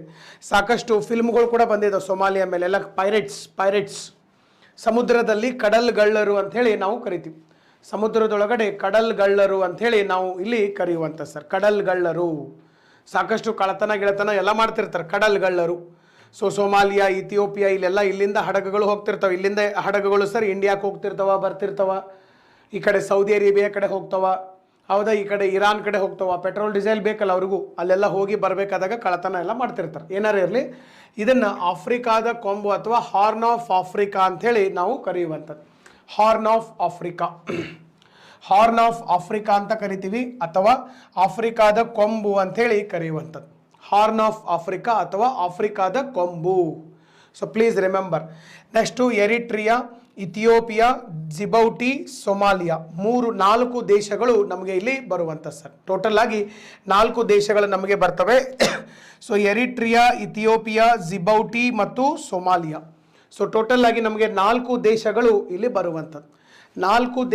ಸಾಕಷ್ಟು ಫಿಲ್ಮ್ಗಳು ಕೂಡ ಬಂದಿದ್ದಾವೆ ಸೋಮಾಲಿಯಾ ಮೇಲೆ. ಎಲ್ಲ ಪೈರೇಟ್ಸ್ ಸಮುದ್ರದಲ್ಲಿ ಕಡಲ್ಗಳ್ಳರು ಅಂಥೇಳಿ ನಾವು ಕರಿತೀವಿ. ಸಮುದ್ರದೊಳಗಡೆ ಕಡಲ್ಗಳ್ಳರು ಅಂಥೇಳಿ ನಾವು ಇಲ್ಲಿ ಕರೆಯುವಂಥ ಸರ್, ಕಡಲ್ಗಳ್ಳರು. ಸಾಕಷ್ಟು ಗಿಳತನ ಎಲ್ಲ ಮಾಡ್ತಿರ್ತಾರೆ ಕಡಲ್ಗಳ್ಳರು. ಸೊ ಸೋಮಾಲಿಯಾ, ಇಥಿಯೋಪಿಯಾ ಇಲ್ಲೆಲ್ಲ ಇಲ್ಲಿಂದ ಹಡಗುಗಳು ಹೋಗ್ತಿರ್ತಾವೆ. ಇಲ್ಲಿಂದ ಹಡಗುಗಳು ಸರ್ ಇಂಡಿಯಾಕ್ಕೆ ಹೋಗ್ತಿರ್ತಾವ, ಬರ್ತಿರ್ತಾವ. ಈ ಕಡೆ ಸೌದಿ ಅರೇಬಿಯಾ ಕಡೆ ಹೋಗ್ತಾವ, ಹೌದಾ, ಈ ಕಡೆ ಇರಾನ್ ಕಡೆ ಹೋಗ್ತಾವ. ಪೆಟ್ರೋಲ್ ಡೀಸೆಲ್ ಬೇಕಲ್ಲ ಅವ್ರಿಗೂ, ಅಲ್ಲೆಲ್ಲ ಹೋಗಿ ಬರಬೇಕಾದಾಗ ಕಳ್ಳತನ ಎಲ್ಲ ಮಾಡ್ತಿರ್ತಾರೆ. ಏನಾರು ಇರಲಿ, ಇದನ್ನು ಆಫ್ರಿಕಾದ ಕೊಂಬು ಅಥವಾ ಹಾರ್ನ್ ಆಫ್ ಆಫ್ರಿಕಾ ಅಂಥೇಳಿ ನಾವು ಕರೆಯುವಂಥದ್ದು. ಹಾರ್ನ್ ಆಫ್ ಆಫ್ರಿಕಾ ಅಂತ ಕರಿತೀವಿ, ಅಥವಾ ಆಫ್ರಿಕಾದ ಕೊಂಬು ಅಂಥೇಳಿ ಕರೆಯುವಂಥದ್ದು. ಹಾರ್ನ್ ಆಫ್ ಆಫ್ರಿಕಾ ಅಥವಾ ಆಫ್ರಿಕಾದ ಕೊಂಬು. So please remember. Next Eritrea, Ethiopia, Djibouti, Somalia, 4 ದೇಶಗಳು ನಮಗೆ ಇಲ್ಲಿ ಬರುವಂಥ ಸರ್. ಟೋಟಲ್ ಆಗಿ 4 ದೇಶಗಳು ನಮಗೆ ಬರ್ತವೆ. ಸೊ ಎರಿಟ್ರಿಯಾ, ಇಥಿಯೋಪಿಯಾ, ಜಿಬೌಟಿ ಮತ್ತು ಸೊಮಾಲಿಯಾ. ಸೊ ಟೋಟಲ್ ಆಗಿ ನಮಗೆ 4 ದೇಶಗಳು ಇಲ್ಲಿ ಬರುವಂಥದ್ದು. 4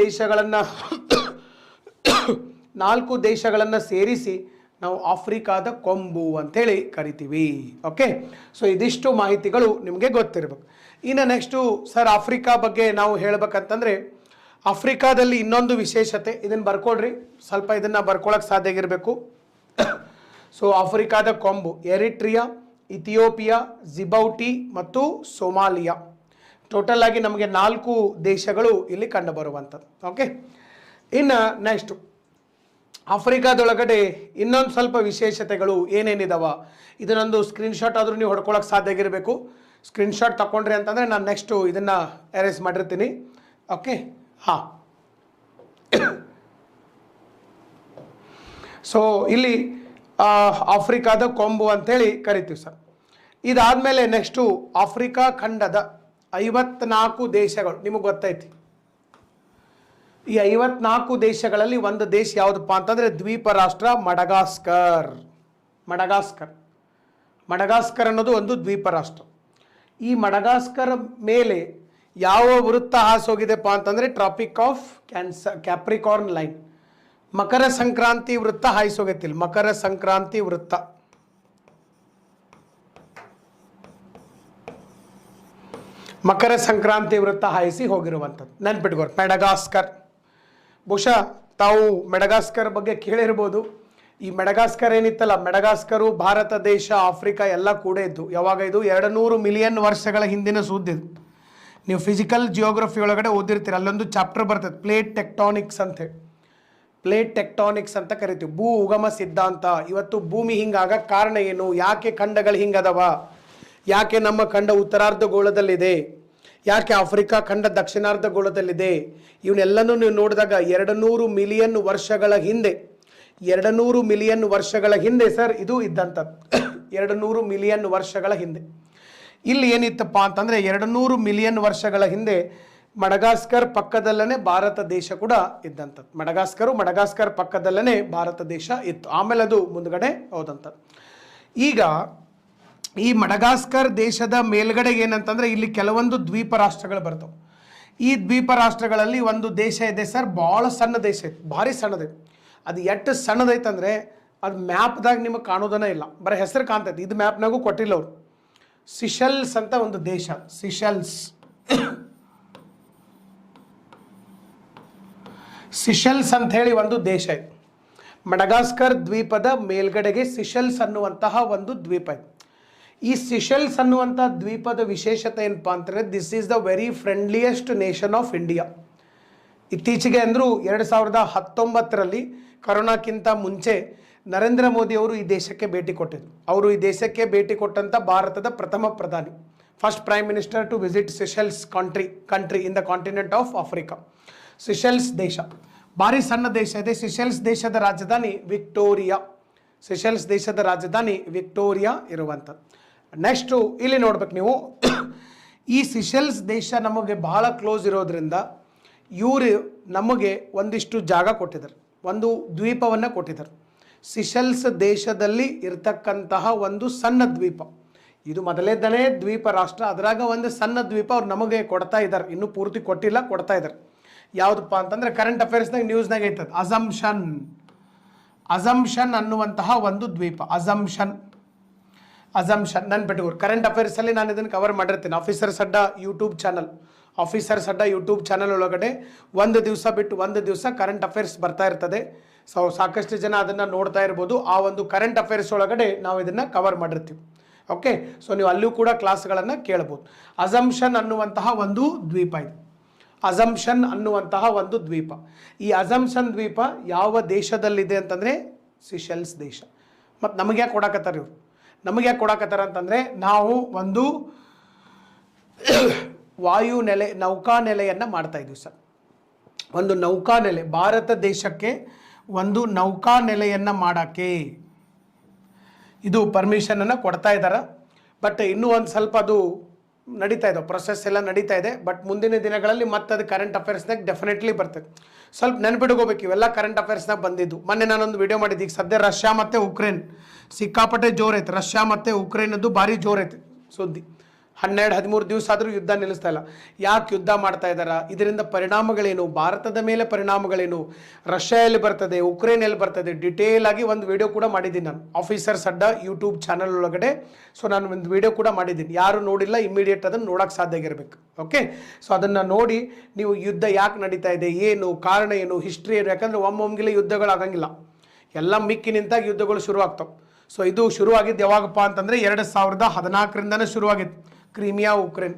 ದೇಶಗಳನ್ನು ಸೇರಿಸಿ ನಾವು ಆಫ್ರಿಕಾದ ಕೊಂಬು ಅಂಥೇಳಿ ಕರಿತೀವಿ. ಓಕೆ, ಸೊ ಇದಿಷ್ಟು ಮಾಹಿತಿಗಳು ನಿಮಗೆ ಗೊತ್ತಿರಬೇಕು. ಇನ್ನು ನೆಕ್ಸ್ಟು ಸರ್ ಆಫ್ರಿಕಾ ಬಗ್ಗೆ ನಾವು ಹೇಳಬೇಕಂತಂದರೆ, ಆಫ್ರಿಕಾದಲ್ಲಿ ಇನ್ನೊಂದು ವಿಶೇಷತೆ, ಇದನ್ನು ಬರ್ಕೊಳ್ರಿ, ಸ್ವಲ್ಪ ಇದನ್ನು ಬರ್ಕೊಳ್ಳೋಕೆ ಸಾಧ್ಯ ಆಗಿರಬೇಕು. ಸೊ ಆಫ್ರಿಕಾದ ಕೊಂಬು ಎರಿಟ್ರಿಯಾ, ಇಥಿಯೋಪಿಯಾ, ಜಿಬೌಟಿ ಮತ್ತು ಸೊಮಾಲಿಯಾ. ಟೋಟಲ್ ಆಗಿ ನಮಗೆ 4 ದೇಶಗಳು ಇಲ್ಲಿ ಕಂಡು ಬರುವಂಥದ್ದು. ಓಕೆ, ಇನ್ನು ನೆಕ್ಸ್ಟು ಆಫ್ರಿಕಾದೊಳಗಡೆ ಇನ್ನೊಂದು ಸ್ವಲ್ಪ ವಿಶೇಷತೆಗಳು ಏನೇನಿದಾವ, ಇದನ್ನೊಂದು ಸ್ಕ್ರೀನ್ಶಾಟ್ ಆದರೂ ನೀವು ಹೊಡ್ಕೊಳ್ಳೋಕೆ ಸಾಧ್ಯ ಆಗಿರಬೇಕು. ಸ್ಕ್ರೀನ್ಶಾಟ್ ತಗೊಂಡ್ರಿ ಅಂತಂದರೆ ನಾನು ನೆಕ್ಸ್ಟು ಇದನ್ನು ಅರೇಂಜ್ ಮಾಡಿರ್ತೀನಿ. ಓಕೆ, ಹಾಂ. ಸೊ ಇಲ್ಲಿ ಆಫ್ರಿಕಾದ ಕೊಂಬು ಅಂಥೇಳಿ ಕರಿತೀವಿ ಸರ್. ಇದಾದಮೇಲೆ ನೆಕ್ಸ್ಟು ಆಫ್ರಿಕಾ ಖಂಡದ 54 ದೇಶಗಳು ನಿಮಗೆ ಗೊತ್ತೈತಿ. ಈ 54 ದೇಶಗಳಲ್ಲಿ ಒಂದು ದೇಶ ಯಾವುದಪ್ಪ ಅಂತಂದರೆ ದ್ವೀಪ ರಾಷ್ಟ್ರ ಮಡಗಾಸ್ಕರ್ ಅನ್ನೋದು ಒಂದು ದ್ವೀಪ ರಾಷ್ಟ್ರ. ಈ ಮಡಗಾಸ್ಕರ್ ಮೇಲೆ ಯಾವ ವೃತ್ತ ಹಾಸೋಗಿದೆಪ್ಪ ಅಂತಂದರೆ ಟ್ರಾಪಿಕ್ ಆಫ್ ಕ್ಯಾಪ್ರಿಕಾರ್ನ್ ಲೈನ್. ಮಕರ ಸಂಕ್ರಾಂತಿ ವೃತ್ತ ಹಾಯಿಸೋಗೈತಿಲ್ಲ, ಮಕರ ಸಂಕ್ರಾಂತಿ ವೃತ್ತ. ಮಕರ ಸಂಕ್ರಾಂತಿ ವೃತ್ತ ಹಾಯಿಸಿ ಹೋಗಿರುವಂಥದ್ದು ನೆನ್ಪಿಟ್ಕೋರಿ. ಮೆಡಗಾಸ್ಕರ್, ಬಹುಶಃ ತಾವು ಮೆಡಗಾಸ್ಕರ್ ಬಗ್ಗೆ ಕೇಳಿರ್ಬೋದು. ಈ ಮೆಡಗಾಸ್ಕರ್ ಏನಿತ್ತಲ್ಲ, ಮೆಡಗಾಸ್ಕರು ಭಾರತ ದೇಶ ಆಫ್ರಿಕಾ ಎಲ್ಲ ಕೂಡ ಇದ್ದು. ಯಾವಾಗ ಇದು 200 ಮಿಲಿಯನ್ ವರ್ಷಗಳ ಹಿಂದಿನ ಸುದ್ದಿದು. ನೀವು ಫಿಸಿಕಲ್ ಜಿಯೋಗ್ರಫಿ ಒಳಗಡೆ ಓದಿರ್ತೀರ, ಅಲ್ಲೊಂದು ಚಾಪ್ಟರ್ ಬರ್ತದೆ ಪ್ಲೇಟ್ ಟೆಕ್ಟಾನಿಕ್ಸ್ ಅಂತ ಹೇಳಿ. ಪ್ಲೇಟ್ ಟೆಕ್ಟಾನಿಕ್ಸ್ ಅಂತ ಕರಿತೀವಿ. ಭೂ ಉಗಮ ಸಿದ್ಧಾಂತ. ಇವತ್ತು ಭೂಮಿ ಹಿಂಗಾಗ ಕಾರಣ ಏನು, ಯಾಕೆ ಖಂಡಗಳು ಹಿಂಗದವ, ಯಾಕೆ ನಮ್ಮ ಖಂಡ ಉತ್ತರಾರ್ಧಗೋಳದಲ್ಲಿದೆ, ಯಾಕೆ ಆಫ್ರಿಕಾ ಖಂಡ ದಕ್ಷಿಣಾರ್ಧಗೋಳದಲ್ಲಿದೆ, ಇವನ್ನೆಲ್ಲನೂ ನೀವು ನೋಡಿದಾಗ 200 ಮಿಲಿಯನ್ ವರ್ಷಗಳ ಹಿಂದೆ, 200 ಮಿಲಿಯನ್ ವರ್ಷಗಳ ಹಿಂದೆ ಸರ್ ಇದು ಇದ್ದಂಥದ್ದು. 200 ಮಿಲಿಯನ್ ವರ್ಷಗಳ ಹಿಂದೆ ಇಲ್ಲಿ ಏನಿತ್ತಪ್ಪ ಅಂತಂದರೆ 200 ಮಿಲಿಯನ್ ವರ್ಷಗಳ ಹಿಂದೆ ಮಡಗಾಸ್ಕರ್ ಪಕ್ಕದಲ್ಲೇ ಭಾರತ ದೇಶ ಕೂಡ ಇದ್ದಂಥದ್ದು. ಮಡಗಾಸ್ಕರ್ ಪಕ್ಕದಲ್ಲೇ ಭಾರತ ದೇಶ ಇತ್ತು. ಆಮೇಲೆ ಅದು ಮುಂದ್ಗಡೆ ಹೋದಂಥದ್ದು. ಈಗ ಈ ಮಡಗಾಸ್ಕರ್ ದೇಶದ ಮೇಲ್ಗಡೆ ಏನಂತಂದರೆ ಇಲ್ಲಿ ಕೆಲವೊಂದು ದ್ವೀಪ ರಾಷ್ಟ್ರಗಳು ಬರ್ತವೆ. ಈ ದ್ವೀಪ ರಾಷ್ಟ್ರಗಳಲ್ಲಿ ಒಂದು ದೇಶ ಇದೆ ಸರ್, ಭಾಳ ಸಣ್ಣ ದೇಶ ಐತೆ, ಭಾರಿ ಸಣ್ಣದೈತೆ. ಅದು ಎಷ್ಟು ಸಣ್ಣದೈತಂದರೆ ಅದು ಮ್ಯಾಪ್ದಾಗ ನಿಮಗೆ ಕಾಣೋದನ್ನ ಇಲ್ಲ, ಬರೀ ಹೆಸರು ಕಾಣ್ತೈತೆ. ಇದು ಮ್ಯಾಪ್ನಾಗೂ ಕೊಟ್ಟಿಲ್ಲ ಅವರು. ಸಿಶೆಲ್ಸ್ ಅಂತ ಒಂದು ದೇಶ, ಸಿಶೆಲ್ಸ್ ಅಂತ ಹೇಳಿ ಒಂದು ದೇಶ ಇದೆ. ಮಡಗಾಸ್ಕರ್ ದ್ವೀಪದ ಮೇಲ್ಗಡೆಗೆ ಸಿಶೆಲ್ಸ್ ಅನ್ನುವಂತಹ ಒಂದು ದ್ವೀಪ ಇದೆ. ಈ ಸಿಶೆಲ್ಸ್ ಅನ್ನುವಂಥ ದ್ವೀಪದ ವಿಶೇಷತೆ ಏನಪ್ಪ ಅಂತಂದರೆ, this is the very friendliest nation of India. ಇತ್ತೀಚೆಗೆ ಅಂದರೂ 2019ರಲ್ಲಿ ಕರೋನಾಕ್ಕಿಂತ ಮುಂಚೆ ನರೇಂದ್ರ ಮೋದಿ ಅವರು ಈ ದೇಶಕ್ಕೆ ಭೇಟಿ ಕೊಟ್ಟಿದ್ರು. ಅವರು ಈ ದೇಶಕ್ಕೆ ಭೇಟಿ ಕೊಟ್ಟಂಥ ಭಾರತದ ಪ್ರಥಮ ಪ್ರಧಾನಿ, first prime minister to visit Seychelles country in the continent of Africa. Seychelles ದೇಶ ಭಾರಿ ಸಣ್ಣ ದೇಶ ಇದೆ. ಸಿಶೆಲ್ಸ್ ದೇಶದ ರಾಜಧಾನಿ ವಿಕ್ಟೋರಿಯಾ ಇರುವಂಥದ್ದು. ನೆಕ್ಸ್ಟು ಇಲ್ಲಿ ನೋಡ್ಬೇಕು ನೀವು, ಈ ಸಿಶೆಲ್ಸ್ ದೇಶ ನಮಗೆ ಬಹಳ ಕ್ಲೋಸ್ ಇರೋದ್ರಿಂದ ಇವರು ನಮಗೆ ಒಂದಿಷ್ಟು ಜಾಗ ಕೊಟ್ಟಿದ್ದಾರೆ, ಒಂದು ದ್ವೀಪವನ್ನು ಕೊಟ್ಟಿದ್ದಾರೆ. ಸಿಶೆಲ್ಸ್ ದೇಶದಲ್ಲಿ ಇರತಕ್ಕಂತಹ ಒಂದು ಸಣ್ಣ ದ್ವೀಪ, ಇದು ಮೊದಲೇದನೇ ದ್ವೀಪ ರಾಷ್ಟ್ರ, ಅದರಾಗ ಒಂದು ಸಣ್ಣ ದ್ವೀಪ ಅವ್ರು ನಮಗೆ ಕೊಡ್ತಾ ಇದ್ದಾರೆ. ಇನ್ನೂ ಪೂರ್ತಿ ಕೊಟ್ಟಿಲ್ಲ, ಕೊಡ್ತಾ ಇದ್ದಾರೆ. ಯಾವುದಪ್ಪ ಅಂತಂದರೆ ಕರೆಂಟ್ ಅಫೇರ್ಸ್ನಾಗ ನ್ಯೂಸ್ನಾಗ ಐತದ ಅಜಂಪ್ಷನ್ ಅನ್ನುವಂತಹ ಒಂದು ದ್ವೀಪ. ಅಜಂಪ್ಷನ್ ನೆನ್ಪಿಟ್ಕೋರು. ಕರೆಂಟ್ ಅಫೇರ್ಸಲ್ಲಿ ನಾನು ಇದನ್ನು ಕವರ್ ಮಾಡಿರ್ತೀನಿ. ಆಫೀಸರ್ಸ್ ಅಡ್ಡ ಯೂಟ್ಯೂಬ್ ಚಾನಲ್ ಒಳಗಡೆ ಒಂದು ದಿವಸ ಬಿಟ್ಟು ಒಂದು ದಿವಸ ಕರೆಂಟ್ ಅಫೇರ್ಸ್ ಬರ್ತಾ ಇರ್ತದೆ. ಸೊ ಸಾಕಷ್ಟು ಜನ ಅದನ್ನು ನೋಡ್ತಾ ಇರ್ಬೋದು. ಆ ಒಂದು ಕರೆಂಟ್ ಅಫೇರ್ಸ್ ಒಳಗಡೆ ನಾವು ಇದನ್ನು ಕವರ್ ಮಾಡಿರ್ತೀವಿ. ಓಕೆ, ಸೊ ನೀವು ಅಲ್ಲೂ ಕೂಡ ಕ್ಲಾಸ್ಗಳನ್ನು ಕೇಳ್ಬೋದು. ಅಜಂಪ್ಷನ್ ಅನ್ನುವಂತಹ ಒಂದು ದ್ವೀಪ ಇದೆ. ಈ ಅಜಂಪ್ಷನ್ ದ್ವೀಪ ಯಾವ ದೇಶದಲ್ಲಿದೆ ಅಂತಂದರೆ ಸಿಶೆಲ್ಸ್ ದೇಶ. ಮತ್ತು ನಮಗೆ ಯಾಕೆ ಕೊಡಕತ್ತಾರ ಅಂತಂದರೆ, ನಾವು ಒಂದು ನೌಕಾನೆಲೆಯನ್ನು ಮಾಡ್ತಾ ಇದ್ದೀವಿ ಸರ್. ಒಂದು ನೌಕಾನೆಲೆ, ಭಾರತ ದೇಶಕ್ಕೆ ಒಂದು ನೌಕಾನೆಲೆಯನ್ನು ಮಾಡೋಕ್ಕೆ ಇದು ಪರ್ಮಿಷನನ್ನು ಕೊಡ್ತಾ ಇದ್ದಾರೆ. ಬಟ್ ಇನ್ನೂ ಒಂದು ಸ್ವಲ್ಪ ಅದು ನಡೀತಾ ಇದೆ, ಪ್ರೊಸೆಸ್ ಎಲ್ಲ ನಡೀತಾ ಇದೆ. ಬಟ್ ಮುಂದಿನ ದಿನಗಳಲ್ಲಿ ಮತ್ತೆ ಅದು ಕರೆಂಟ್ ಅಫೇರ್ಸ್ನಾಗ ಡೆಫಿನೆಟ್ಲಿ ಬರ್ತದೆ. ಸ್ವಲ್ಪ ನೆನ್ಪಿಟ್ಕೋಬೇಕು, ಇವೆಲ್ಲ ಕರೆಂಟ್ ಅಫೇರ್ಸ್ನಾಗ ಬಂದಿದ್ದು. ಮೊನ್ನೆ ನಾನೊಂದು ವಿಡಿಯೋ ಮಾಡಿದ್ದೆ. ಈಗ ಸದ್ಯ ರಷ್ಯಾ ಮತ್ತು ಉಕ್ರೇನ್ ಸಿಕ್ಕಾಪಟ್ಟೆ ಜೋರೈತೆ. ರಷ್ಯಾ ಮತ್ತು ಉಕ್ರೇನದ್ದು ಭಾರಿ ಜೋರೈತೆ ಸುದ್ದಿ. 12-13 ದಿವಸ ಆದರೂ ಯುದ್ಧ ನಿಲ್ಲಿಸ್ತಾ ಇಲ್ಲ. ಯಾಕೆ ಯುದ್ಧ ಮಾಡ್ತಾ ಇದ್ದಾರಾ, ಇದರಿಂದ ಪರಿಣಾಮಗಳೇನು, ಭಾರತದ ಮೇಲೆ ಪರಿಣಾಮಗಳೇನು, ರಷ್ಯಾ ಎಲ್ಲಿ ಬರ್ತದೆ, ಉಕ್ರೇನ್ ಎಲ್ಲಿ ಬರ್ತದೆ, ಡಿಟೇಲ್ ಆಗಿ ಒಂದು ವಿಡಿಯೋ ಕೂಡ ಮಾಡಿದ್ದೀನಿ ನಾನು ಆಫೀಸರ್ಸ್ ಅಡ್ಡ ಯೂಟ್ಯೂಬ್ ಚಾನಲ್ ಒಳಗಡೆ. ಸೊ ನಾನು ಒಂದು ವಿಡಿಯೋ ಕೂಡ ಮಾಡಿದ್ದೀನಿ. ಯಾರು ನೋಡಿಲ್ಲ ಇಮಿಡಿಯೇಟ್ ಅದನ್ನು ನೋಡೋಕ್ಕೆ ಸಾಧ್ಯ ಆಗಿರಬೇಕು. ಓಕೆ, ಸೊ ಅದನ್ನು ನೋಡಿ ನೀವು ಯುದ್ಧ ಯಾಕೆ ನಡೀತಾ ಇದೆ, ಏನು ಕಾರಣ, ಏನು ಹಿಸ್ಟ್ರಿ ಏನು. ಯಾಕಂದರೆ ಒಮ್ಮೊಮ್ಗಿಲೆ ಯುದ್ಧಗಳು ಆಗಂಗಿಲ್ಲ, ಎಲ್ಲ ಮಿಕ್ಕಿ ನಿಂತಾಗ ಯುದ್ಧಗಳು ಶುರುವಾಗ್ತವೆ. ಸೊ ಇದು ಶುರುವಾಗಿದ್ದು ಯಾವಾಗಪ್ಪ ಅಂತಂದರೆ 2014ರಿಂದನೇ ಶುರುವಾಗಿತ್ತು, ಕ್ರೀಮಿಯಾ ಉಕ್ರೇನ್.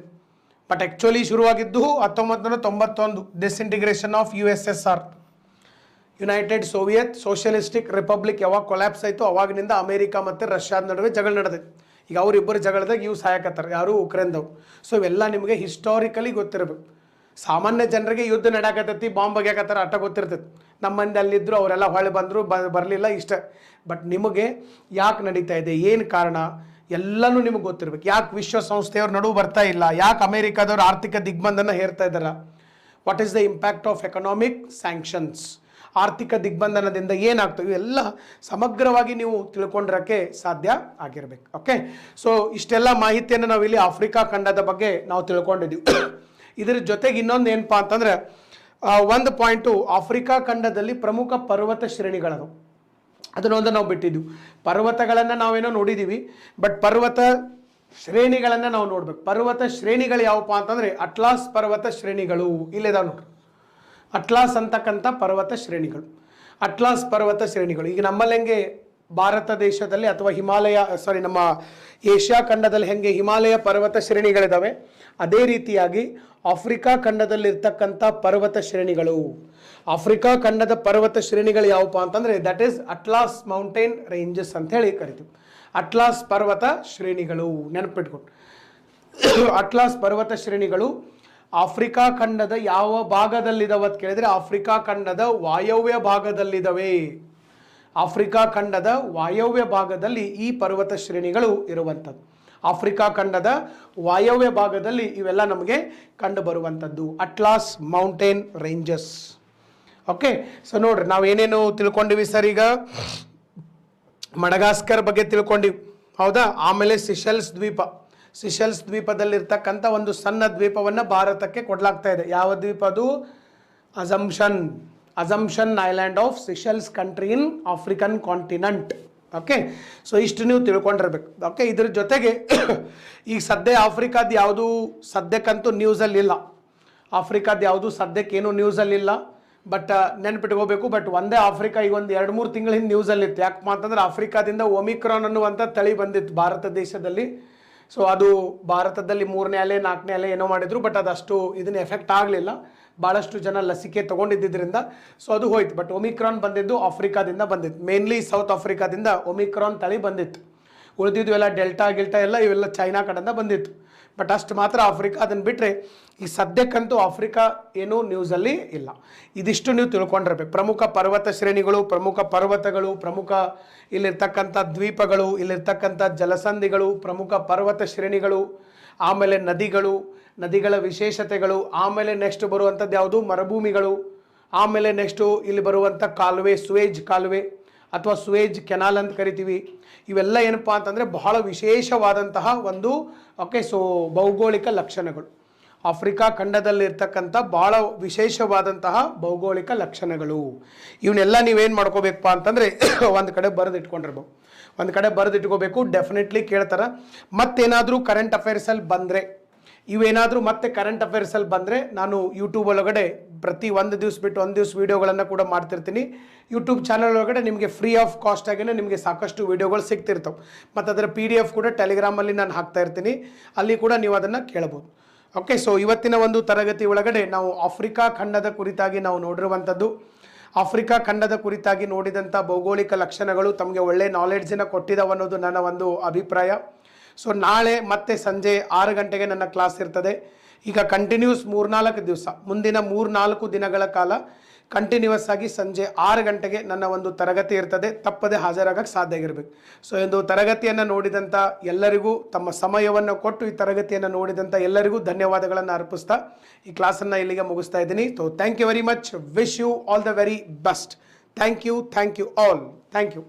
ಬಟ್ ಆ್ಯಕ್ಚುಲಿ ಶುರುವಾಗಿದ್ದು 1991 disintegration of USSR, United Soviet socialistic republic ಯಾವಾಗ ಕೊಲ್ಯಾಪ್ಸ್ ಆಯಿತು ಅವಾಗಿನಿಂದ ಅಮೇರಿಕಾ ಮತ್ತು ರಷ್ಯಾದ ನಡುವೆ ಜಗಳ ನಡೆದೈತೆ. ಈಗ ಅವರಿಬ್ಬರು ಜಗಳದಾಗ ಇವು ಸಾಯಕತ್ತಾರೆ, ಯಾರು ಉಕ್ರೇನ್ದವ್ರು. ಸೊ ಇವೆಲ್ಲ ನಿಮಗೆ ಹಿಸ್ಟಾರಿಕಲಿ ಗೊತ್ತಿರಬೇಕು. ಸಾಮಾನ್ಯ ಜನರಿಗೆ ಯುದ್ಧ ನಡೆಯಕತ್ತೈತಿ, ಬಾಂಬ್ ಬಗ್ಯಾಕತ್ತಾರ ಅಟ್ಟ ಗೊತ್ತಿರ್ತೈತಿ. ನಮ್ಮ ಮಂದಿ ಅಲ್ಲಿದ್ದರು, ಅವರೆಲ್ಲ ಹೊಳೆ ಬಂದರು, ಬರಲಿಲ್ಲ, ಇಷ್ಟ. ಬಟ್ ನಿಮಗೆ ಯಾಕೆ ನಡೀತಾ ಇದೆ, ಏನು ಕಾರಣ, ಎಲ್ಲನೂ ನಿಮಗೆ ಗೊತ್ತಿರಬೇಕು. ಯಾಕೆ ವಿಶ್ವಸಂಸ್ಥೆಯವ್ರ ನಡುವೆ ಬರ್ತಾ ಇಲ್ಲ, ಯಾಕೆ ಅಮೇರಿಕಾದವ್ರು ಆರ್ಥಿಕ ದಿಗ್ಬಂಧನ ಹೇರ್ತಾ ಇದ್ದಾರೆ, what is the impact of economic sanctions, ಆರ್ಥಿಕ ದಿಗ್ಬಂಧನದಿಂದ ಏನಾಗ್ತವೆ, ಇವೆಲ್ಲ ಸಮಗ್ರವಾಗಿ ನೀವು ತಿಳ್ಕೊಂಡಿರೋಕ್ಕೆ ಸಾಧ್ಯ ಆಗಿರಬೇಕು. ಓಕೆ, ಸೊ ಇಷ್ಟೆಲ್ಲ ಮಾಹಿತಿಯನ್ನು ನಾವಿಲ್ಲಿ ಆಫ್ರಿಕಾ ಖಂಡದ ಬಗ್ಗೆ ನಾವು ತಿಳ್ಕೊಂಡಿದ್ದೀವಿ. ಇದರ ಜೊತೆಗೆ ಇನ್ನೊಂದು ಏನಪ್ಪ ಅಂತಂದರೆ, ಒಂದು ಪಾಯಿಂಟು, ಆಫ್ರಿಕಾ ಖಂಡದಲ್ಲಿ ಪ್ರಮುಖ ಪರ್ವತ ಶ್ರೇಣಿಗಳದು, ಅದನ್ನೊಂದು ನಾವು ಬಿಟ್ಟಿದ್ವಿ. ಪರ್ವತಗಳನ್ನು ನಾವೇನೋ ನೋಡಿದ್ದೀವಿ, ಬಟ್ ಪರ್ವತ ಶ್ರೇಣಿಗಳನ್ನು ನಾವು ನೋಡ್ಬೇಕು. ಪರ್ವತ ಶ್ರೇಣಿಗಳು ಯಾವಪ್ಪ ಅಂತಂದರೆ ಅಟ್ಲಾಸ್ ಪರ್ವತ ಶ್ರೇಣಿಗಳು ಇಲ್ಲಿದಾವೆ ನೋಡ್ರಿ. ಅಟ್ಲಾಸ್ ಅಂತಕ್ಕಂಥ ಪರ್ವತ ಶ್ರೇಣಿಗಳು, ಅಟ್ಲಾಸ್ ಪರ್ವತ ಶ್ರೇಣಿಗಳು. ಈಗ ನಮ್ಮಲ್ಲಿ ಹೆಂಗೆ ಭಾರತ ದೇಶದಲ್ಲಿ ಅಥವಾ ಹಿಮಾಲಯ ನಮ್ಮ ಏಷ್ಯಾ ಖಂಡದಲ್ಲಿ ಹೆಂಗೆ ಹಿಮಾಲಯ ಪರ್ವತ ಶ್ರೇಣಿಗಳಿದ್ದಾವೆ, ಅದೇ ರೀತಿಯಾಗಿ ಆಫ್ರಿಕಾ ಖಂಡದಲ್ಲಿರ್ತಕ್ಕಂಥ ಪರ್ವತ ಶ್ರೇಣಿಗಳು, ಆಫ್ರಿಕಾ ಖಂಡದ ಪರ್ವತ ಶ್ರೇಣಿಗಳು ಯಾವಪ್ಪ ಅಂತಂದರೆ that is atlas mountain ranges ಅಂತ ಹೇಳಿ ಕರಿತೀವಿ. ಅಟ್ಲಾಸ್ ಪರ್ವತ ಶ್ರೇಣಿಗಳು ನೆನಪಿಟ್ಕೊಂಡು. ಅಟ್ಲಾಸ್ ಪರ್ವತ ಶ್ರೇಣಿಗಳು ಆಫ್ರಿಕಾ ಖಂಡದ ಯಾವ ಭಾಗದಲ್ಲಿದ್ದಾವೆ ಅಂತ ಕೇಳಿದರೆ ಆಫ್ರಿಕಾ ಖಂಡದ ವಾಯವ್ಯ ಭಾಗದಲ್ಲಿದ್ದಾವೆ. ಆಫ್ರಿಕಾ ಖಂಡದ ವಾಯವ್ಯ ಭಾಗದಲ್ಲಿ ಈ ಪರ್ವತ ಶ್ರೇಣಿಗಳು ಇರುವಂಥದ್ದು. ಆಫ್ರಿಕಾ ಖಂಡದ ವಾಯವ್ಯ ಭಾಗದಲ್ಲಿ ಇವೆಲ್ಲ ನಮಗೆ ಕಂಡು ಬರುವಂಥದ್ದು atlas mountain ranges. Okay, so ನೋಡ್ರಿ ನಾವು ಏನೇನು ತಿಳ್ಕೊಂಡಿವಿ ಸರ್. ಈಗ ಮಡಗಾಸ್ಕರ್ ಬಗ್ಗೆ ತಿಳ್ಕೊಂಡಿವಿ, ಹೌದಾ. ಆಮೇಲೆ ಸಿಷೆಲ್ಸ್ ದ್ವೀಪ, ಸಿಷೆಲ್ಸ್ ದ್ವೀಪದಲ್ಲಿರ್ತಕ್ಕಂಥ ಒಂದು ಸಣ್ಣ ದ್ವೀಪವನ್ನು ಭಾರತಕ್ಕೆ ಕೊಡಲಾಗ್ತಾ ಇದೆ. ಯಾವ ದ್ವೀಪ ಅದು? Assumption island of Seychelles country in African continent. Okay, so ಇಷ್ಟು ನೀವು ತಿಳ್ಕೊಂಡಿರ್ಬೇಕು. ಓಕೆ, ಇದ್ರ ಜೊತೆಗೆ ಈಗ ಸದ್ಯ ಆಫ್ರಿಕಾದ ಯಾವುದು ಸದ್ಯಕ್ಕಂತೂ ನ್ಯೂಸಲ್ಲಿಲ್ಲ, ಆಫ್ರಿಕಾದ ಯಾವುದು ಸದ್ಯಕ್ಕೇನು ನ್ಯೂಸಲ್ಲಿಲ್ಲ. ಬಟ್ ನೆನ್ಪಿಟ್ಕೋಬೇಕು. ಬಟ್ ಒಂದೇ ಆಫ್ರಿಕಾ ಈಗ ಒಂದು 2-3 ತಿಂಗಳ ಹಿಂದೆ ನ್ಯೂಸಲ್ಲಿತ್ತು. ಯಾಕಪ್ಪ ಅಂತಂದ್ರೆ ಆಫ್ರಿಕಾದಿಂದ ಒಮಿಕ್ರಾನ್ ಅನ್ನುವಂಥ ತಳಿ ಬಂದಿತ್ತು ಭಾರತ ದೇಶದಲ್ಲಿ. ಸೊ ಅದು ಭಾರತದಲ್ಲಿ 3ನೇ ಅಲೆ 4ನೇ ಅಲೆ ಏನೋ ಮಾಡಿದ್ರು, ಬಟ್ ಅದಷ್ಟು ಇದನ್ನ ಎಫೆಕ್ಟ್ ಆಗಲಿಲ್ಲ. ಭಾಳಷ್ಟು ಜನ ಲಸಿಕೆ ತೊಗೊಂಡಿದ್ದರಿಂದ ಸೊ ಅದು ಹೋಯ್ತು. ಬಟ್ ಒಮಿಕ್ರಾನ್ ಬಂದಿದ್ದು ಆಫ್ರಿಕಾದಿಂದ ಬಂದಿತ್ತು, ಮೇನ್ಲಿ ಸೌತ್ ಆಫ್ರಿಕಾದಿಂದ ಒಮಿಕ್ರಾನ್ ತಳಿ ಬಂದಿತ್ತು. ಉಳಿದಿದ್ದು ಎಲ್ಲ ಡೆಲ್ಟಾ ಎಲ್ಲ ಇವೆಲ್ಲ ಚೈನಾ ಕಡೆಯಿಂದ ಬಂದಿತ್ತು. ಬಟ್ ಅಷ್ಟು ಮಾತ್ರ ಆಫ್ರಿಕಾ. ಅದನ್ನು ಬಿಟ್ಟರೆ ಈ ಸದ್ಯಕ್ಕಂತೂ ಆಫ್ರಿಕಾ ಏನೂ ನ್ಯೂಸಲ್ಲಿ ಇಲ್ಲ. ಇದಿಷ್ಟು ನೀವು ತಿಳ್ಕೊಂಡಿರ್ಬೇಕು. ಪ್ರಮುಖ ಪರ್ವತ ಶ್ರೇಣಿಗಳು, ಪ್ರಮುಖ ಪರ್ವತಗಳು, ಪ್ರಮುಖ ಇಲ್ಲಿರ್ತಕ್ಕಂಥ ದ್ವೀಪಗಳು, ಇಲ್ಲಿರ್ತಕ್ಕಂಥ ಜಲಸಂಧಿಗಳು, ಪ್ರಮುಖ ಪರ್ವತ ಶ್ರೇಣಿಗಳು, ಆಮೇಲೆ ನದಿಗಳ ವಿಶೇಷತೆಗಳು, ಆಮೇಲೆ ನೆಕ್ಸ್ಟ್ ಬರುವಂಥದ್ದು ಯಾವುದು ಮರುಭೂಮಿಗಳು, ಆಮೇಲೆ ನೆಕ್ಸ್ಟು ಇಲ್ಲಿ ಬರುವಂಥ ಕಾಲುವೆ, ಸುವೇಜ್ ಕಾಲುವೆ ಅಥವಾ ಸುವೇಜ್ ಕೆನಾಲ್ ಅಂತ ಕರಿತೀವಿ. ಇವೆಲ್ಲ ಏನಪ್ಪ ಅಂತಂದರೆ ಬಹಳ ವಿಶೇಷವಾದಂತಹ ಒಂದು ಭೌಗೋಳಿಕ ಲಕ್ಷಣಗಳು. ಆಫ್ರಿಕಾ ಖಂಡದಲ್ಲಿರ್ತಕ್ಕಂಥ ಭಾಳ ವಿಶೇಷವಾದಂತಹ ಭೌಗೋಳಿಕ ಲಕ್ಷಣಗಳು. ಇವನ್ನೆಲ್ಲ ನೀವೇನು ಮಾಡ್ಕೋಬೇಕಪ್ಪ ಅಂತಂದರೆ ಒಂದು ಕಡೆ ಬರೆದಿಟ್ಕೋಬೇಕು. ಡೆಫಿನೆಟ್ಲಿ ಕೇಳ್ತಾರೆ. ಮತ್ತೇನಾದರೂ ಕರೆಂಟ್ ಅಫೇರ್ಸಲ್ಲಿ ಬಂದರೆ, ಇವೇನಾದರೂ ಮತ್ತೆ ಕರೆಂಟ್ ಅಫೇರ್ಸಲ್ಲಿ ಬಂದರೆ ನಾನು ಯೂಟ್ಯೂಬ್ ಒಳಗಡೆ ಪ್ರತಿ ಒಂದು ದಿವಸ ಬಿಟ್ಟು ಒಂದು ದಿವಸ ವೀಡಿಯೋಗಳನ್ನು ಕೂಡ ಮಾಡ್ತಿರ್ತೀನಿ. ಯೂಟ್ಯೂಬ್ ಚಾನಲ್ ಒಳಗಡೆ ನಿಮಗೆ ಫ್ರೀ ಆಫ್ ಕಾಸ್ಟ್ ಆಗಿನೇ ನಿಮಗೆ ಸಾಕಷ್ಟು ವೀಡಿಯೋಗಳು ಸಿಗ್ತಿರ್ತವೆ. ಮತ್ತು ಅದರ PDF ಕೂಡ ಟೆಲಿಗ್ರಾಮಲ್ಲಿ ನಾನು ಹಾಕ್ತಾ ಇರ್ತೀನಿ, ಅಲ್ಲಿ ಕೂಡ ನೀವು ಅದನ್ನು ಕೇಳ್ಬೋದು. ಓಕೆ, ಸೊ ಇವತ್ತಿನ ಒಂದು ತರಗತಿ ಒಳಗಡೆ ನಾವು ಆಫ್ರಿಕಾ ಖಂಡದ ಕುರಿತಾಗಿ ನಾವು ನೋಡಿರುವಂಥದ್ದು, ಆಫ್ರಿಕಾ ಖಂಡದ ಕುರಿತಾಗಿ ನೋಡಿದಂಥ ಭೌಗೋಳಿಕ ಲಕ್ಷಣಗಳು ತಮಗೆ ಒಳ್ಳೆ ನಾಲೆಡ್ಜನ್ನು ಕೊಟ್ಟಿದ್ದಾವೆ ಅನ್ನೋದು ನನ್ನ ಒಂದು ಅಭಿಪ್ರಾಯ. ಸೊ ನಾಳೆ ಮತ್ತೆ ಸಂಜೆ 6 ಗಂಟೆಗೆ ನನ್ನ ಕ್ಲಾಸ್ ಇರ್ತದೆ. ಈಗ ಕಂಟಿನ್ಯೂಸ್ 3-4 ದಿವಸ, ಮುಂದಿನ 3-4 ದಿನಗಳ ಕಾಲ ಕಂಟಿನ್ಯೂಸ್ ಆಗಿ ಸಂಜೆ 6 ಗಂಟೆಗೆ ನನ್ನ ಒಂದು ತರಗತಿ ಇರ್ತದೆ. ತಪ್ಪದೆ ಹಾಜರಾಗಕ್ಕೆ ಸಾಧ್ಯ ಆಗಿರಬೇಕು. ಸೊ ಒಂದು ತರಗತಿಯನ್ನು ನೋಡಿದಂಥ ಎಲ್ಲರಿಗೂ, ತಮ್ಮ ಸಮಯವನ್ನು ಕೊಟ್ಟು ಈ ತರಗತಿಯನ್ನು ನೋಡಿದಂಥ ಎಲ್ಲರಿಗೂ ಧನ್ಯವಾದಗಳನ್ನು ಅರ್ಪಿಸ್ತಾ ಈ ಕ್ಲಾಸನ್ನು ಇಲ್ಲಿಗೆ ಮುಗಿಸ್ತಾ ಇದ್ದೀನಿ. So thank you very much. Wish you all the very best. Thank you all. Thank you.